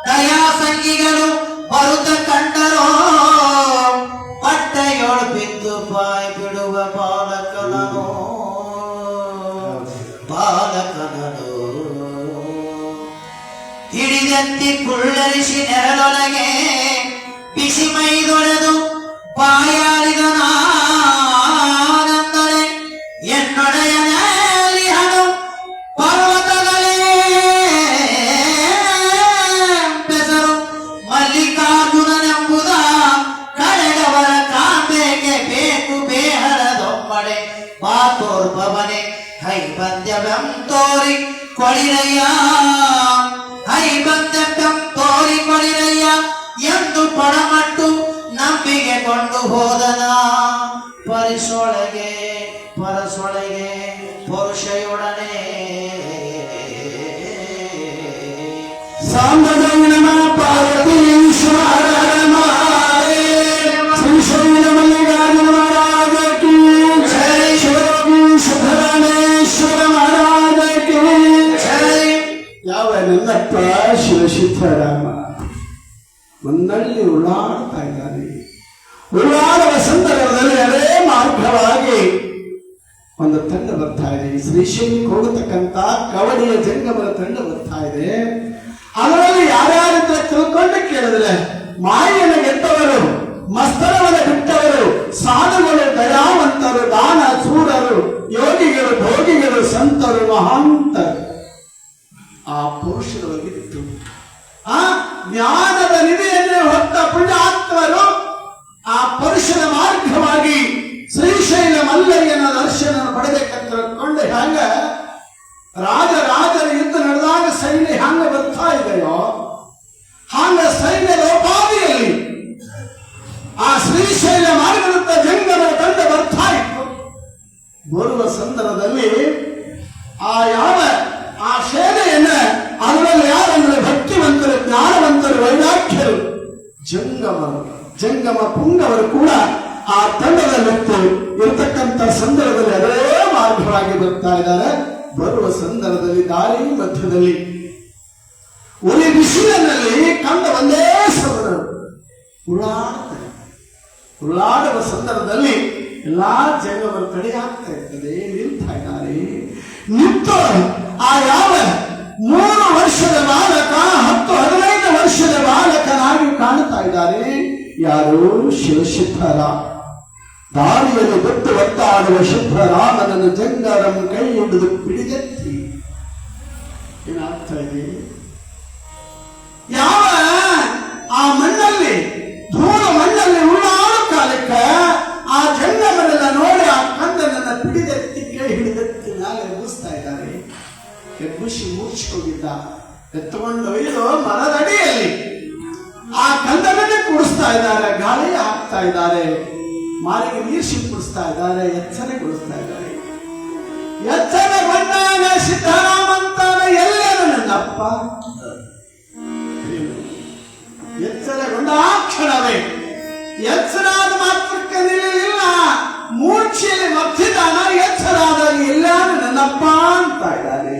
ದಯಾ ಸಂಗಿಗಳು ಬರುತ್ತ ಕಂಡರೋ ಪಟ್ಟೆಯೊಳು ಬಿದ್ದು ಬಾಯಿ ಬಿಡುವ ಬಾಲಕನೋ ಹಿಡಿದೆತ್ತಿ ಕುಳ್ಳರಿಸಿ ನೆರಳೊಳಗೆ ಬಿಸಿ ಮೈದೊಳೆದು ಬಾಯಾಳಿದ ನಾನಂದರೆ ಎನ್ನೊಡೆಯನಲ್ಲಿ ಹಣು ಪರ್ವತಗಳೇ ಬೆಸರು ಮಲ್ಲಿಕಾರ್ಜುನನೆಂಬುದ ಕಳೆದವರ ಕಾಂಬೆಗೆ ಬೇಕು ಬೇಹಳದೊಮ್ಮಡೆ ಪಾತೋರ್ಭವನೆ ಹೈಬಂದ್ಯವೆಂ ತೋರಿ ಕೊಳಿರಯ್ಯ ಹೈಬಂದ್ಯವೆಂ ತೋರಿ ಕೊಳಿರಯ್ಯ ಎಂದು ಪಡಮಟ್ಟು ನಂಬಿಕೆ ಕೊಂಡು ಹೋದನ ಪರಿಸೊಳಗೆ ಪರಸೊಳಗೆ ಪುರುಷಯೊಡನೆ ಸಾಂಬಜಂಗಮ ಪಾರ್ವತೀಶ್ವರ ಶ್ರೀಶೈಲ ಮಲ್ಲಿಕಾರ್ಜುನ ಮಹಾರಾಜ ಕಿ ಜೈ ಸಿದ್ದರಾಮೇಶ್ವರ ಮಹಾರಾಜ ಕಿ ಜೈ. ಯಾವ ನನ್ನಪ್ಪ ಶಿವಸಿದ್ದರಾಮ ಒಂದಲ್ಲಿ ಉಳ್ಳಾಡ್ತಾ ಇದ್ದಾನೆ. ಉಳ್ಳಾಡುವ ಸಂದರ್ಭದಲ್ಲಿ ಅದೇ ಮಾರ್ಗವಾಗಿ ಒಂದು ತಂಡ ಬರ್ತಾ ಇದೆ. ಶ್ರೀಶೈಲಕ್ಕೆ ಹೋಗತಕ್ಕಂತ ಕವಡಿಯ ಜಂಗಮರ ತಂಡ ಬರ್ತಾ ಇದೆ. ಅದರಲ್ಲಿ ಯಾರ್ಯಾರಿದ್ರೆ ತಿಳ್ಕೊಂಡು ಕೇಳಿದ್ರೆ ಮಾಯನ ಗೆದ್ದವರು, ಮಸ್ತರವನ ಬಿಟ್ಟವರು, ಸಾಧುಗಳು, ದಯಾವಂತರು, ದಾನ ಸೂರರು, ಯೋಗಿಗಳು, ಭೋಗಿಗಳು, ಸಂತರು, ಮಹಾಂತರು ಆ ಪುರುಷರೊಳಗಿತ್ತು. ಆ ಜ್ಞಾನದ ನಿಧಿಯನ್ನೇ ಹೊತ್ತ ಪುಣ್ಯಾತ್ಮರು ಆ ಪುರುಷನ ಮಾರ್ಗವಾಗಿ ಶ್ರೀಶೈಲ ಮಲ್ಲಯ್ಯನ ದರ್ಶನ ಪಡೆಬೇಕಂತ ತಿಳ್ಕೊಂಡು ಹ್ಯಾಂಗ ರಾಜರ ಯುದ್ಧ ನಡೆದಾಗ ಸೈನ್ಯ ಹ್ಯಾಂಗ ಬರ್ತಾ ಇದೆಯೋ ಹಾಂಗ ಸೈನ್ಯದ ಉಪಾದಿಯಲ್ಲಿ ಆ ಶ್ರೀಶೈಲ ಮಾರ್ಗದಂತ ಜಂಗಮರ ತಂಡ ಬರ್ತಾ ಇತ್ತು. ಬರುವ ಸಂದರ್ಭದಲ್ಲಿ ಆ ಯಾವ ಆ ಸೇನೆಯನ್ನ ಅದರಲ್ಲಿ ಯಾರಂದ್ರೆ ಭಕ್ತಿವಂತರು, ಜ್ಞಾನವಂತರು, ವೈರಾಗ್ಯರು, ಜಂಗಮ ಪುಂಗವರು ಕೂಡ ಆ ತಂಡದಲ್ಲಿತ್ತು. ಇರತಕ್ಕಂಥ ಸಂದರ್ಭದಲ್ಲಿ ಅದೇ ಮಾರ್ಗವಾಗಿ ಬರ್ತಾ ಇದ್ದಾರೆ. ಬರುವ ಸಂದರ್ಭದಲ್ಲಿ ದಾರಿ ಮಧ್ಯದಲ್ಲಿ ಉರಿ ಬಿಸಿಲಿನಲ್ಲಿ ಕಂಡ ಒಂದೇ ಸವರ ಉಳ್ಳಾಡುವ ಸಂದರ್ಭದಲ್ಲಿ ಎಲ್ಲಾ ಜಂಗಮರು ತಡೆಯಾಗ್ತಾ ಇರ್ತದೆ. ನಿಲ್ತಾ ಇದ್ದಾರೆ. ನಿಂತು ಆ ಯಾವ 3 ವರ್ಷದ ಬಾಲಕ 10-15 ವರ್ಷದ ಬಾಲಕನಾಗಿ ಕಾಣ್ತಾ ಇದ್ದಾರೆ. ಯಾರು? ಶಿವಸಿದ್ದರಾಮ. ದಾರಿಯಲ್ಲಿ ಬಿಟ್ಟು ಒತ್ತಾಡುವ ಸಿದ್ದರಾಮನನ್ನು ಜಂಗರಂ ಕೈ ಹಿಡಿದು ಪಿಡಿದೆತ್ತಿ ಏನಾಗ್ತಾ ಇದೆ? ಯಾವ ಆ ಮಣ್ಣಲ್ಲಿ ಧೂಳು ಮಣ್ಣಲ್ಲಿ ಉಳ್ಳಾಡು ಕಾಲಕ್ಕೆ ಆ ಜಂಗಮರೆಲ್ಲ ನೋಡಿ ಆ ಕಂದನನ್ನ ಪಿಡಿದೆತ್ತಿ ಕೈ ಹಿಡಿದೆತ್ತಿ ಮೇಲೆ ಎಬ್ಬಿಸ್ತಾ ಇದ್ದಾರೆ. ಎಬ್ಬಿಸಿ ಮೂರ್ಛೆ ಹೋಗಿದ್ದ ಎತ್ತುಕೊಂಡು ಒಯ್ದು ಮರದಡಿಯಲ್ಲಿ ಆ ಕಂದನನ್ನೇ ಕೂಡಿಸ್ತಾ ಇದ್ದಾರೆ. ಗಾಳಿ ಹಾಕ್ತಾ ಇದ್ದಾರೆ. ಮಾರಿಗೆ ನೀರು ಸಿಂಪಡಿಸ್ತಾ ಇದ್ದಾರೆ. ಎಚ್ಚರಗೊಳಿಸ್ತಾ ಇದ್ದಾರೆ. ಎಚ್ಚರಗೊಂಡಾಗ ಸಿದ್ದರಾಮಂತಾನ ಎಲ್ಲೇನು ನನ್ನಪ್ಪ? ಎಚ್ಚರಗೊಂಡ ಆ ಕ್ಷಣವೇ ಎಚ್ಚರಾದ ಮಾತ್ರಕ್ಕೆ ನಿಲ್ಲಲಿಲ್ಲ. ಮೂರ್ಛೆಯಲ್ಲಿ ಮತ್ತಿದಾನ ಎಚ್ಚರಾದಾಗ ಎಲ್ಲಾನು ನನ್ನಪ್ಪ ಅಂತ ಇದ್ದಾರೆ.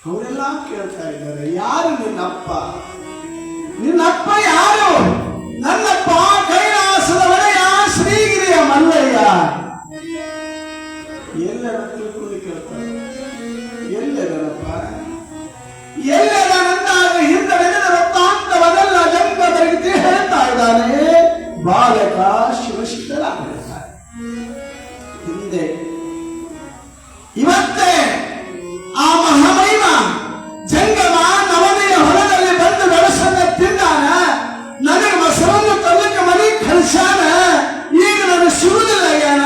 ಅವರೆಲ್ಲ ಕೇಳ್ತಾ ಇದ್ದಾರೆ, ಯಾರು ನಿನ್ನಪ್ಪ? ನಿನ್ನಪ್ಪ ಯಾರು? ನನ್ನಪ್ಪ ಕೈಲಾಸದ ಒಡೆಯ ಶ್ರೀಗಿರಿಯ ಮಲ್ಲಯ್ಯ. ಎಲ್ಲರ ತಿಳ್ಕೊಂಡು ಕೇಳ್ತಾರೆ, ಎಲ್ಲರಪ್ಪ ಎಲ್ಲರಂದಾಗ ಹಿಂದೆಳೆದ ವೃತ್ತಾಂತವನ್ನೆಲ್ಲ ಜಂಗ ಬರೆದು ಹೇಳ್ತಾ ಇದ್ದಾನೆ. ಬಾಲಕ ಶಿವಶಿಖರಾಗಿರ್ತಾರೆ. ಹಿಂದೆ ಇವತ್ತೇ ಆ ಮಹಾಮೈಮ ಜಂಗಮ ನವನೆಯ ಹೊಲದಲ್ಲಿ ಬಂದು ಬೆಳಸನ್ನ ತಿಂದಾನ. ನನಗೆ ಮೊಸರನ್ನು ತಲ್ಲಕ್ಕೆ ಮನೆ ಕಳಿಸಾನ. ಈಗ ನಾನು ಸಿಗುದಿಲ್ಲ ಆಗ್ಯಾನ.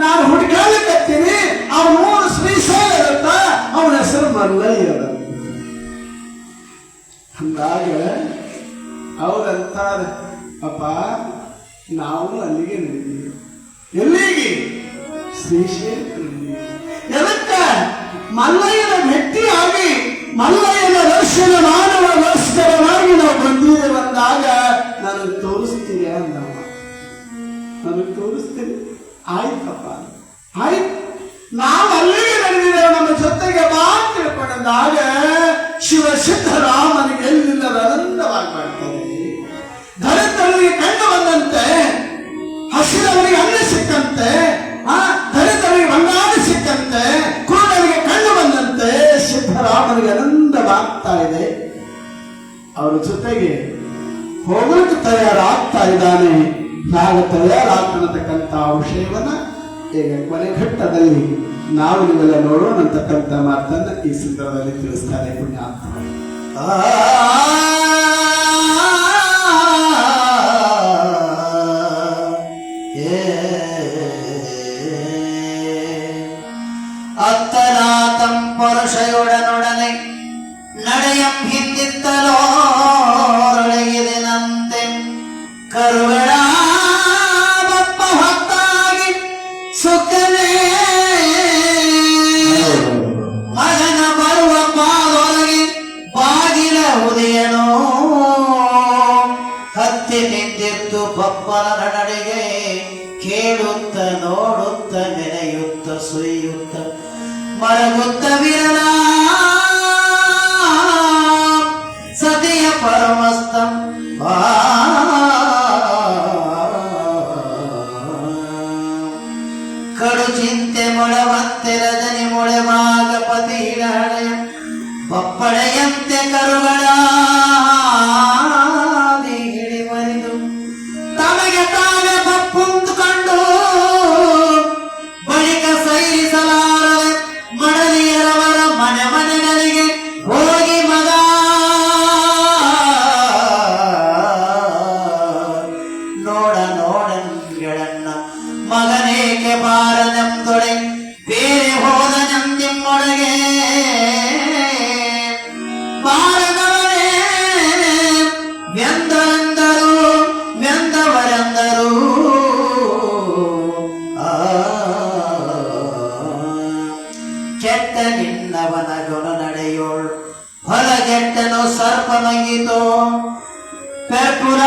ನಾನು ಹುಡುಕಾಡಕತ್ತೀನಿ. ಅವನು 3 ಶ್ರೀಶೈಲ ಇರುತ್ತ. ಅವನ ಹೆಸರು ಮಲ್ಲಯ್ಯ. ಹಂಗಾಗ ಅವ್ರಂತಾರೆ, ಅಪ್ಪ ನಾವು ಅಲ್ಲಿಗೆ ನಡೆದೀವಿ. ಎಲ್ಲಿಗೆ? ಶ್ರೀಶೈಲ. ಎದಕ್ಕ? ಮಲ್ಲಯ್ಯನ ಭೇಟಿಯಾಗಿ ಮಲ್ಲಯ್ಯನ ದರ್ಶನ ಮಾಡುವ ದರ್ಶನವಾಗಿ ನಾವು ಬಂದಿದ್ದೇವೆ ಅಂದಾಗ ನನಗೆ ತೋರಿಸ್ತೀಯ ಅಂದವ. ನನಗೆ ತೋರಿಸ್ತೀನಿ. ಆಯ್ತಪ್ಪ, ಆಯ್ತು, ನಾವು ಅಲ್ಲಿಗೆ ನಡೆದಿದ್ದೇವೆ, ನಮ್ಮ ಜೊತೆಗೆ ಬಾ ತಿಳ್ಕೊಂಡಾಗ ಶಿವ ಸಿದ್ಧರಾಮನಿಗೆ ಎಲ್ಲಿಲ್ಲದ ಆನಂದವಾಗಿ ಮಾಡ್ತಾರೆ. ದಲಿತರಿಗೆ ಕಂಡು ಬಂದಂತೆ, ಹಸಿದವರಿಗೆ ಅನ್ನ ಸಿಕ್ಕಂತೆ, ದಲಿತರಿಗೆ ಬಂಗಾರ ಸಿಕ್ಕಂತೆ, ಕುರುಡರಿಗೆ ಕಂಡು ಬಂದಂತೆ ಸಿದ್ಧರಾಮನಿಗೆ ಆನಂದವಾಗ್ತಾ ಇದೆ. ಅವರ ಜೊತೆಗೆ ಹೋಗಲಿಕ್ಕೆ ತಯಾರಾಗ್ತಾ ಇದ್ದಾನೆ. ಹಾಗೆ ತಯಾರಾಗ್ತಕ್ಕಂಥ ವಿಷಯವನ್ನ ಈಗ ಕೊನೆ ಘಟ್ಟದಲ್ಲಿ ನಾವು ನೀವೆಲ್ಲ ನೋಡೋಣ ಅಂತಕ್ಕಂಥ ಮಾತನ್ನ ಈ ಸಂದರ್ಭದಲ್ಲಿ ತಿಳಿಸ್ತಾರೆ ಪುಣ್ಯಾತ್ಮ. ಅತ್ತನಾತಂ ಪರುಷಯೊಡನೊಡನೆ ನಡೆಯಂ ಹಿಂದಿತ್ತಲೋರೊಳಗಿದೆನಂತೆ ಕರುಗಳ ಬಪ್ಪ ಹೊತ್ತಾಗಿ ಸುಖನೇ ಮಗನ ಬರುವ ಪಾದೊಳಗೆ ಬಾಗಿಲ ಉದಯನೋ ಹತ್ತಿ ನಿಂತಿತ್ತು ಬಪ್ಪನ ನಡೆಗೆ ಕೇಳುತ್ತ ನೋಡುತ್ತ ನೆನೆಯುತ್ತ ಸುಯ್ಯುತ್ತ ಮರಗುತ್ತ ವಿರಲ ಸತಿಯ ಪರಮಸ್ತಂ ಕಡು ಚಿಂತೆ ಮೊಳವಂತೆ ರಜನಿ ಮೊಳೆವಾಗ ಪತಿ ಹಿಡಹಳೆಯ ಬಪ್ಪಳೆಯಂತೆ ಕರುಗಳ ಹಿಡಿ ಮರಿದು ತಮಗೆ ತಾನೇ ಬಪ್ಪುಂದು ಕಂಡು ಬಳಿಕ ಸೈರಿಸಲಾರದೆ ಮಡಲಿಯರವರ ಮನೆ ಮನೆಗಳಿಗೆ ಹೋಗಿ ಮಗ ನೋಡ ನೋಡನ್ಗಳನ್ನ ಮಗನೇಕೆ ಬಾರನೆಂದೊಡೆ ಬೇರೆ ಹೋದ ನಿಮ್ಮೊಳಗೆ ಬಾರದವರೇ ವ್ಯಂದರೆಂದರು ವ್ಯಂದವರೆಂದರು ಕೆಟ್ಟ ನಿನ್ನವನ ಗುಣ ನಡೆಯೋಳು ಹೊಲಗೆಟ್ಟನು ಸರ್ಪನಗಿತೋ ಪೆರ್ಪುರ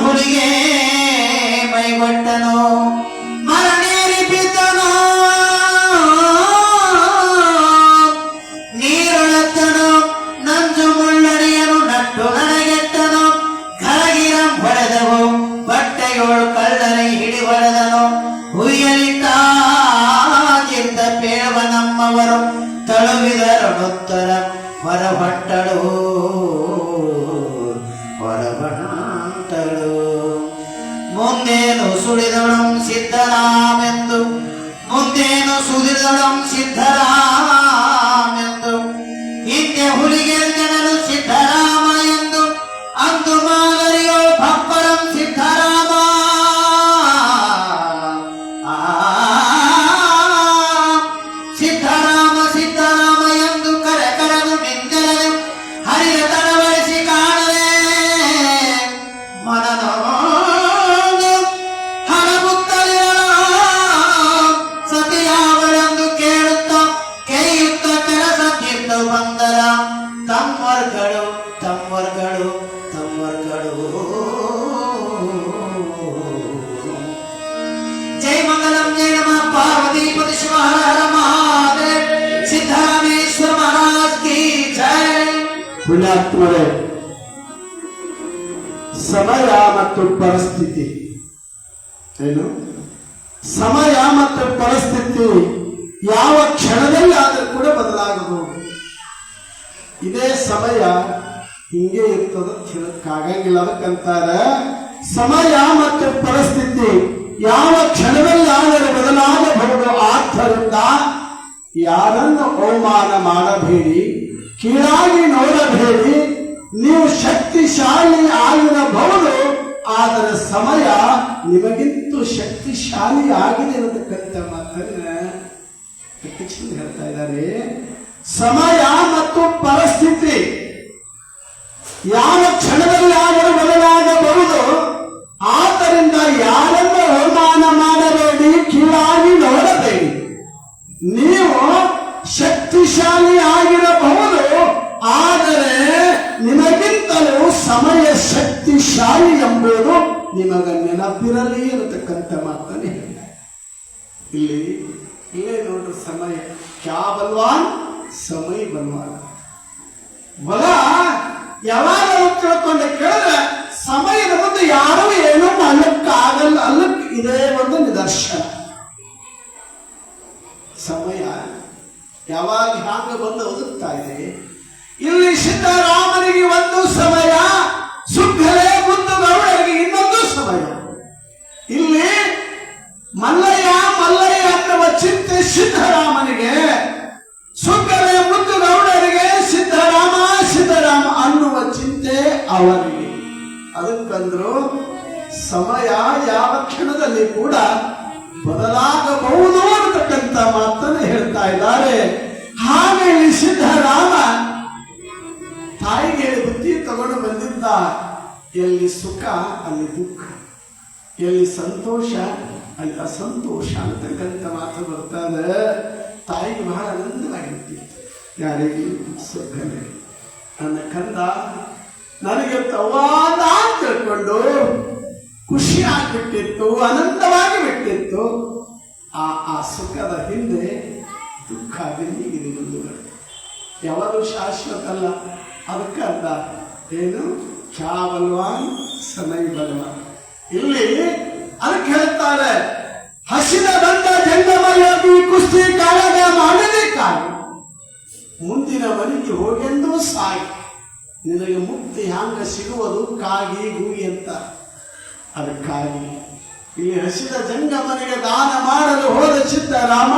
ಹುಲಿಗೆ ಮೈಗೊಟ್ಟನು ಮರನೇರಿ ಬಿದ್ದನು ನೀರೊಳತ್ತನು ನಂಜು ಮುಳ್ಳಡಿಯನು ನಟ್ಟು ನನಗೆಟ್ಟನು ಕರಗಿರಂ ಹೊಡೆದವು ಬಟ್ಟೆಯೋಳು ಕಳ್ಳரை ಹಿಡಿ ಹೊಡೆದನು ಹುಯ್ಯಲಿಟ್ಟಾಗಿದ್ದ ಪೇಳುವ ನಮ್ಮವರು ತಳುವಿದರೊಡುತ್ತರ ಹೊರಬಟ್ಟಳು ಹೊರಬಟ್ಟಳು ಮುಂದೇನು ಸುಳಿದಳು ಸಿದ್ಧರಾಮೆಂದು ಮುಂದೇನು ಸುಳಿದಳು ಸಿದ್ಧರಾಮೆಂದು ಹಿಂದೆ ಹುಲಿಗೆ ಜನರು ಸಿದ್ಧರಾಮ ಎಂದು ಅಂದು ಮಾದರಿಯೋ ಭಪ್ಪರಂ ಸಿದ್ಧರಾಮ ಸಿದ್ಧರಾಮ ಸಿದ್ಧರಾಮ ಎಂದು ಕರೆ ಕರೆದು ನಿಂತರದು ಹರಿದ ತಡವಳಿಸಿ ಕಾಣದೆ ಮನನೋ ಹಣಬುತ್ತಲಿರಲು ಸತಿಯಾವಳೆಂದು ಕೇಳುತ್ತ ಕೈಯುತ್ತ ಕೆಲಸ ತಿಂದು ಬಂದರ ತಮ್ಮರ್ಗಳು ತಮ್ಮರ್ಗಳು ತಮ್ಮರ್ಗಳು ಜೈ ಮಂಗಲಂ ಜೈ ನಮಃ ಪಾರ್ವತೀಪತಿ ಶಿವ ಹರ ಹರ ಮಹಾದೇವ್ ಸಿದ್ಧರಾಮೇಶ್ವರ ಮಹಾರಾಜ್ ಕಿ ಜೈ. ಪುಣ್ಯಾತ್ಮರೇ, ಸಮಯ ಮತ್ತು ಪರಿಸ್ಥಿತಿ. ಏನು ಸಮಯ ಮತ್ತು ಪರಿಸ್ಥಿತಿ ಯಾವ ಕ್ಷಣದಲ್ಲಿ ಆದರೂ ಕೂಡ ಬದಲಾಗಬಹುದು. ಇದೇ ಸಮಯ ಹಿಂಗೆ ಇರ್ತದ ತಿಳಕ್ಕಾಗಂಗಿಲ್ಲ. ಅದಕ್ಕಂತಾರೆ ಸಮಯ ಮತ್ತು ಪರಿಸ್ಥಿತಿ ಯಾವ ಕ್ಷಣದಲ್ಲಿ ಆದರೂ ಬದಲಾಗಬಹುದು. ಆದ್ದರಿಂದ ಯಾರನ್ನು ಅವಮಾನ ಮಾಡಬೇಡಿ, ಕೀಳಾಗಿ ನೋಡಬೇಡಿ. ನೀವು ಶಕ್ತಿಶಾಲಿ ಆಗಿರಬಹುದು, ಆದರೆ ಸಮಯ ನಿಮಗಿಂತೂ ಶಕ್ತಿಶಾಲಿ ಆಗಿದೆ ಅನ್ನತಕ್ಕಂಥ ಮಾತನ್ನ ಕಟ್ಟಿಸಿಂದ ಹೇಳ್ತಾ ಇದ್ದಾರೆ. ಸಮಯ ಮತ್ತು ಪರಿಸ್ಥಿತಿ ಯಾವ ಕ್ಷಣದಲ್ಲಿ ಆದರೂ ಬದಲಾಗಬಹುದು. ಆದ್ದರಿಂದ ಯಾರನ್ನು ಅವಮಾನ ಮಾಡಬೇಡಿ, ಕೀಳಾಗಿ ನೋಡಬೇಡಿ. ನೀವು ಶಕ್ತಿಶಾಲಿ ಆಗಿರಬಹುದು, ಆದರೆ ನಿಮಗಿಂತಲೂ ಸಮಯ ಶಕ್ತಿಶಾಲಿ ಎಂಬುದು ನಿಮಗ ನೆನಪಿರಲಿ ಅನ್ನತಕ್ಕಂಥ ಮಾತನ್ನೇ ಹೇಳಿದೆ. ಇಲ್ಲೇ ನೋಡ್ರಿ, ಸಮಯ ಕ್ಯಾ ಬಲ್ವಾನ್ ಸಮಯ ಬಲ್ವಾನ್. ಬಲ ಯಾವಾಗ ತಿಳ್ಕೊಂಡು ಕೇಳಿದ್ರೆ ಸಮಯದ ಮುಂದೆ ಯಾರು ಏನೋ ಅಲ್ಲಕ್ಕಾಗಲ್ಲ. ಅಲ್ಲಕ್ಕೆ ಇದೇ ಒಂದು ನಿದರ್ಶನ. ಸಮಯ ಯಾವಾಗ ಹ್ಯಾಂಗ ಬಂದು ಒದಗ್ತಾ ಇದೆ. ಇಲ್ಲಿ ಸಿದ್ದರಾಮನಿಗೆ ಒಂದು ಸಮಯ, ಸುಗ್ಗಲೆ ಮುದ್ದುಗೌಡರಿಗೆ ಇನ್ನೊಂದು ಸಮಯ. ಇಲ್ಲಿ ಮಲ್ಲಯ್ಯ ಅನ್ನುವ ಚಿಂತೆ ಸಿದ್ದರಾಮನಿಗೆ, ಸುಗ್ಗಲೆ ಮುದ್ದುಗೌಡರಿಗೆ ಸಿದ್ದರಾಮ ಅನ್ನುವ ಚಿಂತೆ ಅವರಿಗೆ. ಅದಕ್ಕಂದ್ರು ಸಮಯ ಯಾವ ಕ್ಷಣದಲ್ಲಿ ಕೂಡ ಬದಲಾಗಬಹುದು ಅನ್ನತಕ್ಕಂಥ ಮಾತನ್ನು ಹೇಳ್ತಾ ಇದ್ದಾರೆ. ಹಾಗೆ ಇಲ್ಲಿ ಸಿದ್ದರಾಮ ತಾಯಿಗೆ ಬುದ್ಧಿ ತಗೊಂಡು ಬಂದಿದ್ದ. ಎಲ್ಲಿ ಸುಖ ಅಲ್ಲಿ ದುಃಖ, ಎಲ್ಲಿ ಸಂತೋಷ ಅಲ್ಲಿ ಅಸಂತೋಷ ಅಂತಕ್ಕಂಥ ಮಾತು ಬರ್ತಾನೆ. ತಾಯಿಗೆ ಬಹಳ ಆನಂದವಾಗಿರ್ತಿತ್ತು. ಯಾರಿಗೆ? ಸುಖನೇ. ನನ್ನ ಕಂದ ನನಗೆ ತವಾದ ತಿಳ್ಕೊಂಡು ಖುಷಿ ಆಗ್ಬಿಟ್ಟಿತ್ತು, ಆನಂದವಾಗಿ ಬಿಟ್ಟಿತ್ತು. ಆ ಸುಖದ ಹಿಂದೆ ದುಃಖ ಬೆನ್ನಿಗಿದೆ ಮುಂದುವರೆ. ಯಾವುದು ಶಾಶ್ವತ ಅಲ್ಲ. ಅದಕ್ಕೆ ಅರ್ಥ ಏನು? ಕ್ಯಾ ಬಲ್ವಾನ್ ಸಮಯ ಬಲ್ವಾನ್. ಇಲ್ಲಿ ಅದಕ್ಕೆ ಹೇಳ್ತಾರೆ, ಹಸಿದ ಬಂದ ಜಂಗಮ ಯೋಗಿ ಕುಸ್ತಿ ಕಾಳಗ ಮಾಡಬೇಕಾಗಿ ಮುಂದಿನ ಮನೆಗೆ ಹೋಗೆಂದು ಸಾಯಿ. ನಿನಗೆ ಮುಕ್ತಿ ಹ್ಯಾಂಗ ಸಿಗುವುದು? ಕಾಗಿ ಗೂಗಿ ಅಂತ. ಅದಕ್ಕಾಗಿ ಇಲ್ಲಿ ಹಸಿದ ಜಂಗಮನಿಗೆ ದಾನ ಮಾಡಲು ಹೋದ ಸಿದ್ದರಾಮ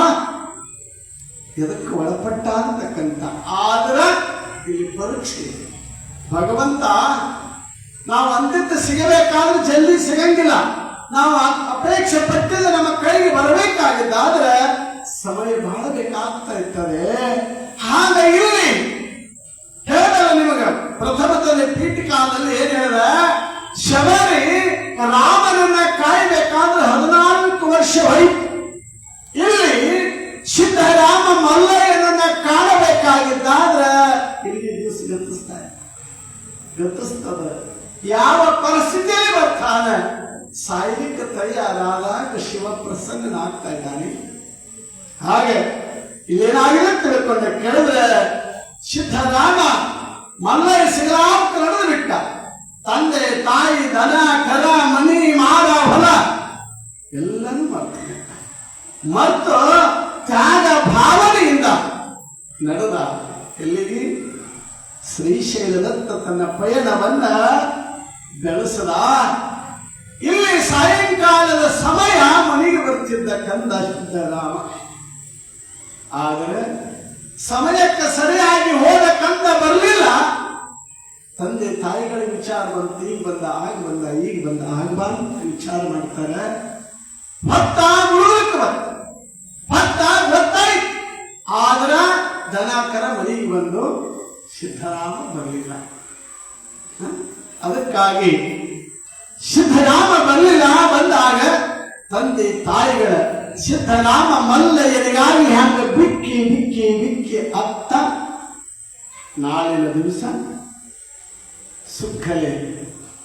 ಇದಕ್ಕೆ ಒಳಪಟ್ಟ ಅಂತಕ್ಕಂಥ. ಆದ್ರೆ ಇಲ್ಲಿ ಪರೀಕ್ಷೆ. ಭಗವಂತ ನಾವು ಅಂತಿದ್ದ ಸಿಗಬೇಕಾದ್ರೆ ಜಲ್ದಿ ಸಿಗಂಗಿಲ್ಲ. ನಾವು ಅಪೇಕ್ಷೆ ಪಟ್ಟಿದ್ರೆ ನಮ್ಮ ಕೈಗೆ ಬರಬೇಕಾಗಿದ್ದ, ಆದ್ರೆ ಸಮಯ ಬಹಳ ಬೇಕಾಗ್ತಾ ಇರ್ತದೆ. ಹಾಗೆ ಇಲ್ಲಿ ಹೇಳಿದಲ್ಲ ನಿಮಗ ಪ್ರಥಮದಲ್ಲಿ ಪೀಠಿಕಾದಲ್ಲಿ ಏನ್ ಹೇಳಿದ? ಶಬರಿ ರಾಮನನ್ನ ಕಾಯ್ಬೇಕಾದ್ರೆ 14 ವರ್ಷ ಹೋಯ್ತು. ಇಲ್ಲಿ ಸಿದ್ದರಾಮ ಮಲ್ಲಯ್ಯನನ್ನ ಕಾಣಬೇಕಾಗಿದ್ದಾದ್ರೆ ಇಲ್ಲಿ ದಿವಸ ಗತಿಸ್ತದ. ಯಾವ ಪರಿಸ್ಥಿತಿಯಲ್ಲಿ ಬರ್ತಾನೆ? ಸಾಯಲಿಕ್ಕೆ ತಯಾರಾದಾಗ ಶಿವ ಪ್ರಸನ್ನನಾಗ್ತಾ ಇದ್ದಾನೆ. ಹಾಗೆ ಇಲ್ಲೇನಾಗಿದೆ ತಿಳ್ಕೊಂಡೆ ಕೇಳಿದ್ರೆ, ಸಿದ್ದರಾಮ ಮಲ್ಲಯ್ಯ ಸಿಗಲಾಕ ನಡೆದು ಬಿಟ್ಟ. ತಂದೆ ತಾಯಿ ದನ ಕರ ಮನಿ ಮಾರ ಹೊಲ ಎಲ್ಲನೂ ಮತ್ತು ತ್ಯಾಗ ಭಾವನೆಯಿಂದ ನಡೆದ. ಎಲ್ಲಿಗೆ? ಶ್ರೀಶೈಲದತ್ತ ತನ್ನ ಪಯಣವನ್ನ ಬೆಳೆಸದ. ಇಲ್ಲಿ ಸಾಯಂಕಾಲದ ಸಮಯ ಮನೆಗೆ ಬರ್ತಿದ್ದ ಕಂದ ಸಿದ್ದರಾಮ. ಆದರೆ ಸಮಯಕ್ಕೆ ಸರಿಯಾಗಿ ಹೋದ ಕಂದ ಬರಲಿಲ್ಲ. ತಂದೆ ತಾಯಿಗಳ ವಿಚಾರ ಬಂತು. ಈಗ ಬಂದ, ಆಗ ಬಂದ, ಈಗ ಬಂದ, ಆಗ ಬಂದ ವಿಚಾರ ಮಾಡ್ತಾರೆ. ಭತ್ತ ಗೊತ್ತಾಯ್ತು. ಆದ್ರ ದನಾಕರ ಮನೆಗೆ ಬಂದು ಸಿದ್ದರಾಮ ಬರಲಿಲ್ಲ. ಅದಕ್ಕಾಗಿ ಸಿದ್ದರಾಮ ಬರಲಿಲ್ಲ. ಬಂದಾಗ ತಂದೆ ತಾಯಿಗಳ ಸಿದ್ದರಾಮ ಮಲ್ಲಯ್ಯನಿಗಾಗಿ ಹ್ಯಾಂಗ ಬಿಕ್ಕಿ ಬಿಕ್ಕಿ ಬಿಕ್ಕಿ ಅತ್ತ ನಾಳಿನ ದಿವಸ ಸುಖಲೆ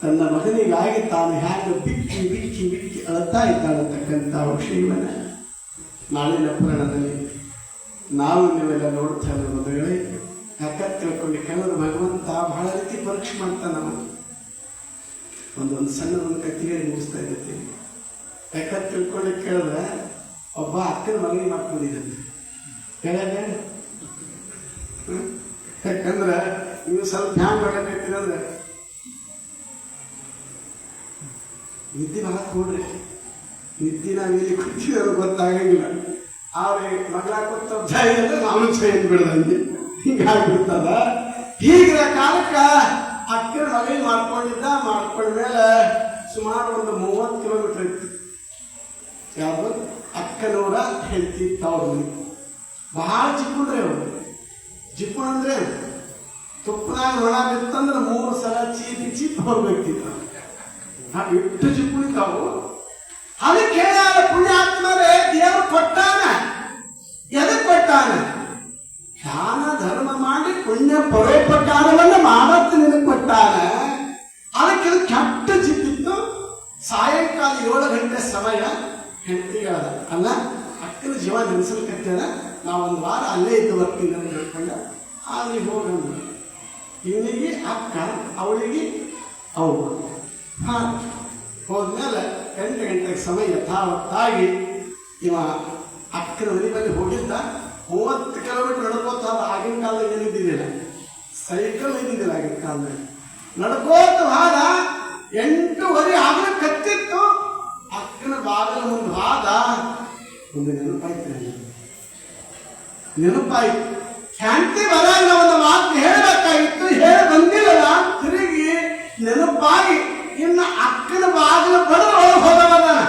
ತನ್ನ ಮಗನಿಗಾಗಿ ತಾನು ಹ್ಯಾಂಗ ಬಿಕ್ಕಿ ಬಿಕ್ಕಿ ಬಿಕ್ಕಿ ಅಳ್ತಾ ಇದ್ದಾಳಂತಕ್ಕಂಥ ವಿಷಯವನ್ನ ನಾಳಿನ ಪುರಾಣದಲ್ಲಿ ನಾವು ನೀವೆಲ್ಲ ನೋಡ್ತಾ ಇರೋದುಗಳೇ. ಯಾಕೆ ತಿಳ್ಕೊಂಡು ಕೆಲವರು ಭಗವಂತ ಬಹಳ ರೀತಿ ಪರೀಕ್ಷೆ ಮಾಡ್ತಾನ. ಒಂದೊಂದು ಸಣ್ಣದೊಂದು ಕತ್ತಿಗೆ ಮುಗಿಸ್ತಾ ಇರ್ತೀನಿ. ಯಾಕಂತ ತಿಳ್ಕೊಂಡು ಕೇಳಿದ್ರೆ ಒಬ್ಬ ಅಕ್ಕನ ಮಗನಿಗೆ ಮಾಡ್ಕೊಂಡಿದ್ದಂತೆ ಕೇಳದೆ. ಯಾಕಂದ್ರೆ ನೀವು ಸ್ವಲ್ಪ ಹ್ಯಾಂಗ್ ಮಾಡಕತ್ತೀರಂದ್ರೆ ನಿದ್ದೆ ಬಹಳ ಕೊಡ್ರಿ, ನಿದ್ದೆ ನಾವೇಲಿ ಕೊಡ್ತೀವಿ ಅದು ಗೊತ್ತಾಗಂಗಿಲ್ಲ. ಆದ್ರೆ ಮಗಳ ಕೊತ್ತ ಜೈ ಅಂದ್ರೆ ನಾನು ಚೈನ್ ಬಿಡದಂಗೆ ಹಿಂಗಾಗ್ಬಿಡ್ತದ. ಹೀಗಿರ ಕಾಲಕ್ಕ ಅಕ್ಕನ ಮಗನಿಗೆ ಮಾಡ್ಕೊಂಡ್ಮೇಲೆ ಸುಮಾರು ಒಂದು 30 ಕಿಲೋಮೀಟರ್ ಇತ್ತು. ಯಾವುದು ಅಕ್ಕನವರ ಹೆಂಡತಿ ತವ್ರ ಬಹಳ ಚಿಕ್ಕುಂಡ್ರೆ ಅವರು. ಜಿಪ್ಪುಣ ಅಂದ್ರೆ ತುಪ್ಪದಾಗ ನೊಣ ಬಿತ್ತಂದ್ರೆ 3 ಸಲ ಚೀಪಿ ಹೋಗ್ಬೇಕಿತ್ತು. ಎಷ್ಟು ಚಿಕ್ಕುಣಿತಾವು. ಅದಕ್ಕೆ ಪುಣ್ಯಾತ್ಮರೇ ದೇವರು ಕೊಟ್ಟಾನ. ಎದಕ್ಕೆ ಕೊಟ್ಟಾನ? ದಾನ ಧರ್ಮ ಮಾಡಿ ಪುಣ್ಯ ಪರೋಪಕಾರವನ್ನ ಮಾಡತ್ತು ನಿನಗೆ ಕೊಟ್ಟಾನ. ಅದಕ್ಕೆ ಕೆಟ್ಟ ಚಿತ್ತಿತ್ತು. ಸಾಯಂಕಾಲ 7 ಗಂಟೆ ಸಮಯ ಹೆಂಡತಿಗಳದ ಅಲ್ಲ ಅಕ್ಕನ ಜೀವ ನೆನೆಸಲ್ಕತ್ತೇನ. ನಾವೊಂದು ವಾರ ಅಲ್ಲೇ ಇದ್ದು ಬರ್ತೀನಿ ಅಂತ ಹೇಳ್ಕೊಂಡ ಅಲ್ಲಿ ಹೋಗೋಣ. ಇವನಿಗೆ ಅಕ್ಕ, ಅವಳಿಗೆ ಅವು. ಹೋದ್ಮೇಲೆ 8 ಗಂಟೆಗೆ ಸಮಯ ಯಥಾವತ್ತಾಗಿ ಇವ ಅಕ್ಕನ ಮನೆ ಬಳಿ ಹೋಗಿದ್ದ. 30 ಕಿಲೋಮೀಟರ್ ನಡ್ಕೋತ. ಆಗಿನ ಕಾಲದಲ್ಲಿ ಏನಿದ್ದಿದ್ದಿಲ್ಲ, ಸೈಕಲ್ ಇದ್ದಿದ್ದಿಲ್ಲ ಆಗಿನ ಕಾಲದಲ್ಲಿ. ನಡ್ಕೋತ ಹಾದ 8:30 ಆಗಲೇ ಕತ್ತಿತ್ತು. ಅಕ್ಕನ ಬಾಗಿಲ ಮುಂದೆ ಹಾದ. ಒಂದು ನೆನಪಾಯ್ತು. ಶಾಂತಿ ಬರಂಗ ಒಂದು ಮಾತು ಹೇಳಬೇಕಾಗಿತ್ತು, ಹೇಳಿ ಬಂದಿಲ್ಲ. ತಿರುಗಿ ನೆನಪಾಗಿ ಇನ್ನು ಅಕ್ಕನ ಬಾಗಿಲು ಬಡದು ಒಳಗೆ ಹೋದವದಾನ.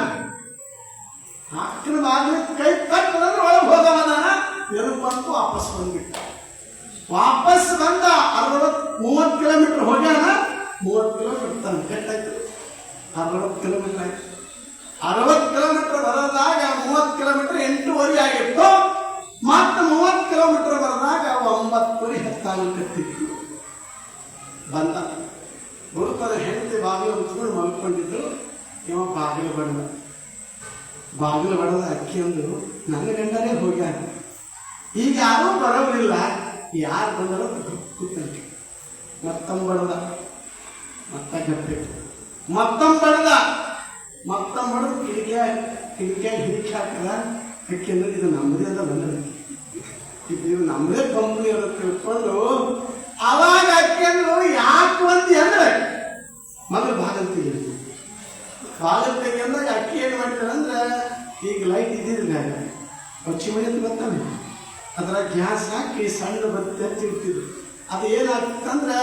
ಅಕ್ಕನ ಬಾಗಿಲು ಕೈ ತಟ್ಟದ್ರೆ ಒಳಗೆ ಹೋದವದಾನ. ನೆನಪಂತೂ ವಾಪಸ್ ಬಂದ್ಬಿಟ್ಟ. ವಾಪಸ್ ಬಂದ 30 ಕಿಲೋಮೀಟರ್ ಹೋಗ್ಯಾನ. 30 ಕಿಲೋಮೀಟರ್ ತನ್ನ ಕೆಟ್ಟಾಯ್ತು. 60 ಕಿಲೋಮೀಟರ್ ಆಯ್ತು. 60 ಕಿಲೋಮೀಟರ್ ಬರೋದಾಗ 30 ಕಿಲೋಮೀಟರ್ 8:30 ಆಗಿತ್ತು. ಮತ್ತೆ 30 ಕಿಲೋಮೀಟರ್ ಬರೋದಾಗ 9:30 ಹತ್ತಾಗತ್ತಿತ್ತು. ಬಂದ ಗುರುತರ ಹೆಂಡತಿ ಬಾಗಿಲು ಹೊತ್ಕೊಂಡು ಮಲ್ಕೊಂಡಿದ್ರು. ಇವ ಬಾಗಿಲು ಬಡದ ಅಕ್ಕಿ ಅಂದ್ರು ನನ್ನ ಗಂಡನೇ ಹೋಗ್ಯಾರ. ಈಗ ಯಾರೂ ಬರೋದಿಲ್ಲ. ಯಾರು ಬಂದರೋ ಕೂತಂತೆ. ಮತ್ತೊಂಬಡದ ಮತ್ತೊಂಬಡದು ಕಿಡಿಕಿಯಾಗಿ ಹಿಡಿಕಿ ಹಾಕದ. ಅಕ್ಕಿ ಅಂದ್ರೆ ಇದು ನಮ್ಮದೇ ಅಂತ ಬಂದ್ರೆ ಇದು ನಮ್ಮದೇ ಕಂಪ್ನಿ ಅಂತ ತಿಳ್ಕೊಂಡು ಅವಾಗ ಅಕ್ಕಿ ಅಂದ್ರು ಯಾಕೆ ಬಂದಿ ಅಂದ್ರೆ ಮೊದಲು ಬಾಗಿಲು ತೆಗಿ ಅಂದಾಗ ಅಕ್ಕಿ ಏನು ಮಾಡ್ತಾರೆ ಅಂದ್ರೆ ಈಗ ಲೈಟ್ ಇದ್ದಿದ್ದಿಲ್ಲ, ಹೊಚ್ಚಿ ಮನೆ ಅಂತ ಬರ್ತಾನೆ. ಅದರ ಗ್ಯಾಸ್ ಹಾಕಿ ಸಣ್ಣ ಬತ್ತಿ ಹಚ್ಚಿಡ್ತಿದ್ರು. ಅದು ಏನಾಗ್ತಿತ್ತಂದ್ರೆ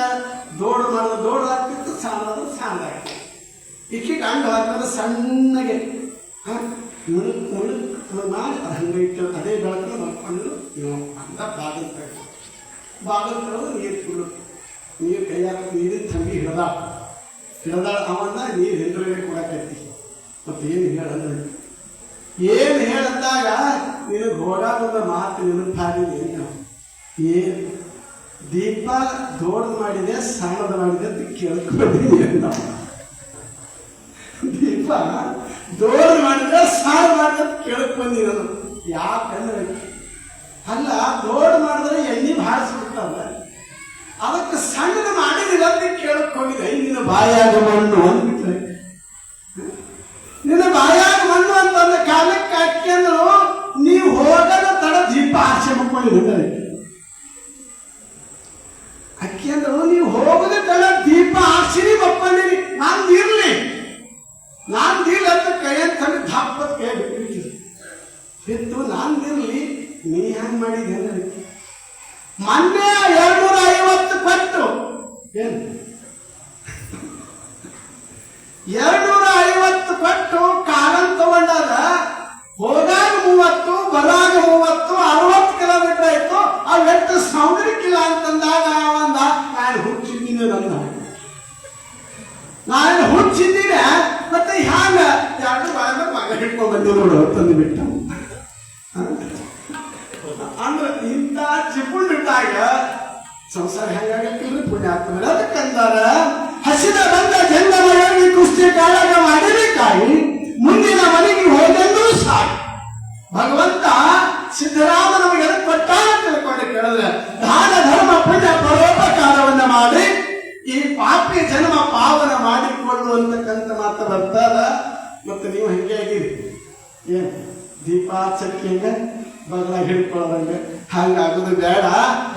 ದೋಡ್ ಆಗ್ತಿತ್ತು, ಸಾಂದ ಆಗ್ತಿತ್ತು. ಇಕ್ಕಿ ಗಂಡು ಹಾಕಿದ್ರೆ ಸಣ್ಣಗೆ ಮುಳುಕ್ ಮಾಡಿ ಅದು ಹಂಗೆ ಇಟ್ಟು ಅದೇ ಬೆಳಕನ್ನು ಮಲ್ಕೊಂಡು ಅಂತ ಬಾಗಿಲು ತೆಗೆದು ನೀರು ಕೈಯಾಗ ನೀರಿನ ತಂಗಿ ಹಿಡ್ದ ಅವನ್ನ ನೀರು ಹಿಂದ್ರಿಗೆ ಕೊಡಕತ್ತಿ. ಮತ್ತೆ ಏನು ಹೇಳಂದಾಗ ನೀನು ಗೋಡಾದ ಮಾತು ನೆನಪಾಗಿದೆ. ಏನು ದೀಪ ದೊಡ್ಡದು ಮಾಡಿದೆ ಸಣ್ಣದು ಮಾಡಿದೆ ಅಂತ ಕೇಳ್ಕೊಂಡಿದ್ದೀನಿ ಅಂತ. ದೀಪ ದೊಡ್ಡದು ಮಾಡಿದ್ರೆ ಸಣ್ಣ ಮಾಡಿದೆ ಅಂತ ಕೇಳಕ್ ನಾನು. ಯಾಕಂದ್ರೆ ಅಲ್ಲ ದೊಡ್ಡ ಮಾಡಿದ್ರೆ ಎಣ್ಣೆ ಭಾರಿಸ್ಬಿಡ್ತಾವ, ಅದಕ್ಕೆ ಸಣ್ಣದ ಮಾಡಿದಿಲ್ಲ ಅಂತ ಕೇಳಕ್ ಹೋಗಿದೆ. ನಿನ್ನ ಬಾಯಾಗ ಮಣ್ಣು ಅಂದ್ಬಿಟ್ರೆ ನಿನ್ನ ಬಾಯಾಗ ಮಣ್ಣು ಅಂತಂದ ಕಾಲಕ್ಕೆ ಅಕ್ಕಿ ಅಂದ್ರು ನೀವು ಹೋಗದ ತಡ ದೀಪ ಆಸೆ ಮಕ್ಕೊಂಡಿದ್ದಾರೆ. ಅಕ್ಕಿ ಅಂದ್ರು ನೀವು ಹೋಗದ ತಡ ದೀಪ ಆರ್ಸಿನಿ ಮಕ್ಕೊಂಡಿರಿ. ನಾನ್ದಿರ್ಲಿ ಅಂತ ಕೈಯಲ್ಲಿ ತಂದು ಧಾಪದ ಕೈ ಬಿಟ್ಟು ನಾನ್ದಿರ್ಲಿ ನೀ ಹಂಗ್ ಮಾಡಿದೆ ಅಂದ್ರೆ ಮೊನ್ನೆ 250 ಕೊಟ್ಟು ಏನು 250 ಕೊಟ್ಟು ಕಾರನ್ ತಗೊಂಡಾಗ ಹೋದಾಗ 30 ಬರಾಗ 30 60 ಕಿಲೋಮೀಟರ್ ಆಯ್ತು. ಅವೆಷ್ಟು ಸೌಂದರ್ಯಕ್ಕಿಲ್ಲ ಅಂತಂದಾಗ ಒಂದ ನಾನು ಹುಚ್ಚಿದ್ದೀನಿ ನಾನು ಹುಚ್ಚಿದ್ದೀನಿ. ಮತ್ತೆ ಹ್ಯಾಂಗ 2 ಮಗ ಹಿಡ್ಕೊಂಡ್ ಬಂದಿ ನೋಡು ತಂದು ಬಿಟ್ಟ ಅಂದ್ರೆ ಇಂಥ ಚಿಪ್ಪುಂಡಿಟ್ಟಾಗ ಸಂಸಾರ ಹೆಂಗಾಗಕ್ಕಿಲ್ರಿ ಪುಣ್ಯಾತ್ಮರ. ಅದಕ್ಕಂದಾರ ಹಸಿದ ಬಂದ ಜನ್ಮವಾಗಿ ಕುಸ್ತಿ ಕಾಳಗ ಮಾಡಬೇಕಾಗಿ ಮುಂದಿನ ಮನೆಗೆ ಹೋದೆಂದೂ ಸಾಕು. ಭಗವಂತ ಸಿದ್ದರಾಮ ನಮಗೆ ಕೊಟ್ಟಾಗ ತಿಳ್ಕೊಂಡು ಕೇಳಿದ್ರೆ ದಾನ ಧರ್ಮ ಪುಣ್ಯ ಪರೋಪಕಾರವನ್ನ ಮಾಡಿ ಈ ಪಾಪಿ ಜನ್ಮ ಪಾಪ ಪಾವನ ಮಾಡಿಕೊಳ್ಳುವಂತಕ್ಕಂಥ ಮಾತು ಬರ್ತಾರ. ಮತ್ತೆ ನೀವು ಹಂಗೆ ಆಗಿರಿ, ಏನ್ ದೀಪ ಹಚ್ಚಕ್ಕೆ ಹೆಂಗ ಬಗಲ ಹಿಡ್ಕೊಳ್ಳೋದಂಗೆ ಹಂಗಾಗೋದು ಬೇಡ.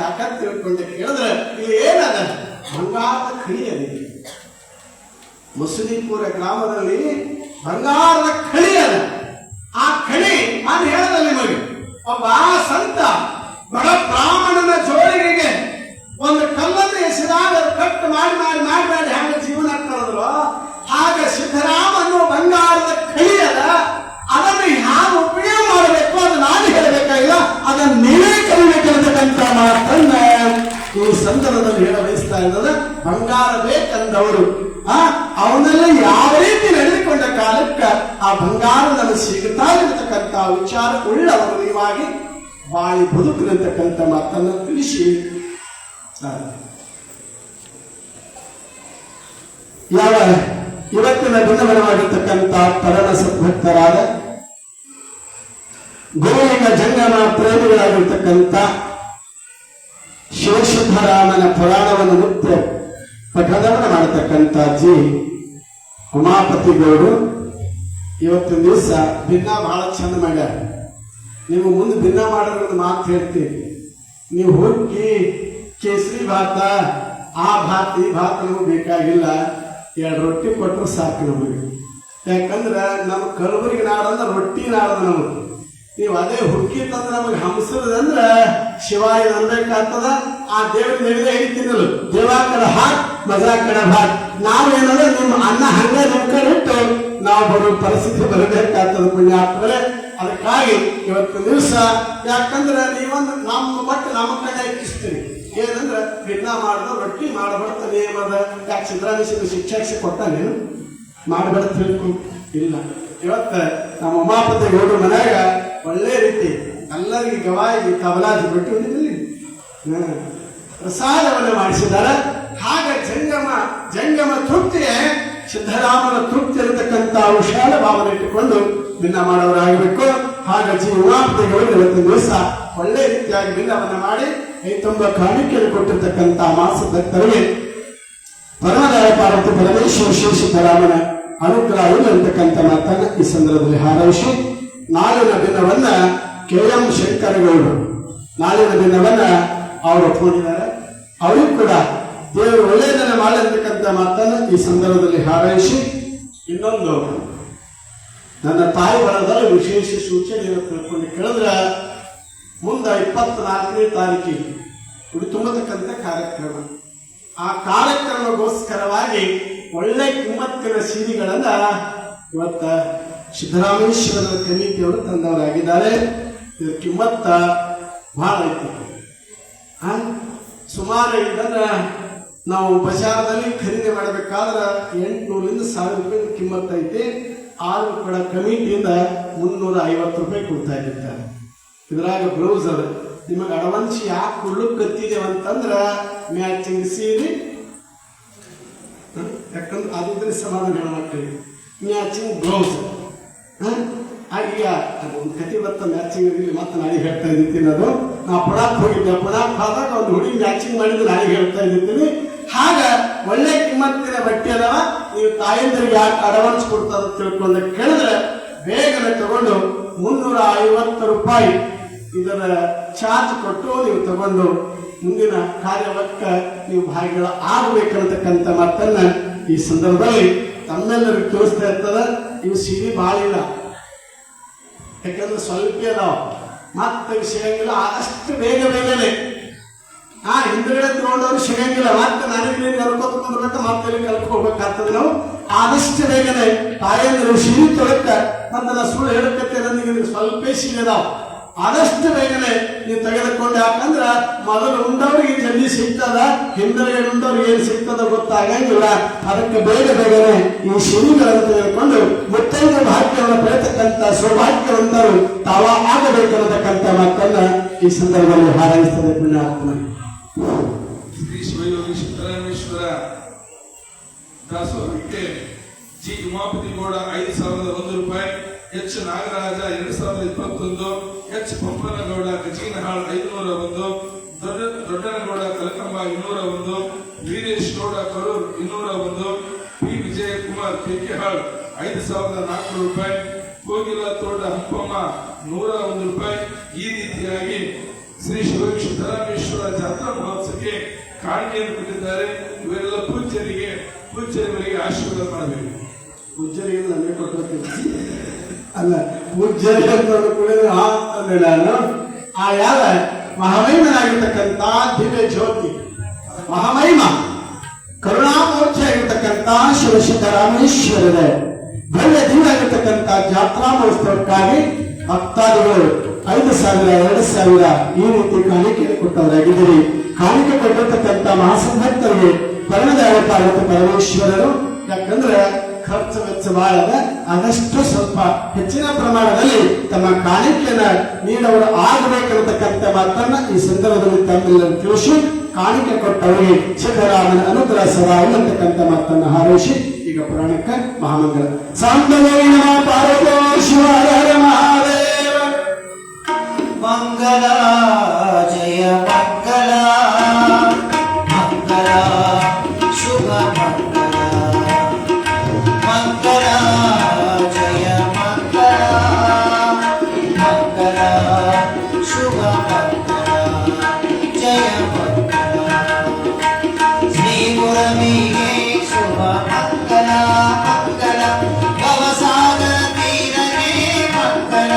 ಯಾಕಂತ ತಿಳ್ಕೊಂಡೆ ಕೇಳಿದ್ರೆ ಇಲ್ಲಿ ಏನದ ಬಂಗಾರದ ಖಣಿ ಅದಿದೆ. ಮುಸುಲಿಪುರ ಗ್ರಾಮದಲ್ಲಿ ಬಂಗಾರದ ಖಣಿ ಅದ. ಆ ಖಣಿ ನಾನು ಹೇಳದ ನಿಮಗೆ, ಒಬ್ಬ ಸಂತ ಬಡ ಬ್ರಾಹ್ಮಣನ ಜೋಳಿಗೆಗೆ ಒಂದು ಕಲ್ಲನ್ನು ಎಸೆದಾಗ ಕಟ್ ಮಾಡಿ ಮಾಡಿ ಮಾಡಿ ಮಾಡಿ ಹ್ಯಾಂಗ ಜೀವನ ಕಳೆದ್ರು, ಹಾಗೆ ಸಿದ್ದರಾಮ ಅನ್ನೋ ಬಂಗಾರದ ಖಣಿ ಅದ. ಅದನ್ನು ಹ್ಯಾಂಗ ಉಪಯೋಗ ಮಾಡಬೇಕು ಅದು ನಾನು ಹೇಳಬೇಕಾಗಿಲ್ಲ, ಅದನ್ನು ನೀವೇ ಕಲಿಬೇಕಂತಕ್ಕಂಥ ಮಾತನ್ನ ಈ ಸಂದರ್ಭದಲ್ಲಿ ಹೇಳ ಬಯಸ್ತಾ ಇದ್ದದ. ಬಂಗಾರ ಬೇಕಂದವರು ಅವನಲ್ಲಿ ಯಾವ ರೀತಿ ನಡೆದುಕೊಂಡ ಕಾಲಕ್ಕೆ ಆ ಬಂಗಾರ ನನಗೆ ಸಿಗುತ್ತಾ ಇರತಕ್ಕಂಥ ವಿಚಾರ ಉಳ್ಳವರು ನೀವಾಗಿ ಬಾಳಿ ಬದುಕಿರತಕ್ಕಂಥ ಮಾತನ್ನು ತಿಳಿಸಿ ಯಾವ ಇವತ್ತಿನ ಭಿನ್ನವಾಗಿರ್ತಕ್ಕಂಥ ಪರಮ ಸದ್ಭಕ್ತರಾದ ಗೋವಿನ ಜಂಗಮ ಪ್ರೇಮಿಗಳಾಗಿರ್ತಕ್ಕಂಥ ಶಿವಶುದ್ಧರಾಮನ ಪುರಾಣವನ್ನು ನಿತ್ಯ ಪಠಣವನ್ನು ಮಾಡತಕ್ಕಂಥ ಜಿ ಉಮಾಪತಿ ಗೌಡರು ಇವತ್ತಿನ ದಿವಸ ಭಿನ್ನ ಬಹಳ ಚಂದ ಮಾಡ್ಯಾರ. ನೀವು ಮುಂದೆ ಭಿನ್ನ ಮಾಡೋದ್ರ ಮಾತು ಹೇಳ್ತೀವಿ. ನೀವು ಹುಡುಕಿ ಕೇಸರಿ ಭಾತ ಆ ಭಾತ್ ಈ ಭಾತ್ ನಮಗೆ ಬೇಕಾಗಿಲ್ಲ, 2 ರೊಟ್ಟಿ ಕೊಟ್ಟರು ಸಾಕು ನಮಗೆ. ಯಾಕಂದ್ರೆ ನಮ್ಮ ಕಲಬುರಗಿ ನಾಡಂದ್ರೆ ರೊಟ್ಟಿ ನಾಡದ ನಮಗೆ. ನೀವು ಅದೇ ಹುಡುಕಿ ತಂದ್ರೆ ನಮಗೆ ಹಂಸದಂದ್ರ ಶಿವಾಯ ಅನ್ಬೇಕಾಗ್ತದ. ಆ ದೇವ್ರ ನಡಿದೆ ಹೇಳ್ತಿದ್ದಲು, ದೇವಾಕಡ ಹಾಟ್ ಮಜಾಕಡ ಭಾಟ್. ನಾವೇನಂದ್ರೆ ನಿಮ್ಮ ಅನ್ನ ಹಂಗ ನಮ್ಮ ಕಡೆ ಇಟ್ಟು ನಾವು ಬರೋ ಪರಿಸ್ಥಿತಿ ಬರಬೇಕಾಗ್ತದ ಪುಣ್ಯಾತ್ಮರೇ. ಅದಕ್ಕಾಗಿ ಇವತ್ತು ದಿವಸ ಯಾಕಂದ್ರೆ ನೀವೊಂದು ನಮ್ಮ ಮಟ್ಟು ನಮ್ಮ ಕಡೆ ಇಕ್ಕಿಸ್ತೀವಿ. ಏನಂದ್ರೆ ಭಿನ್ನ ಮಾಡಿದ ರೊಟ್ಟಿ ಮಾಡಬಾರ್ದ ನೇಮದ. ಯಾಕೆ ಸಿದ್ದರಾಮೇಶ್ವರ ಶಿಕ್ಷೆ ಕೊಟ್ಟಾನೇನು ಮಾಡಬಾರ್ದು ತಿಳ್ಕೊ ಇಲ್ಲ. ಇವತ್ತ ನಮ್ಮ ಉಮಾಪತಿ ಗೌಡ್ರ ಮನ್ಯಾಗ ಒಳ್ಳೆ ರೀತಿ ಎಲ್ಲರಿಗೆ ಗವಾಯಿ ಕವಲಾಜಿ ಬಿಟ್ಟು ಪ್ರಸಾದವನ್ನು ಮಾಡಿಸಿದ್ದಾರೆ. ಹಾಗೆ ಜಂಗಮ ತೃಪ್ತಿಯೇ ಸಿದ್ದರಾಮನ ತೃಪ್ತಿ ಇರತಕ್ಕಂಥ ವಿಶಾಲ ಭಾವನೆ ಇಟ್ಟುಕೊಂಡು ಭಿನ್ನ ಮಾಡೋರಾಗಬೇಕು. ಹಾಗೆ ಜಿ ಉಮಾಪತಿ ಗೌಡ್ರು ಇವತ್ತಿನ ದಿವಸ ಒಳ್ಳೆ ರೀತಿಯಾಗಿ ಭಿನ್ನವನ್ನು ಮಾಡಿ ತುಂಬ ಕಾಣಿಕೆಯನ್ನು ಕೊಟ್ಟಿರ್ತಕ್ಕಂಥ ಮಾಸ ಭಕ್ತರಿಗೆ ಪರಮದಾಯ ಪಾರ್ವತಿ ಪರಮೇಶ್ವರ ಶ್ರೀ ಸಿದ್ದರಾಮನ ಅನುಗ್ರಹ ಇರತಕ್ಕಂಥ ಮಾತನ್ನ ಈ ಸಂದರ್ಭದಲ್ಲಿ ಹಾರೈಸಿ ನಾಳಿನ ದಿನವನ್ನ KM ಶಂಕರಗೌಡರು ನಾಳಿನ ದಿನವನ್ನ ಅವರು ಒಪ್ಕೊಂಡಿದ್ದಾರೆ. ಅವರಿಗೂ ಕೂಡ ದೇವರು ಒಳ್ಳೆಯದನ್ನ ಮಾಡಿರ್ತಕ್ಕಂಥ ಮಾತನ್ನ ಈ ಸಂದರ್ಭದಲ್ಲಿ ಹಾರೈಸಿ ಇನ್ನೊಂದು ನನ್ನ ತಾಯಿ ಬರದಲ್ಲಿ ವಿಶೇಷ ಸೂಚನೆಯನ್ನು ತಿಳ್ಕೊಂಡು ಕೇಳಿದ್ರೆ ಮುಂದೆ 24ನೇ ತಾರೀಕಿಗೆ ಹುಡಿ ತುಂಬತಕ್ಕಂಥ ಕಾರ್ಯಕ್ರಮ. ಆ ಕಾರ್ಯಕ್ರಮಗೋಸ್ಕರವಾಗಿ ಒಳ್ಳೆ ಕಿಮ್ಮತ್ತಿನ ಸೀರೆಗಳನ್ನ ಇವತ್ತ ಸಿದ್ದರಾಮೇಶ್ವರದ ಕಮಿಟಿಯವರು ತಂದವರಾಗಿದ್ದಾರೆ. ಇದರ ಕಿಮ್ಮತ್ತ ಬಹಳ ಐತಿ. ಸುಮಾರು ಇದನ್ನ ನಾವು ಬಜಾರದಲ್ಲಿ ಖರೀದಿ ಮಾಡಬೇಕಾದ್ರೆ 800ರಿಂದ 1000 ರೂಪಾಯಿ ಕಿಮ್ಮತ್ತ ಐತಿ. ಆದ್ರೂ ಕೂಡ ಕಮಿಟಿಯಿಂದ 350 ರೂಪಾಯಿ ಕೊಡ್ತಾ ಇದ್ದಾರೆ. ಇದ್ರಾಗ ಬ್ಲೌಸ್ ಅದ. ನಿಮಗೆ ಅಡವಾನ್ಸ್ ಯಾಕೆ ಕೊಡ್ಲಿಕ್ಕತ್ತಿದೇವಂತಂದ್ರ ಮ್ಯಾಚಿಂಗ್ ಸೀರೆ, ಯಾಕಂದ್ರೆ ಅದಿದ್ರೆ ಸಮಾಧಾನ ಹೆಣ್ಮಕ್ಳಿಗೆ ಮ್ಯಾಚಿಂಗ್ ಬ್ಲೌಸ್. ಈಗ ಒಂದು ಕತಿ ಬತ್ತ ಮ್ಯಾಚಿಂಗ್ ಇರಲಿ. ಮತ್ತೆ ನಾಳೆ ಹೇಳ್ತಾ ಇದ್ದೀನಿ, ಅದು ನಾ ಪುಣಾಕ್ ಹೋಗಿದ್ದೆ. ಪುಣಾಕ್ ಹೋದಾಗ ಒಂದು ಹುಡುಗಿ ಮ್ಯಾಚಿಂಗ್ ಮಾಡಿದ್ದು ನಾಳೆ ಹೇಳ್ತಾ ಇದ್ದೀನಿ. ಹಾಗ ಒಳ್ಳೆ ಕಿಮ್ಮತ್ತಿನ ಬಟ್ಟೆ ಅದಾವ. ನೀವು ತಾಯಂದ್ರಿಗೆ ಯಾಕೆ ಅಡ್ವಾನ್ಸ್ ಕೊಡ್ತಾರ ತಿಳ್ಕೊಂಡು ಕೇಳಿದ್ರೆ ಬೇಗನೆ ತಗೊಂಡು 350 ರೂಪಾಯಿ ಇದರ ಚಾರ್ಜ್ ಕೊಟ್ಟು ನೀವು ತಗೊಂಡು ಮುಂದಿನ ಕಾರ್ಯವಕ್ಕ ನೀವು ಭಾಗಿಗಳ ಆಗಬೇಕಂತಕ್ಕಂಥ ಮಾತನ್ನ ಈ ಸಂದರ್ಭದಲ್ಲಿ ತಮ್ಮೆಲ್ಲರಿಗೂ ತೋರಿಸ್ತಾ ಇರ್ತದ. ಇವು ಸಿರಿ ಭಾಳ ಇಲ್ಲ, ಯಾಕಂದ್ರೆ ಸ್ವಲ್ಪ ಅದಾವ, ಮತ್ತೆ ಸಿಗಂಗಿಲ್ಲ. ಆದಷ್ಟು ಬೇಗನೆ ಹಿಂದ್ಗಡೆ ತಗೊಂಡವ್ರು ಸಿಗಂಗಿಲ್ಲ. ಮತ್ತೆ ನನಗೆ ಕಲ್ಕೋತ ಮತ್ತೆ ಕಲ್ಕೋಬೇಕಾಗ್ತದೆ. ನಾವು ಆದಷ್ಟು ಬೇಗನೆ ತಾಯಂದ್ರು ಸಿರಿ ತೊಳಕ ಮತ್ತೆ ನಾ ಸುಳ್ಳು ಹೇಳಕತ್ತೆ ನನಗೆ ಸ್ವಲ್ಪ ಸಿಗದಾವ. ಆದಷ್ಟು ಬೇಗನೆ ನೀವು ತೆಗೆದುಕೊಂಡು, ಯಾಕಂದ್ರ ಮೊದಲು ಉಂಡವ್ರಿಗೆ ಜಲ್ದಿ ಸಿಗ್ತದ, ಹಿಂದರಿಗೆ ಉಂಡವ್ರಿಗೆ ಏನ್ ಸಿಗ್ತದ ಗೊತ್ತಾಗಂಗಿಲ್ಲ. ಅದಕ್ಕೆ ಬೇಗನೆ ಈ ಸಿರಿಗಳನ್ನು ತೆಗೆದುಕೊಂಡು ಮುತ್ತೈದೆ ಭಾಗ್ಯವನ್ನು ಪಡೆಯತಕ್ಕಂಥ ಸೌಭಾಗ್ಯವಂತರು ತಾವ ಆಗಬೇಕನ್ನತಕ್ಕಂಥ ಮಾತನ್ನ ಈ ಸಂದರ್ಭದಲ್ಲಿ ಹಾರೈಸ್ತದೆ. ಪುಣ್ಯಾತ್ಮ ಶ್ರೀ ಶಿವಯೋಗಿ ಸಿದ್ದರಾಮೇಶ್ವರ ದಾಸೋಹಕ್ಕೆ ಜಿ ಉಮಾಪತಿ ಗೌಡ 5001 ರೂಪಾಯಿ, ಎಚ್ ನಾಗರಾಜ 2021, ಎಚ್ ಪಂಪನಗೌಡ ಗಜೀನಹಾಳ್ 501, ದೊಡ್ಡನಗೌಡ ಕಲಕಂಬ 201, ವೀರೇಶ್ ಗೌಡ ಕರೂರ್ 201, ವಿಜಯಕುಮಾರ್ ಕೆಕೆಹಾಳ್ 5,400 ರೂಪಾಯಿ, ಕೋಗಿಲ ತೋಟ ಹಂಪಮ್ಮ 101 ರೂಪಾಯಿ. ಈ ರೀತಿಯಾಗಿ ಶ್ರೀ ಶಿವರಾಮೇಶ್ವರ ಜಾತ್ರಾ ಮಹೋತ್ಸವಕ್ಕೆ ಕಾಣಿಕೆಯನ್ನು ಕೊಟ್ಟಿದ್ದಾರೆ. ಇವೆಲ್ಲ ಪೂಜ್ಯರಿಗೆ ಆಶೀರ್ವಾದ ಮಾಡಬೇಕು. ಪೂಜ್ಯರಿಗೆಲ್ಲ ಅಲ್ಲ, ಪೂಜ್ಯರಿ ಕುಳಿದು ಅಂದ್ರೆ ನಾನು ಆ ಯಾವ ಮಹಾಮಹಿಮನಾಗಿರ್ತಕ್ಕಂಥ ದಿವ್ಯ ಜ್ಯೋತಿ ಮಹಾಮಹಿಮ ಕರುಣಾಮೂರ್ತಿ ಆಗಿರ್ತಕ್ಕಂಥ ಶಿವಸಿದ್ದರಾಮೇಶ್ವರರ ಭವ್ಯ ದಿವ್ಯವಾಗಿರ್ತಕ್ಕಂಥ ಜಾತ್ರಾ ಮಹೋತ್ಸವಕ್ಕಾಗಿ ಭಕ್ತಾದಿಗಳು 5,000, 2,000 ಈ ರೀತಿ ಕಾಣಿಕೆಯನ್ನು ಕೊಟ್ಟವರಾಗಿದ್ದೀರಿ. ಕಾಣಿಕೆ ಕೊಟ್ಟಿರ್ತಕ್ಕಂಥ ಮಹಾಸಂಭಕ್ತರಿಗೆ ಪರಮದೇವತಾಗುತ್ತೆ ಪರಮೇಶ್ವರರು. ಯಾಕಂದ್ರೆ ಖರ್ಚು ವೆಚ್ಚ ಬಹಳ ಆದಷ್ಟು ಸ್ವಲ್ಪ ಹೆಚ್ಚಿನ ಪ್ರಮಾಣದಲ್ಲಿ ತಮ್ಮ ಕಾಣಿಕೆಯನ್ನ ನೀಡವರು ಆಗಬೇಕಿರತಕ್ಕಂಥ ಮಾತನ್ನ ಈ ಸಂದರ್ಭದಲ್ಲಿ ತಮ್ಮೆಲ್ಲರೂ ತಿಳಿಸಿ ಕಾಣಿಕೆ ಕೊಟ್ಟವರಿಗೆ ಸಿದ್ದರಾಮನ ಅನುಗ್ರಹ ಸದಾ ಇರತಕ್ಕಂಥ ಮಾತನ್ನ ಹಾರೈಸಿ ಈಗ ಪುರಾಣಕ್ಕೆ ಮಹಾಮಂಗಲ. ಸಾಂಬವೈ ನಮಃ ಪಾರ್ವತೋ ಶಿವ ಹರ ಮಹಾದೇವ. ಮಂಗಲ ಜಯ ಮಂಗಲ ಮಂಗಲ ಶುಭ ಮಂಗಲ ಮಂಗಲ ಜಯ ಮಂಗಲ ಮಂಗಲ ಶುಭ ಮಂಗಲ ಜಯ ಮಂಗಲ ಶ್ರೀ ಗುರವಿಗೆ ಶುಭ ಮಂಗಲ ಮಂಗಲ ಭವಸಾಗರ ತೀರನೇ ಮಂಗಲ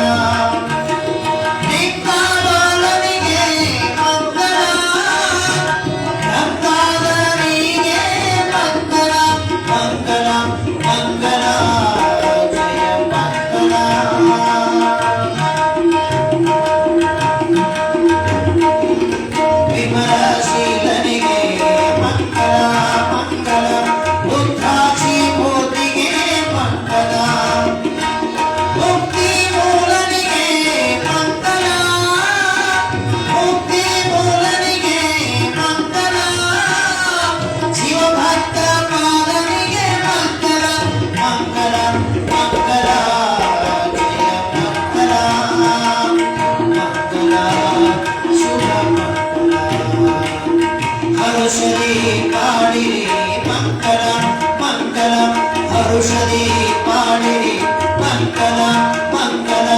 ಹರುಷದಿ ಪಾಡಿರಿ ಮಂಗಲ ಮಂಗಲ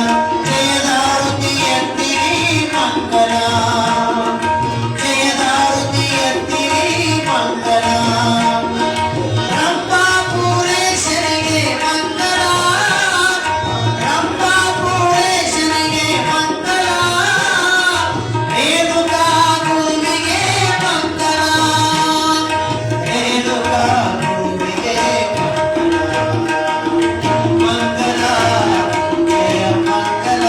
ಜಯದಾರುತಿ ಎತ್ತಿರಿ ಮಂಗಲ ಜಯದಾರುತಿ ಎತ್ತಿರಿ ಮಂಗಲ ರಂಭಾಪುರೇಶನಿಗೆ ಮಂಗಲ ರಂಭಾಪುರೇಶನಿಗೆ ಮಂಗಲ ರೇಣುಕಾ ಗುರುವಿಗೆ ಮಂಗಲ ರೇಣುಕಾ ಗುರುವಿಗೆ ಮಂಗಲ ಜಯ ಮಂಗಲ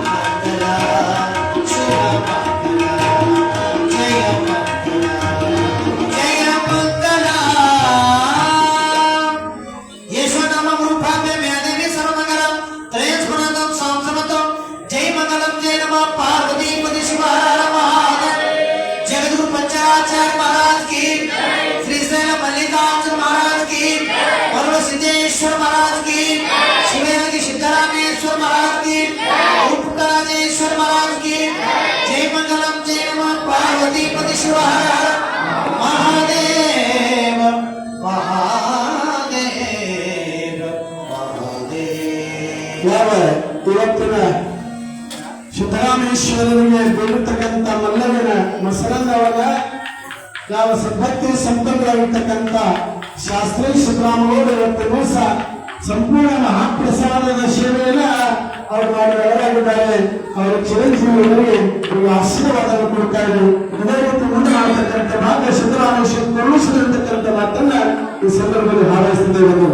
ಮಂಗಲ ಶುಭ ಮಂಗಲ ಜಯ ಮಂಗಲ ಯಶೋ ನಾಮ ರೂಪಾಭ್ಯ ಮೇದೇವಿ ಸರ್ವಮಂಗಲಂ ತ್ರಯಸ್ಗುಣದಂ ಸಂಸಮತಂ ಜೈ ಮಂಗಲಂ ಜೈ ನಮಃ ಪಾರ್ವತಿ ಪತಿ ಶಿವ ಹರ ಮಹಾದೇವ. जगद्गुरु पंचाचार्य महाराज की, श्रीशैल मल्लिकार्जुन महाराज की, पर्वत सिद्धेश्वर महाराज की, शिवयोगी सिद्धरामेश्वर महाराज की, रूपराजेश्वर महाराज की. जय मंगलम जय नमः पार्वती पति शिव हर हर महादेव महादेव महादेव. ಯಾವ ಇವತ್ತಿನ ಸಿದ್ದರಾಮೇಶ್ವರನಿಗೆ ಬೀಳತಕ್ಕಂಥ ಮಲ್ಲವಿನ ಮಸರಂದವನ್ನ ಯಾವ ಸದ್ಭಕ್ತಿ ಸಂಪನ್ನರಾಗಿರ್ತಕ್ಕಂಥ ಶಾಸ್ತ್ರೀ ಸಿದ್ದರಾಮಗೌಡ ಇವತ್ತು ದಿವಸ ಸಂಪೂರ್ಣ ಮಹಾಪ್ರಸಾದದ ಸೇವೆಯನ್ನ ಅವರು ಮಾಡಿದವರಾಗಿದ್ದಾರೆ. ಅವರ ಚಿರಂಜೀವಿಗಳಿಗೆ ಇವರು ಆಶೀರ್ವಾದವನ್ನು ಕೊಡ್ತಾ ಇದ್ರು. ಇದೇ ರೀತಿ ಮುಂದೆ ಮಾಡತಕ್ಕಂಥ ಭಾಗ್ಯ ಸಿದ್ದರಾಮೇಶ್ವರ ಕರುಣಿಸಲಿರ್ತಕ್ಕಂಥ ಮಾತನ್ನ ಈ ಸಂದರ್ಭದಲ್ಲಿ ಹಾರೈಸುತ್ತಿದೆ.